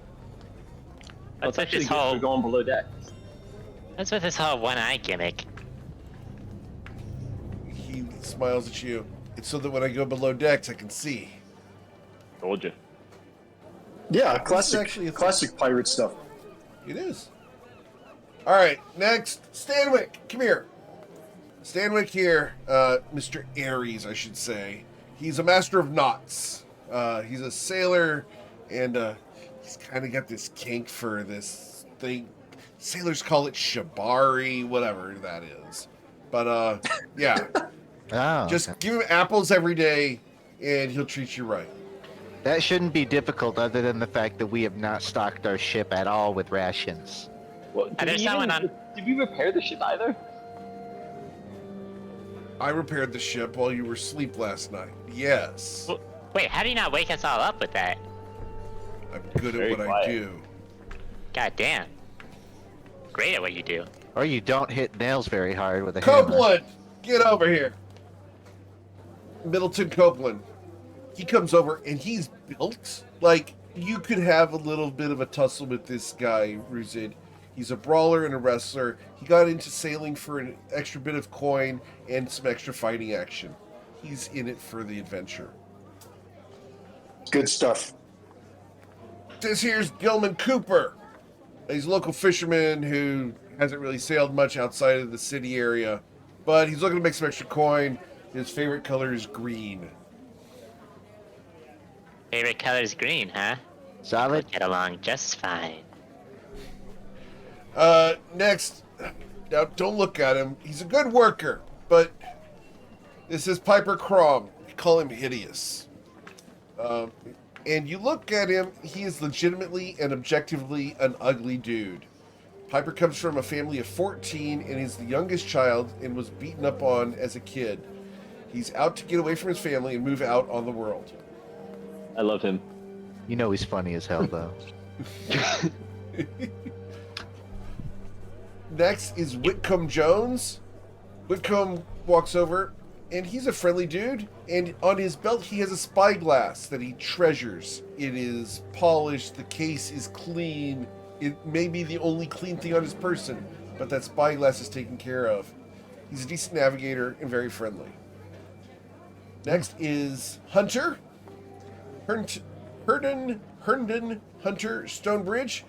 Well, it's That's actually his good whole- for going below deck. That's with his whole one-eye gimmick. He smiles at you. It's so that when I go below decks, I can see. Told you. Yeah, This is actually a thing. classic pirate stuff. It is. All right, next, Stanwyck. Come here. Stanwyck here, Mr. Ares, I should say. He's a master of knots. He's a sailor, and he's kind of got this kink for this thing. Sailors call it shibari, whatever that is. But, yeah. Oh, Just okay. give him apples every day, and he'll treat you right. That shouldn't be difficult other than the fact that we have not stocked our ship at all with rations. Well, there's someone on- Did we repair the ship either? I repaired the ship while you were asleep last night. Yes. Wait, how do you not wake us all up with that? I'm good at Very what I quiet. do. God damn. Great at what you do. Or you don't hit nails very hard with a hammer. Copeland, get over here. Middleton Copeland. He comes over and he's built like you could have a little bit of a tussle with this guy, Ruzid. He's a brawler and a wrestler. He got into sailing for an extra bit of coin and some extra fighting action. He's in it for the adventure. Good stuff. This here's Gilman Cooper. He's a local fisherman who hasn't really sailed much outside of the city area, but he's looking to make some extra coin. His favorite color is green. Favorite color is green, huh? Solid. Get along just fine. Next, now don't look at him. He's a good worker, but this is Piper Crom. We call him hideous. And you look at him, he is legitimately and objectively an ugly dude. Piper comes from a family of 14 and is the youngest child and was beaten up on as a kid. He's out to get away from his family and move out on the world. I love him. You know he's funny as hell, though. Next is Whitcomb Jones. Whitcomb walks over, and he's a friendly dude. And on his belt, he has a spyglass that he treasures. It is polished. The case is clean. It may be the only clean thing on his person, but that spyglass is taken care of. He's a decent navigator and very friendly. Next is Hunter. Herndon Hunter Stonebridge.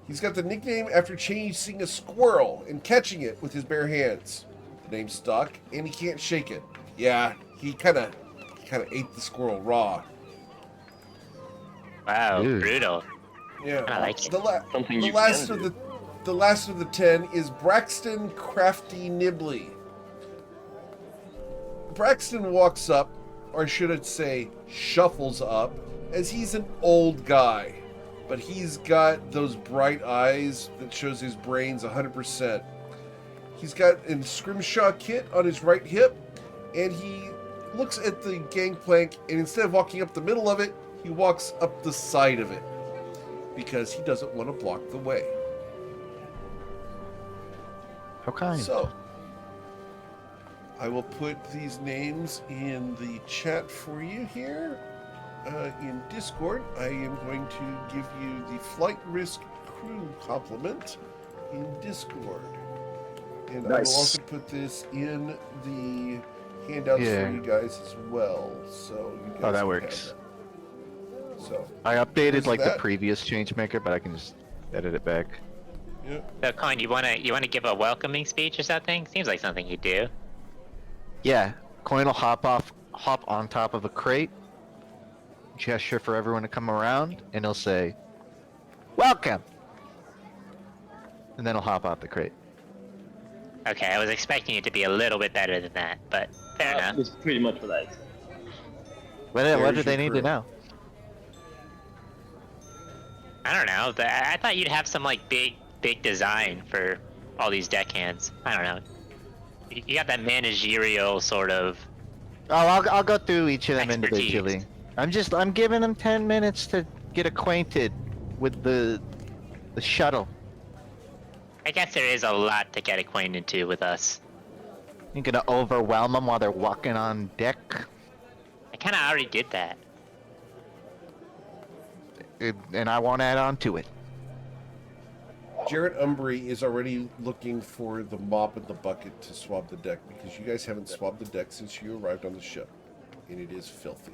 He's got the nickname after chasing a squirrel and catching it with his bare hands. The name's stuck, and he can't shake it. Yeah, he kind of ate the squirrel raw. Wow, Dude. brutal. Yeah. I like it. Something The you last can of do. the last of the 10 is Braxton Crafty Nibley. Braxton walks up, or should I say, shuffles up, as he's an old guy, but he's got those bright eyes that shows his brain's 100%. He's got a scrimshaw kit on his right hip, and he looks at the gangplank, and instead of walking up the middle of it, he walks up the side of it, because he doesn't want to block the way. How kind. So, I will put these names in the chat for you here. In Discord, I am going to give you the Flight Risk Crew compliment in Discord. And I will Nice. also put this in the handouts Yeah. for you guys as well. So you guys Oh, that can works. have that. So, I updated Where's like that? the previous changemaker, but I can just edit it back. yeah. So, Coin, you wanna give a welcoming speech or something? Seems like something you do. Yeah, Coin will hop on top of a crate, gesture for everyone to come around, and he'll say, "Welcome," and then he'll hop off the crate. Okay, I was expecting it to be a little bit better than that, but fair enough. It's pretty much what I expected. What There's do they your need crew. to know? I don't know. I thought you'd have some like big design for all these deckhands. I don't know. You got that managerial sort of. Oh, I'll go through each of them Expertise. individually. I'm giving them 10 minutes to get acquainted with the shuttle. I guess there is a lot to get acquainted to with us. You're gonna overwhelm them while they're walking on deck, I kind of already did that. and I won't add on to it. Jarrett Umbry is already looking for the mop and the bucket to swab the deck because you guys haven't swabbed the deck since you arrived on the ship, and it is filthy.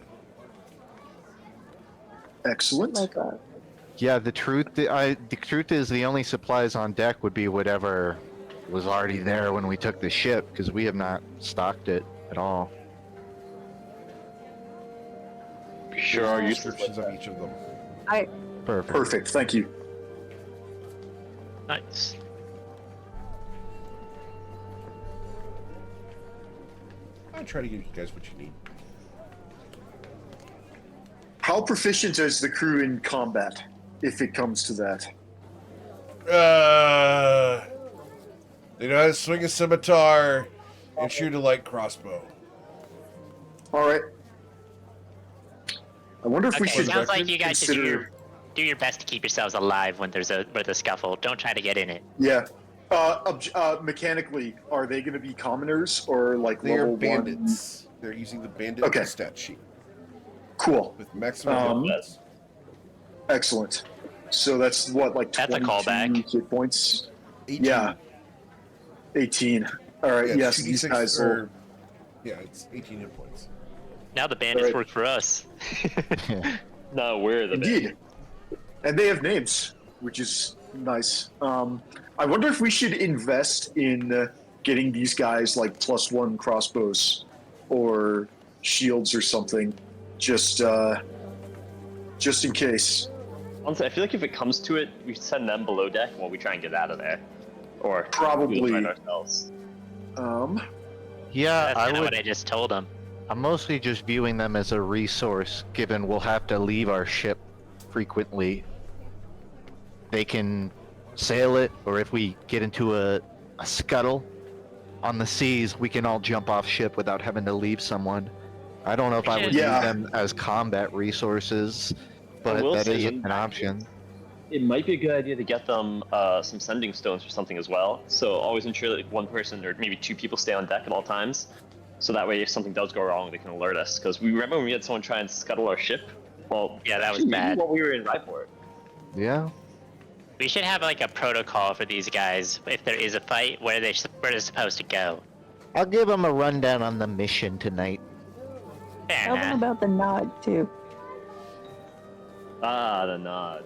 Excellent. My God. Yeah, the truth is the only supplies on deck would be whatever was already there when we took the ship, because we have not stocked it at all. Sure are There's useless. descriptions of each of them. Perfect. Perfect. Thank you. Nice. I'll try to give you guys what you need. How proficient is the crew in combat, if it comes to that? They know how to swing a scimitar and shoot a light crossbow. All right. I wonder if we Okay, should sounds like you guys should consider... do your best to keep yourselves alive when there's a scuffle. Don't try to get in it. Yeah. Mechanically, are they going to be commoners or like They are level bandits. They're using the bandit Okay. stat sheet 1? Cool. with maximum Um, hit points. Excellent. So that's what, like That's a 22 callback. hit points? 18. Yeah. 18. All right. Yeah, yes, it's these 2d6 guys will... or- Yeah, it's 18 hit points. Now the bandits Alright. work for us. No, we're the best. Indeed. And they have names, which is nice. I wonder if we should invest in getting these guys like +1 crossbows or shields or something, just in case. Honestly, I feel like if it comes to it, we send them below deck while we try and get out of there. Or Probably. we'll find ourselves. Yeah, That's I kind of would. what I just told them. I'm mostly just viewing them as a resource, given we'll have to leave our ship frequently. They can sail it, or if we get into a scuttle, on the seas, we can all jump off ship without having to leave someone. I don't know if I would Yeah. use them as combat resources, but will that say is in an that option. It might be a good idea to get them some sending stones or something as well. So always ensure that one person or maybe two people stay on deck at all times. So that way, if something does go wrong, they can alert us. Because we remember when we had someone try and scuttle our ship. Well, Yeah, that was actually, maybe bad. while we were in Ryport. Yeah. We should have like a protocol for these guys. If there is a fight, where they're supposed to go. I'll give them a rundown on the mission tonight. Fair Tell them enough. about the nod too. Ah, the nod.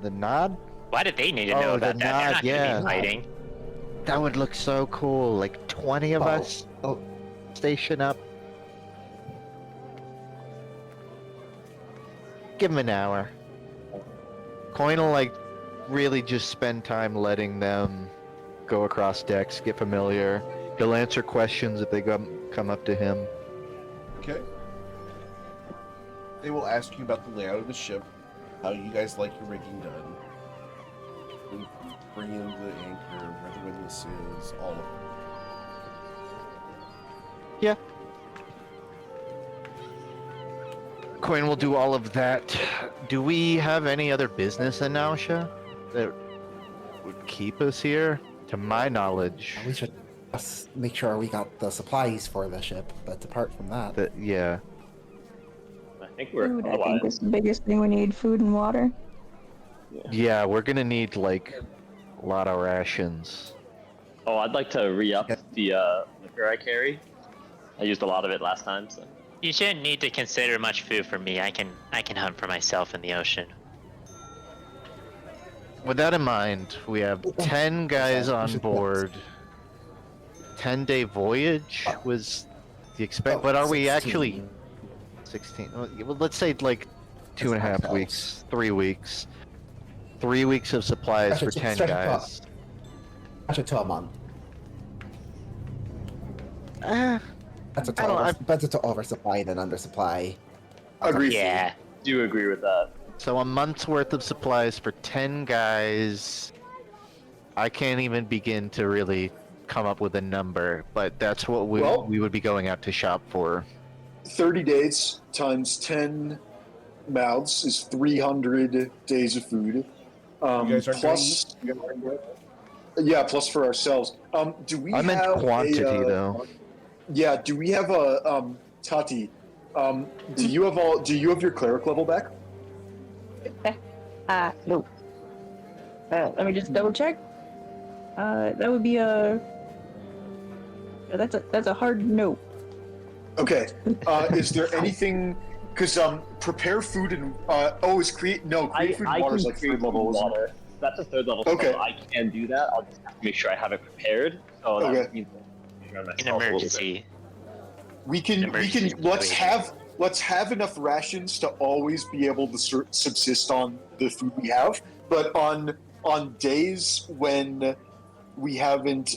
The nod? Why did they need to know Oh, about the that? They're nod, not gonna yeah. be fighting. That would look so cool. Like 20 of us station up. Give him an hour. Coin will like really just spend time letting them go across decks, get familiar. He'll answer questions if they come up to him. Okay. They will ask you about the layout of the ship, how you guys like your rigging done, bring in the anchor, where the windlass is, all of it. Yeah. Coin will do all of that. Do we have any other business in Nausea that would keep us here? To my knowledge, We should just make sure we got the supplies for the ship, but apart from that, yeah. I think we're Food, I think, otherwise. is the biggest thing we need. Food and water. Yeah, we're gonna need like a lot of rations. Oh, I'd like to re-up Yeah. the liquor I carry. I used a lot of it last time, so. You shouldn't need to consider much food for me. I can hunt for myself in the ocean. With that in mind, we have 10 guys on board. 10-day voyage was the expect, but are we actually 16? Well, let's say like 2.5 weeks, 3 weeks. 3 weeks of supplies for 10 guys. Actually, to a month. Eh, That's a I don't- total. Better to oversupply than undersupply. Agreed. Yeah. Do agree with that. So a month's worth of supplies for 10 guys. I can't even begin to really come up with a number, but that's what Well- we would be going out to shop for. 30 days times 10 mouths is 300 days of food. You guys aren't Plus, yeah, plus for ourselves. Do we I meant have quantity, a, though. Yeah, do we have a Tati? Do you have your cleric level back? No. Let me just double check. That would be a. That's a hard no. Okay. Is there anything? Because prepare food and is create food and water is like create third level. isn't it? water. That's a third level Okay. spell. I can do that. I'll just have to make sure I have it prepared. So that Okay. means An myself a little bit. emergency. We can Emergency let's have enough rations to always be able to subsist on the food we have, but on days when we haven't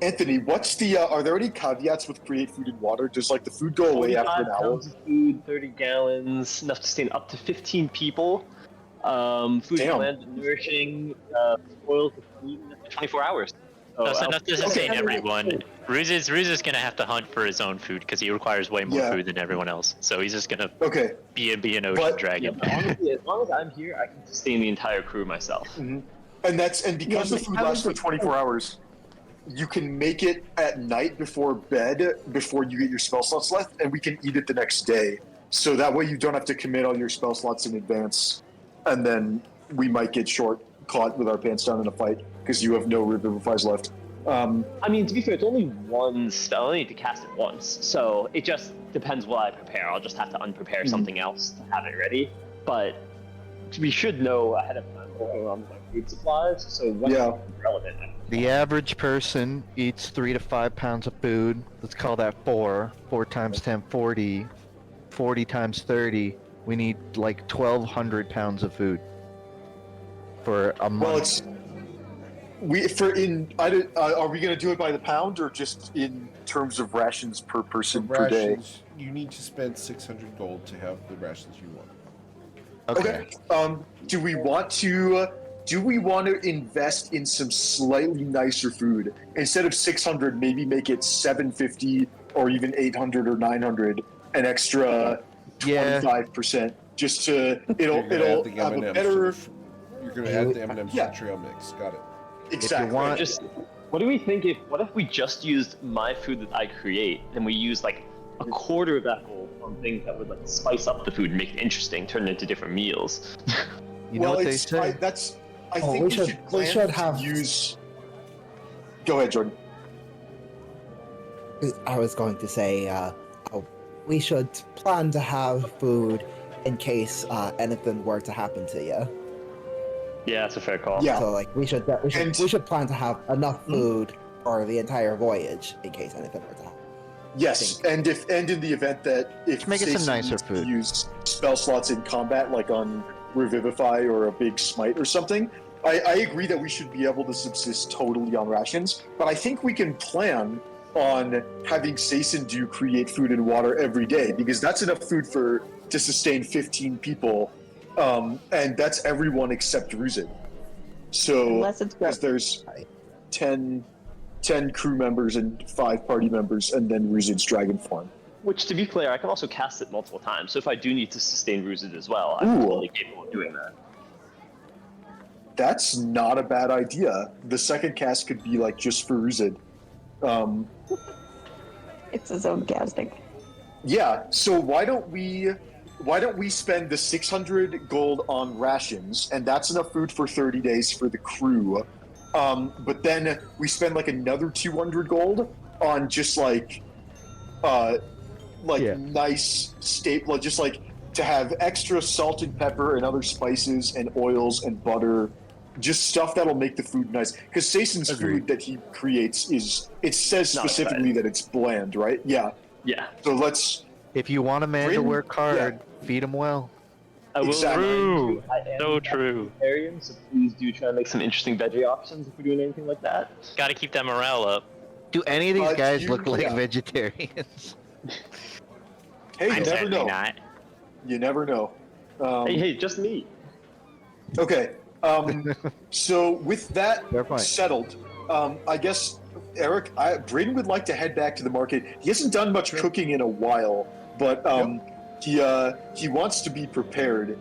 Anthony, what's the are there any caveats with create food and water? Does like the food go away after an 45 hour? pounds of food, 30 gallons, enough to sustain up to 15 people. Food Damn. bland and nourishing, spoils the food in up to 24 hours. So, So enough to sustain okay. everyone. Ruse is gonna have to hunt for his own food because he requires way more Yeah. food than everyone else. So he's just gonna Okay. be an ocean But- yeah, dragon. but honestly, as long as I'm here, I can sustain the entire crew myself. And because Yeah, the but food how lasts is for it- 24 hours, you can make it at night before bed before you get your spell slots left, and we can eat it the next day. So that way you don't have to commit all your spell slots in advance, and then we might get caught with our pants down in a fight because you have no revivifies left. I mean, to be fair, it's only one spell. I need to cast it once, so it just depends what I prepare. I'll just have to unprepare something else to have it ready. But we should know ahead of time what's going on with our food supplies, so when Yeah. it's relevant. The average person eats 3 to 5 pounds of food. Let's call that 4. 4 times 10, 40. 40 times 30. We need like 1,200 pounds of food for a month. Well, it's are we going to do it by the pound or just in terms of rations per person per day? Rations, you need to spend 600 gold to have the rations you want. okay. Do we want to do we want to invest in some slightly nicer food? Instead of 600, maybe make it 750 or even 800 or 900, an extra Yeah. 25%, just to You're gonna it'll add the have a M&Ms better. you're gonna add the M&Ms Yeah. to the trail mix. Got it. Exactly. want- Just what do we think what if we just used my food that I create and we use like a quarter of that gold on things that would like spice up the food and make it interesting, turn it into different meals? You know well, what they it's, say? I Oh, think we we should- should we plan should to have- use. Go ahead, Jordan. I was going to say, we should plan to have food in case anything were to happen to you. Yeah, that's a fair call. Yeah. So, like, we should plan to have enough food for the entire voyage in case anything were to happen. Yes, and in the event that if Make it some Stacey nicer needs to food. use spell slots in combat, like on Revivify or a big smite or something, I agree that we should be able to subsist totally on rations. But I think we can plan on having Saison do create food and water every day, because that's enough food to sustain 15 people, and that's everyone except Ruzid. So Unless it's because good. there's 10 crew members and 5 party members, and then Ruzid's dragon form. Which, to be clear, I can also cast it multiple times. So if I do need to sustain Ruzid as well, I'm Ooh. totally capable of doing that. That's not a bad idea. The second cast could be like just for Ruzid. It's sarcastic. Yeah. So why don't we spend the 600 gold on rations, and that's enough food for 30 days for the crew. But then we spend like another 200 gold on just like Yeah. nice staple, just like to have extra salt and pepper and other spices and oils and butter, just stuff that'll make the food nice. Because Saison's Agreed. food that he creates it says Not specifically that it's bland, right? Yeah. Yeah, So let's. If you want a man to Bryn- work hard, feed him well. I will. Exactly. True. I am So true. vegetarian, so please do try and make some interesting veggie options if we're doing anything like that. Gotta keep that morale up. Do any of these guys you- look like yeah. vegetarians? Hey, you I'm never certainly know. not. You never know. Hey, just me. Okay. So with that Fair point. settled, I guess Eric, Brayden would like to head back to the market. He hasn't done much cooking in a while, but he wants to be prepared,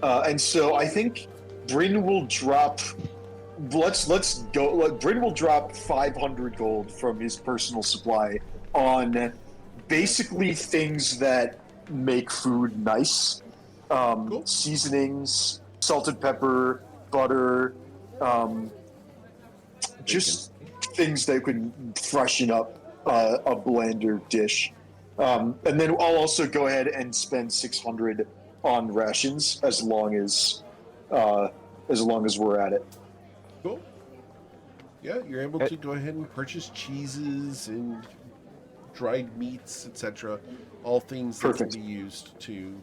and so I think Bryn will drop. Let's go. Bryn will drop 500 gold from his personal supply on basically things that make food nice, Cool. seasonings, salt and pepper, butter, just things that can freshen up a blander dish. And then I'll also go ahead and spend 600 on rations as long as we're at it. Cool. Yeah, you're able to go ahead and purchase cheeses and dried meats, etc. All things that Perfect. can be used to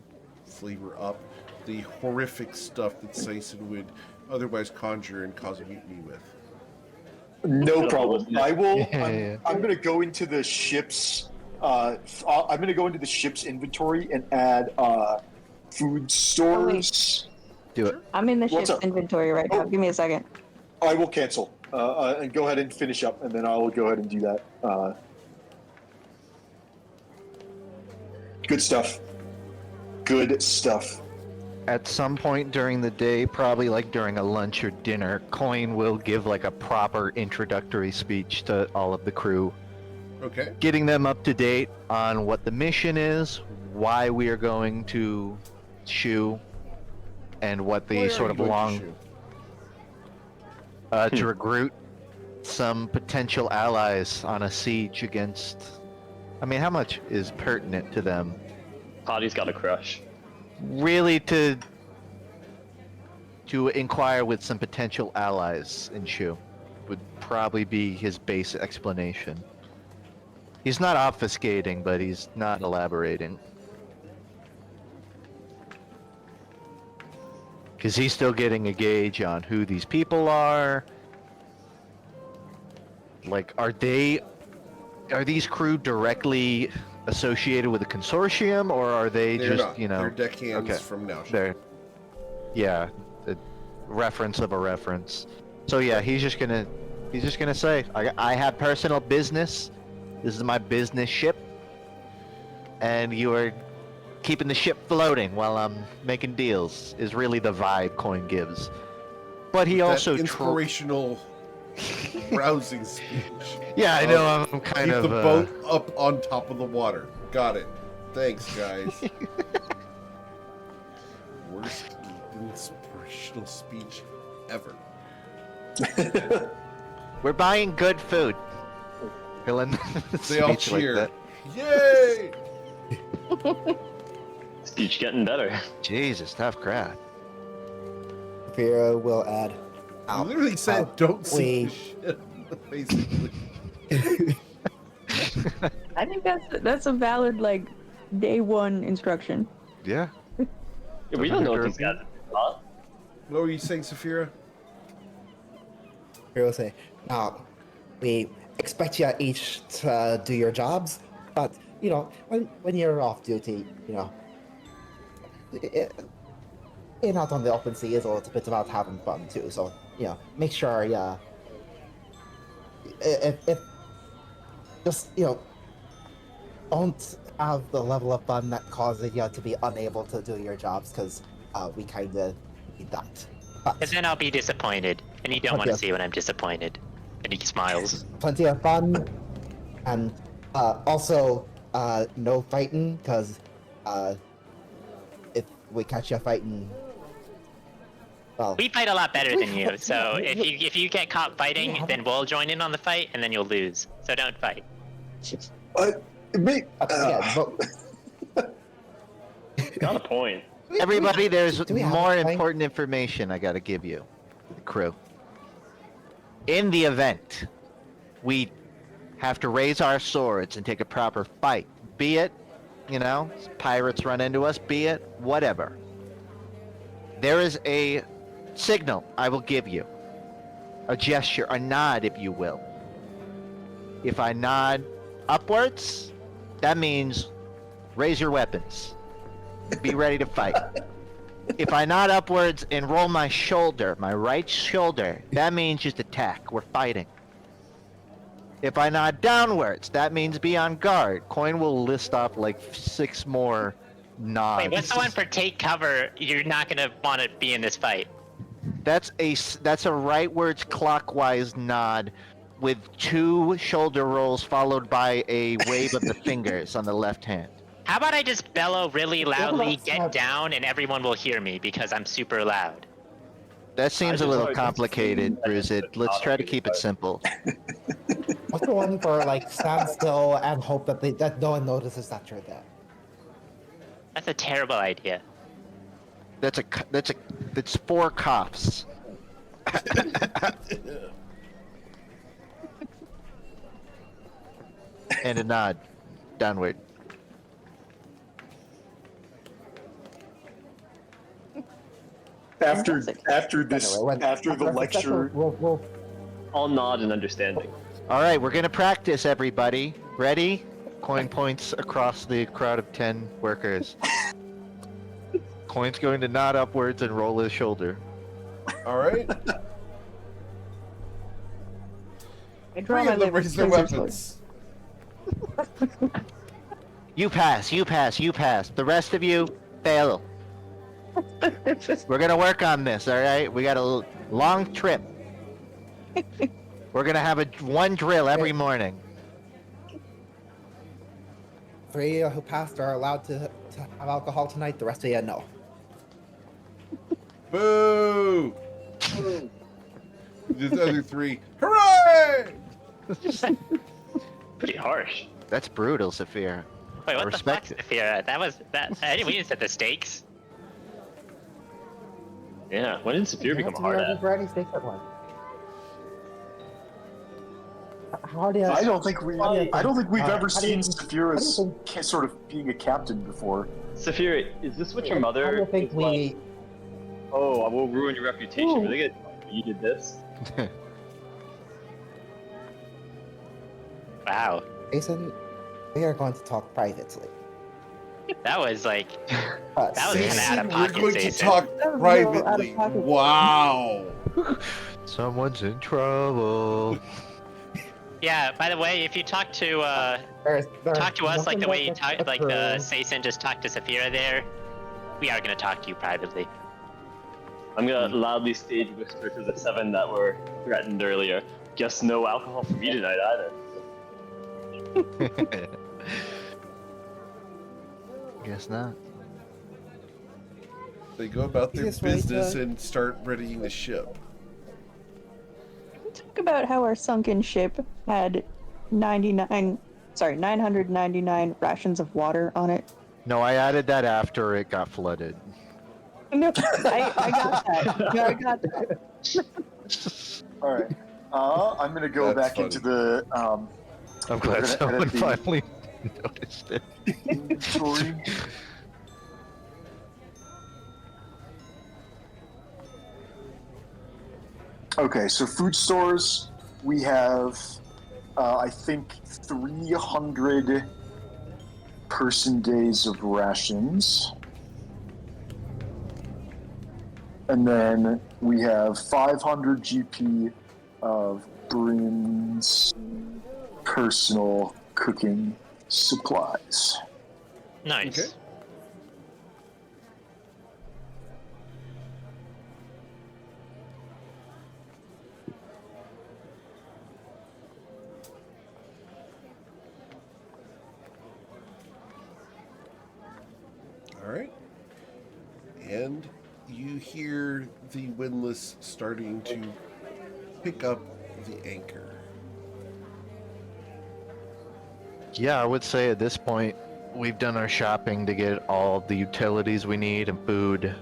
flavor up the horrific stuff that Saison would otherwise conjure and cause a mutiny with. No problem. I will. Yeah. I'm going to go into the ship's. I'm going to go into the ship's inventory and add food stores. Do it. I'm in the What's ship's up? inventory right now. Oh. Give me a second. I will cancel and go ahead and finish up, and then I will go ahead and do that. Good stuff. Good stuff. At some point during the day, probably like during a lunch or dinner, Coin will give like a proper introductory speech to all of the crew, Okay. getting them up to date on what the mission is, why we are going to Shu, and what Why the are sort you of going to long Shu? to recruit some potential allies on a siege against. I mean, how much is pertinent to them? Potty's got a crush. Really, to inquire with some potential allies in Shu would probably be his base explanation. He's not obfuscating, but he's not elaborating. Because he's still getting a gauge on who these people are. Like, are these crew directly associated with a consortium, or are they They're just, not. you know, They're deckhands okay. from now. they're, yeah, reference of a reference. So yeah, he's just gonna say, I have personal business. This is my business ship, and you are keeping the ship floating while I'm making deals. Is really the vibe Coin gives. But he That also inspirational, rousing speech. Yeah, I know. I'm kind Keep of the boat up on top of the water. Got it. Thanks, guys. Worst inspirational speech ever. We're buying good food. He'll end the They all speech like cheer. that. Yay! Speech getting better. Jesus, tough crowd. Vera will add. You literally said, "Don't see the ship." Basically. I think that's a valid like day one instruction. Yeah. Yeah, we don't know what these guys are about. What were you saying, Saphira? Vera will say, now, we expect you each to do your jobs, but, you know, when you're off duty, you know, being out on the open sea is a little bit about having fun too, so, you know, make sure, if just, you know, don't have the level of fun that causes you to be unable to do your jobs, because we kind of need that. Because then I'll be disappointed, and you don't want to Okay. see when I'm disappointed. And he smiles. Plenty of fun, and also no fighting, because if we catch you fighting, well, We fight a lot better than you, so if you get caught fighting, then we'll join in on the fight, and then you'll lose. So don't fight. Got a point. Everybody, there's do we have more a fight? important information I gotta give you, the crew. In the event we have to raise our swords and take a proper fight, be it, you know, pirates run into us, be it whatever, there is a signal I will give you. A gesture, a nod, if you will. If I nod upwards, that means raise your weapons. Be ready to fight. If I nod upwards and roll my shoulder, my right shoulder, that means just attack. We're fighting. If I nod downwards, that means be on guard. Coin will list off like 6 more nods. Wait, what's the one for take cover? You're not gonna want to be in this fight. That's a rightwards clockwise nod with 2 shoulder rolls followed by a wave of the fingers on the left hand. How about I just bellow really loudly, that's get not- down, and everyone will hear me because I'm super loud. That seems a just little like- complicated, Bruzid. Let's try to keep it simple. what's the one for like stand still and hope that no one notices that you're there? That's a terrible idea. That's 4 coughs. And a nod downward. After Fantastic. this, Anyway, when- after the after lecture, we'll All nod and understanding. All right, we're gonna practice, everybody. Ready? Coin points across the crowd of 10 workers. Coin's going to nod upwards and roll his shoulder. All right. I draw 3 my of them raise their laser sword. weapons. You pass, you pass, you pass. The rest of you fail. We're gonna work on this, all right? We got a long trip. We're gonna have one drill every morning. 3 who passed are allowed to have alcohol tonight. The rest of you, no. Boo! The other 3, hooray! Pretty harsh. That's brutal, Saphir. Wait, I what the fuck, respect it. Saphira? We didn't set the stakes. Yeah, when did Saphir become a hard ass? For any stakes at once. How do you? I don't think we've ever how do you seen think- Saphira's how do you sort of being a captain before. Saphir, is this what your How do mother you think is like? we? Oh, I will ruin your reputation. Ooh. Really good. You did this. Wow. Jason, we are going to talk privately. That was like, that was See, kinda out of We're pocket, going to Jason. talk That was a little out of privately. pocket. Wow. Someone's in trouble. Yeah, by the way, if you talk to there's talk to us like nothing the way you that can talk, like the occur. Saison just talked to Saphira there, we are gonna talk to you privately. I'm gonna loudly stage whisper to the 7 that were threatened earlier. Guess no alcohol for me tonight either. Guess not. They go about their Easiest way business to- and start readying the ship. Talk about how our sunken ship had 999 rations of water on it. No, I added that after it got flooded. No, I got that. No, I got that. All right. I'm gonna go That's back funny. into the I'm We're glad gonna someone edit the- finally noticed it. inventory. Okay, so food stores, we have, I think, 300 person days of rations. And then we have 500 GP of Bryn's personal cooking supplies. Nice. Okay. All right. And you hear the windlass starting to pick up the anchor. Yeah, I would say at this point, we've done our shopping to get all the utilities we need and food.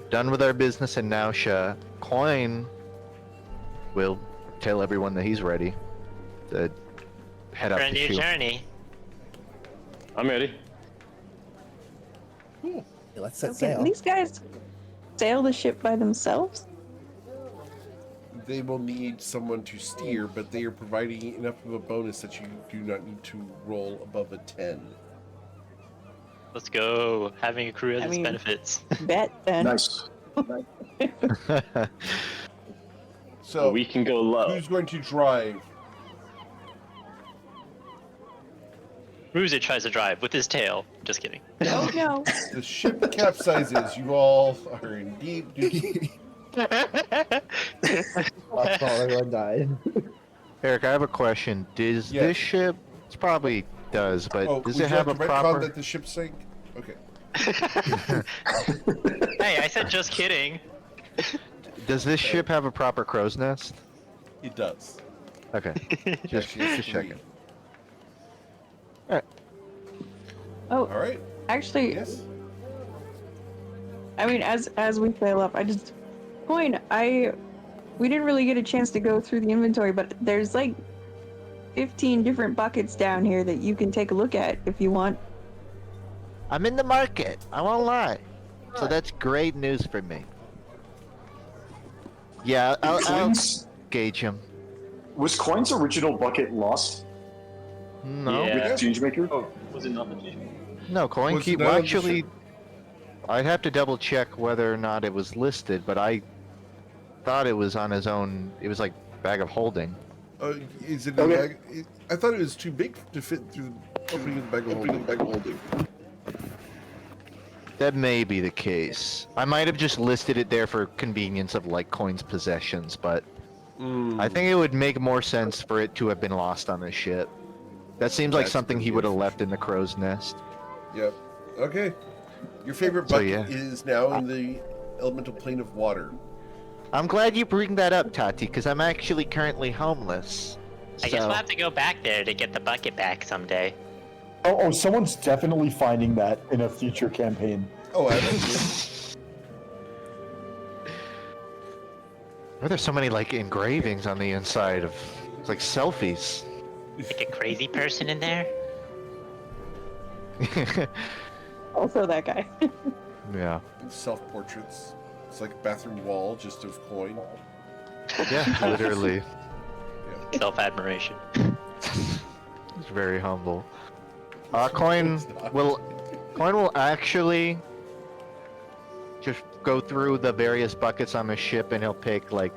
Done with our business in Nausea. Coin will tell everyone that he's ready to head For up a the new chute. journey. I'm ready. Let's set Can sail. these guys sail the ship by themselves? They will need someone to steer, but they are providing enough of a bonus that you do not need to roll above a 10. Let's go. Having a crew has I its mean- benefits. Bet then. Nice. So, We can go low. who's going to drive? Ruza tries to drive with his tail. Just kidding. Oh no. The ship capsizes. You all are in deep dookie. That's all everyone died. Eric, I have a question. Does Yes. this ship, it probably does, but Oh, does would it you have a like to retcon proper... that the ship sank? Okay. Hey, I said just kidding. Does this ship have a proper crow's nest? It does. Okay, just Actually, it's checking. 3. Oh, All right. actually, Yes. I mean, as we sail up, I just Coin. We didn't really get a chance to go through the inventory, but there's like 15 different buckets down here that you can take a look at if you want. I'm in the market. I won't lie. So that's great news for me. Yeah, I'll Coin's, gauge him. was Coin's original bucket lost No, Yeah. with Changemaker? Oh, was it not the change? no, Coin Was Keep. it Well, not on the actually, ship? I'd have to double check whether or not it was listed, but I thought it was on his own. It was like bag of holding. Is it a Okay. bag? I thought it was too big to fit through the opening of the bag of holding. That may be the case. I might have just listed it there for convenience of like Coin's possessions, but I think it would make more sense for it to have been lost on the ship. That seems like That's something he pretty would have good. left in the crow's nest. Yep. Okay. Your favorite So, bucket yeah. is now in the elemental plane of water. I'm glad you bring that up, Tati, because I'm actually currently homeless. I guess So- we'll have to go back there to get the bucket back someday. Oh, someone's definitely finding that in a future campaign. Oh, absolutely. Why are there so many like engravings on the inside of like selfies? Like a crazy person in there? Also, that guy. Yeah. Self-portraits. It's like a bathroom wall just of coin. Yeah, literally. Self-admiration. It's very humble. Coin It's not. will Coin will actually just go through the various buckets on the ship, and he'll pick like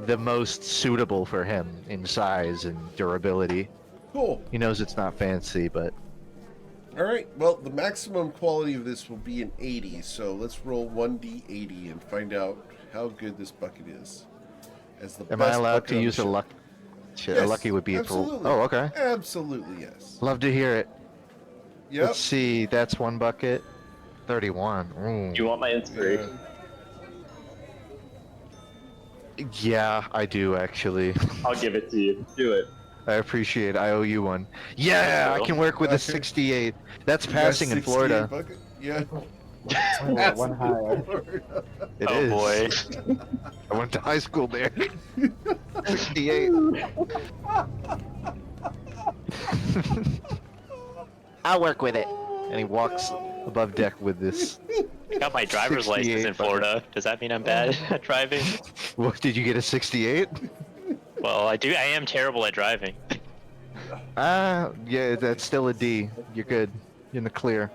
the most suitable for him in size and durability. Cool. He knows it's not fancy, but All right. Well, the maximum quality of this will be an 80. So let's roll 1d80 and find out how good this bucket is. As the am I best allowed bucket to on the use a ship. luck? Shit, Yes, a lucky would be absolutely. Oh, okay. Absolutely, yes. Love to hear it. Yep. Let's see. That's one bucket. 31. Ooh. Do you want my inspiration? Yeah, I do actually. I'll give it to you. Do it. I appreciate it. I owe you one. Yeah, I can work with a Okay. 68. That's You got passing in 68 Florida. bucket? Yeah. One higher. It Oh, is. boy. I went to high school there. 68. I'll work with it. And he walks above deck with this. I got my driver's license 68 in Florida. Does that mean I'm bad at driving? What, did you get a 68? Well, I do. I am terrible at driving. Yeah, that's still a D. You're good. You're in the clear.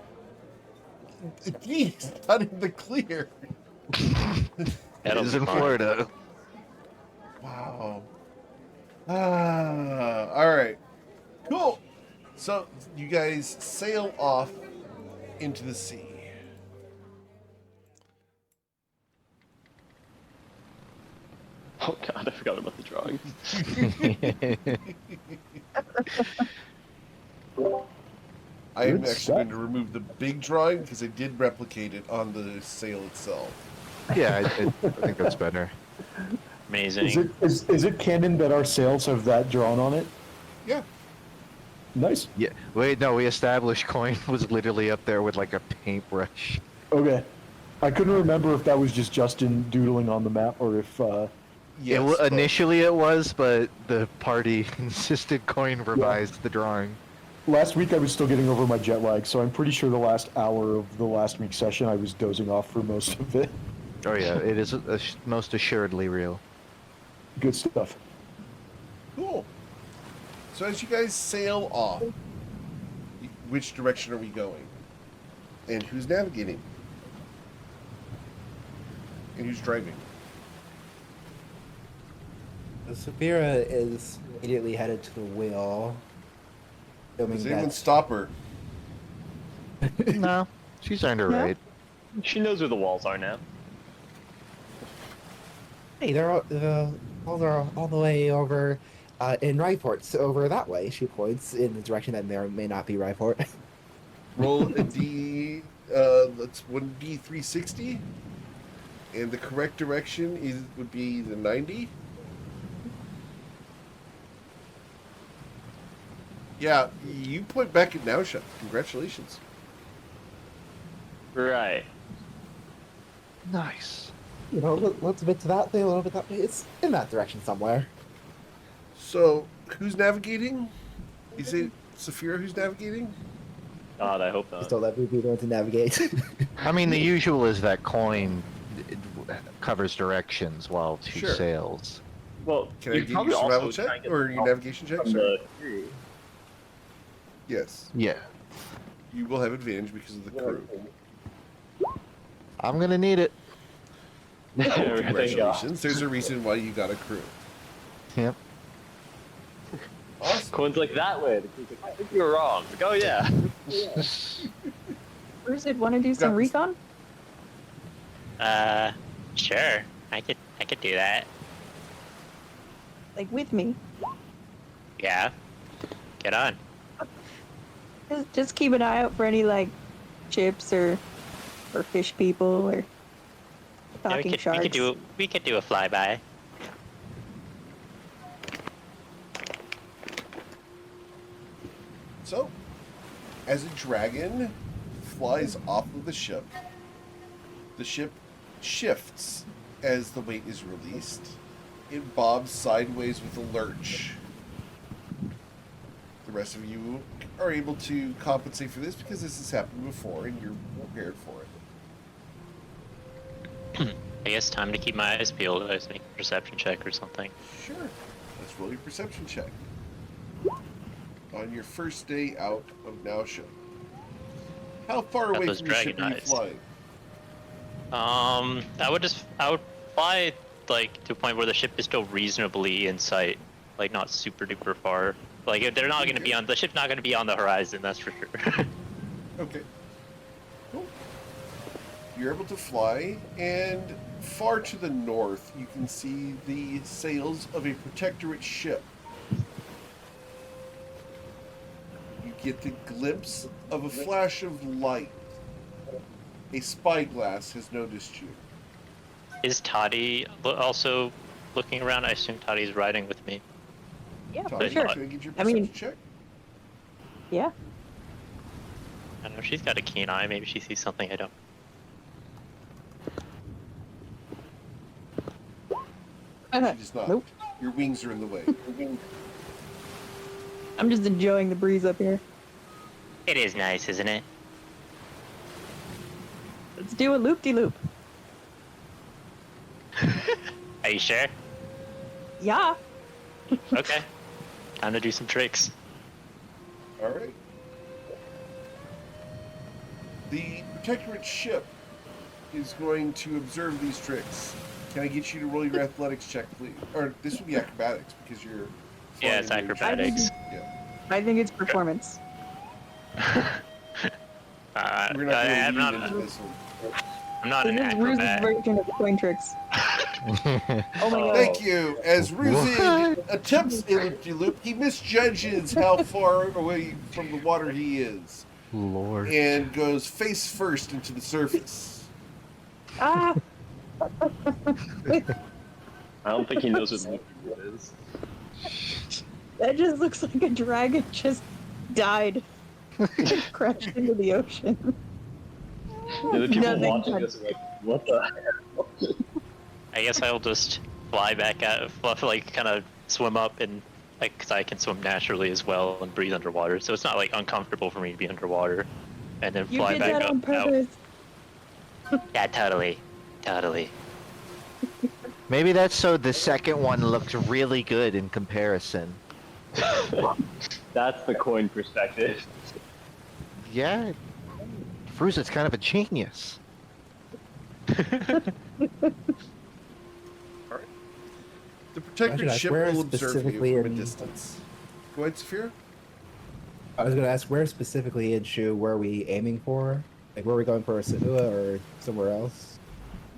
He's not in the clear. It That'll is be in fine. Florida. Wow. All right. Cool. So you guys sail off into the sea. Oh god, I forgot about the drawing. I am Good actually stuff. going to remove the big drawing because I did replicate it on the sail itself. Yeah, I think that's better. Amazing. Is it canon that our sails have that drawn on it? Yeah. Nice. Yeah. Wait, no, we established Coin was literally up there with like a paintbrush. Okay. I couldn't remember if that was just Justin doodling on the map or if Yes, but- Initially it was, but the party insisted Coin revised the drawing. last week I was still getting over my jet lag, so I'm pretty sure the last hour of the last week's session I was dozing off for most of it. Oh yeah, it is most assuredly real. Good stuff. Cool. So as you guys sail off, which direction are we going? And who's navigating? And who's driving? Saphira is immediately headed to the wheel. Assuming Does anyone that stop her? No, she's earned her No? right. She knows where the walls are now. hey, they're all the way over in Ryport, over that way. She points in the direction that there may not be Ryport. Roll a D. That's 1D360, and the correct direction would be the 90. Yeah, you point back at Nausha. Congratulations. Right. Nice. You know, let's bit to that way, a little bit that way. It's in that direction somewhere. So, who's navigating? Is it Saphira who's navigating? God, I hope not. Just don't let me be the one to navigate. I mean, the usual is that Coin covers directions while she Sure. sails. Well, Can I you'd get probably your survival also try check and get or the your help navigation check? from Sorry. the crew. Yes. Yeah. You will have advantage because of the crew. I'm gonna need it. Thank God. Congratulations. There's a reason why you got a crew. Yep. Awesome. Coin's like that way. The crew's like, I think you were wrong. Like, oh yeah. Bruce, did want to do some Got this. recon? Sure. I could do that. Like with me? Yeah. Get on. Just keep an eye out for any like ships or fish people or Yeah, talking sharks. we could do a flyby. So, as a dragon flies off of the ship shifts as the weight is released. It bobs sideways with a lurch. The rest of you are able to compensate for this because this has happened before and you're prepared for it. I guess time to keep my eyes peeled. I was making a perception check or something. Sure. Let's roll your perception check. On your first day out of Nausha. How far Got away those from the ship dragon are you eyes. flying? I would fly like to a point where the ship is still reasonably in sight, like not super duper far. Like they're not going to be on the ship's not going to be on the horizon, that's for sure. Okay. Cool. You're able to fly, and far to the north, you can see the sails of a protectorate ship. You get the glimpse of a flash of light. A spyglass has noticed you. Is Toddy also looking around? I assume Toddy's riding with me. Yeah, Toddy, for sure. can I get your I mean- perception check? Yeah. I don't know, she's got a keen eye, maybe she sees something I don't. She does not. Nope. Your wings are in the way. I'm just enjoying the breeze up here. It is nice, isn't it? Let's do a loop-de-loop. Are you sure? Yeah. Okay. Time to do some tricks. All right. The protectorate ship is going to observe these tricks. Can I get you to roll your athletics check, please? Or this will be acrobatics because you're. Yeah, it's flying in your acrobatics. ship. Yeah. I think it's performance. We're not I'm going not, to lead into this one. I'm not an This is Ruse's acrobat. version of coin tricks. Oh my god. Thank you. As Ruzig attempts a loop-de-loop, he misjudges how far away from the water he is Lord. and goes face first into the surface. Ah! I don't think he knows what loop is. That just looks like a dragon just died. Crashed into the ocean. The other people Nothing watching but- this are like, what the hell? I guess I'll just fly back out, like kind of swim up and like, cause I can swim naturally as well and breathe underwater, so it's not like uncomfortable for me to be underwater, and then You fly did back that up. on Out. purpose. Yeah, totally. Maybe that's so the second one looked really good in comparison. That's the coin perspective. Yeah. Fruza's kind of a genius. The protectorate Imagine ship where will observe you specifically from a in- distance. Go ahead, Saphira. I was gonna ask where specifically in Shu were we aiming for? Like, were we going for a Sahua or somewhere else?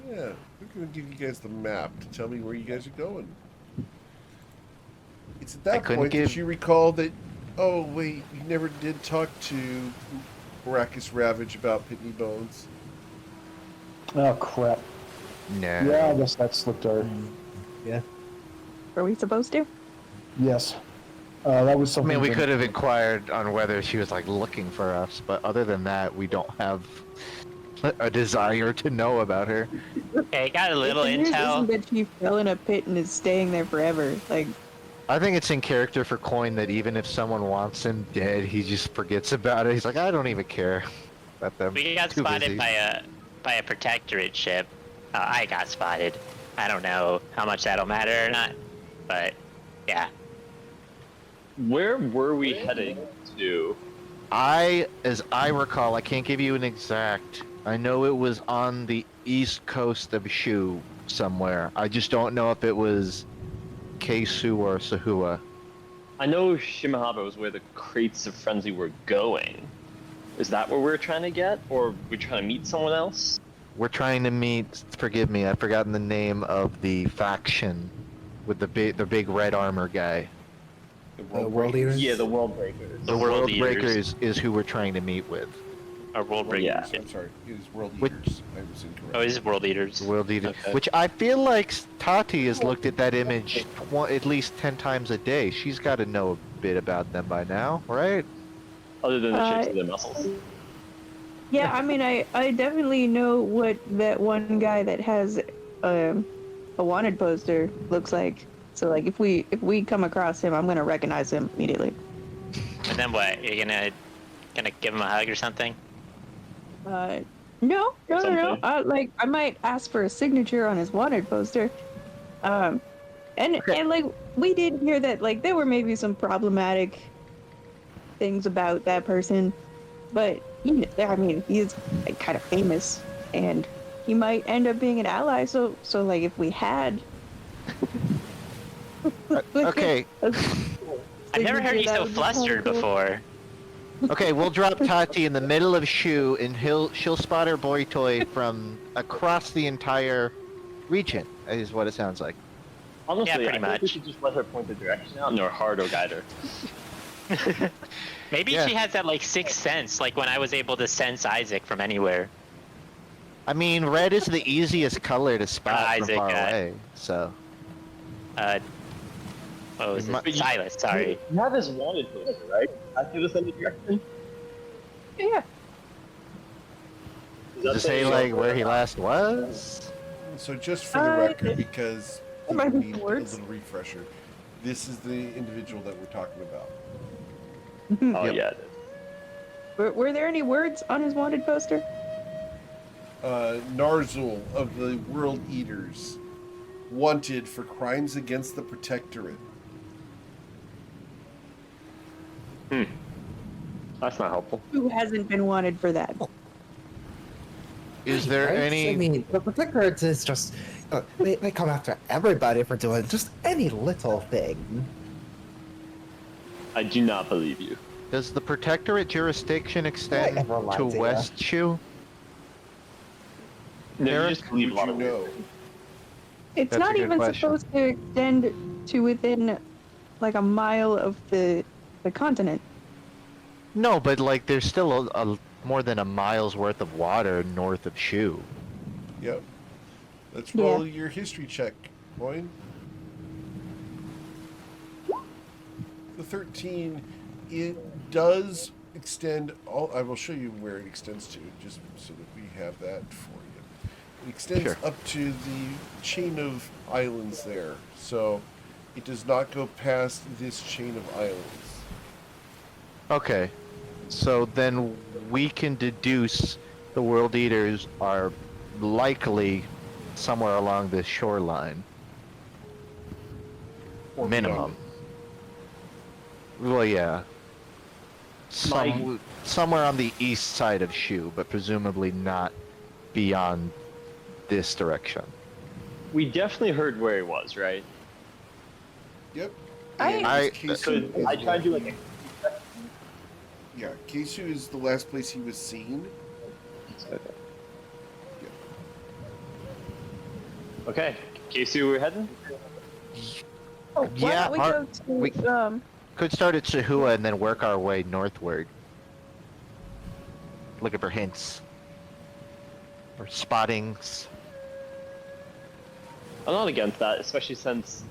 Yeah, we're going to give you guys the map to tell me where you guys are going. It's at I that couldn't point that give- you recall that, oh, wait, you never did talk to Baracus Ravage about Pitney Bones. Oh crap. No. Yeah, I guess that slipped our. Yeah. Were we supposed to? Yes. That was I something. mean, we that- could have inquired on whether she was like looking for us, but other than that, we don't have a desire to know about her. Okay, got a little The news intel. isn't that she fell in a pit and is staying there forever. Like, I think it's in character for Coin that even if someone wants him dead, he just forgets about it. He's like, I don't even care about them. We got Too spotted busy. by a protectorate ship. I got spotted. I don't know how much that'll matter or not, but yeah. Where were we heading to? As I recall, I can't give you an exact. I know it was on the east coast of Shu somewhere. I just don't know if it was Keisu or Sahua. I know Shimahaba was where the crates of frenzy were going. Is that where we're trying to get, or are we trying to meet someone else? We're trying to meet. Forgive me, I've forgotten the name of the faction with the big red armor guy. The World Eaters? Yeah, the World Breakers. The World World Eaters. Breakers is who we're trying to meet with. Our world breakers. Yeah. I'm sorry, it was World Which- Eaters. I was incorrect. Oh, this is world eaters. The World Eaters. Okay. Which I feel like Tati has looked at that image at least 10 times a day. She's got to know a bit about them by now, right? Other than the shapes of their muscles. yeah, I mean, I definitely know what that one guy that has a wanted poster looks like. So like, if we come across him, I'm gonna recognize him immediately. And then what? You're gonna give him a hug or something? No. Something. Like, I might ask for a signature on his wanted poster. And like, we did hear that like there were maybe some problematic things about that person. but I mean, he's like, kind of famous, and he might end up being an ally. So like, if we had, Okay. I've never heard you that so would be kinda flustered cool. before. Okay, we'll drop Tati in the middle of Shu, and she'll spot her boy toy from across the entire region. Is what it sounds like. Honestly, Yeah, pretty I think we much. should just let her point the direction out, nor hard or guide her. Maybe Yeah. she has that like sixth sense, like when I was able to sense Isaac from anywhere. I mean, red is the easiest color to spot from Isaac, far away. So What was My- it? Silas, sorry. You have his wanted poster, right? I give us any direction. Yeah. does it say like where he last was? So just for the record, because There might people be need a words. little refresher, this is the individual that we're talking about. Oh Yep. yeah. It is. Were there any words on his wanted poster? Narzul of the World Eaters, wanted for crimes against the Protectorate. That's not helpful. Who hasn't been wanted for that? Is there Right? any? I mean, the Protectorate is just. They come after everybody for doing just any little thing. I do not believe you. Does the Protectorate jurisdiction extend everyone lies to to ya. West Shu? No, you Eric, just believe a Would lot you of weird know? things. It's That's a not good even question. supposed to extend to within like a mile of the continent. No, but like there's still a more than a mile's worth of water north of Shu. Yep. Let's Yeah. roll your history check, Coin. The 13, it does extend. I will show you where it extends to, just so that we have that for you. It extends Sure. up to the chain of islands there, so it does not go past this chain of islands. Okay, so then we can deduce the World Eaters are likely somewhere along this shoreline. Or Minimum. Well, yeah. Somewhere on the east side of Shu, but presumably not beyond this direction. We definitely heard where he was, right? Yep. I- And I- Kesu So is I tried to do like a. Yeah, Kesu is the last place he was seen. Okay. Casey, we're heading. Oh, why Yeah, don't we our- go to we- Could start at Chihua and then work our way northward. Looking for hints. Or spottings. I'm not against that, especially since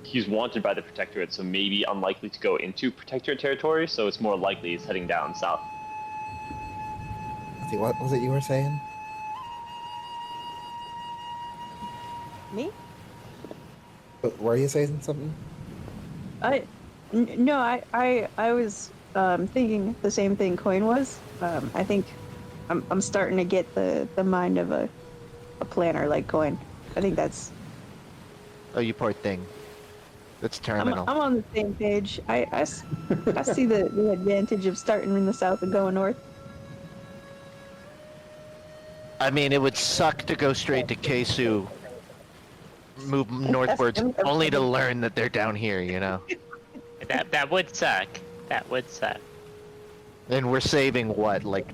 he's wanted by the Protectorate, so maybe unlikely to go into Protectorate territory, so it's more likely he's heading down south. Let's see, what was it you were saying? me? Were you saying something? No, I was thinking the same thing Coin was. I think I'm starting to get the mind of a planner like Coin. I think that's Oh, you poor thing. That's I'm terminal. on the same page. I see the advantage of starting in the south and going north. I mean, it would suck to go straight to Kesu, move northwards, only to learn that they're down here, you know? That would suck. That would suck. And we're saving, what, like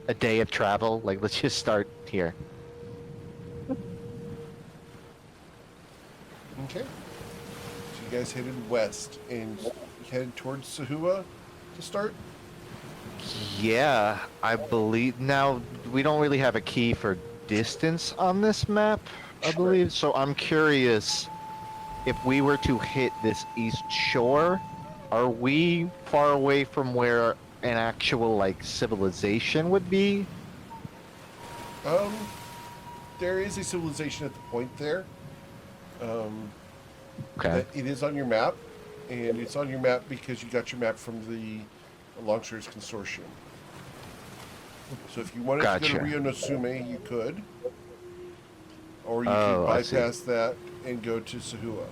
a day of travel? Like, let's just start here. Okay. So you guys headed west and headed towards Sahua to start? Yeah, I believe. Now, we don't really have a key for distance on this map, I believe. So I'm curious, if we were to hit this east shore, are we far away from where an actual, like, civilization would be? There is a civilization at the point there. Okay. That it is on your map, and it's on your map because you got your map from the Longshores Consortium. So if you wanted to Gotcha. go to Rio Nosume, you could. Or you Oh, could I see. bypass that and go to Sahua.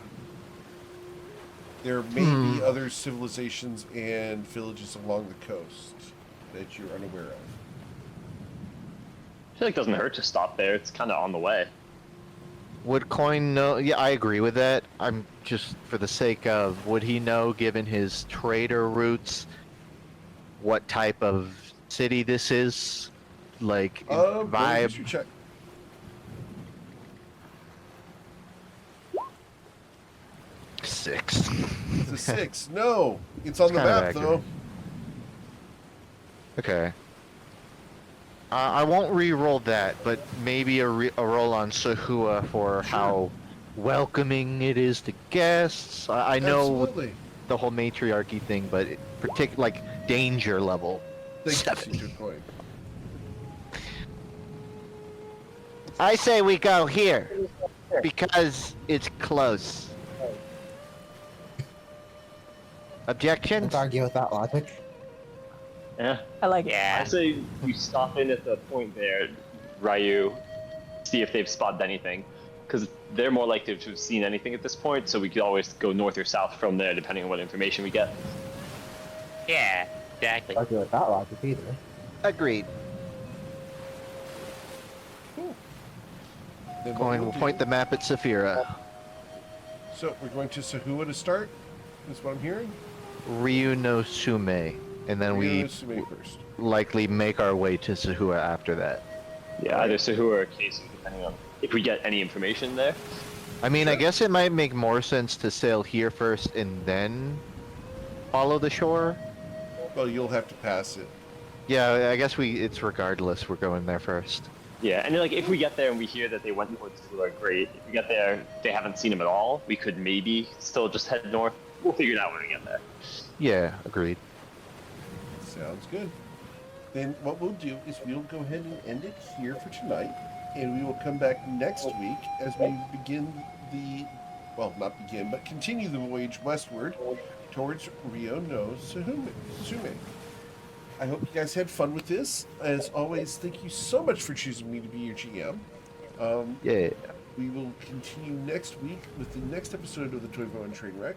There may be other civilizations and villages along the coast. that you're unaware of. I feel like it doesn't hurt to stop there. It's kind of on the way. Would Coin know? Yeah, I agree with that. I'm just for the sake of, would he know, given his trader roots, what type of city this is? Like Roll a vibe. history check. Six. It's a 6. No, it's on the kind of map accurate. though. Okay. I won't re-roll that, but maybe a roll on Sahua for how welcoming it is to guests. I know Absolutely. the whole matriarchy thing, but like danger level. Thank you, Secret Coin. I say we go here because it's close. Objections? Can't argue with that logic. Yeah. I like it. Yeah. I say you stop in at the point there, Ryu, see if they've spotted anything. Because they're more likely to have seen anything at this point, so we could always go north or south from there, depending on what information we get. Yeah, exactly. Argue with that logic either. Agreed. Cool. Then what Coin we'll will do- point the map at Saphira. So we're going to Sahua to start. That's what I'm hearing. Ryu no Sume, and then we Sume first. likely make our way to Sahua after that. Yeah, either Sahua or Casey, depending on if we get any information there. I mean, I guess it might make more sense to sail here first and then follow the shore. Well, you'll have to pass it. Yeah, I guess it's regardless. We're going there first. Yeah, and like if we get there and we hear that they went towards Sahua, great. If we get there, they haven't seen him at all, we could maybe still just head north. We'll figure it out when we get there. Yeah, agreed. Sounds good. Then what we'll do is we'll go ahead and end it here for tonight, and we will come back next week as we begin not begin, but continue the voyage westward towards Rio no Sume. I hope you guys had fun with this. As always, thank you so much for choosing me to be your GM. Yeah. We will continue next week with the next episode of the Toivoan Trainwreck.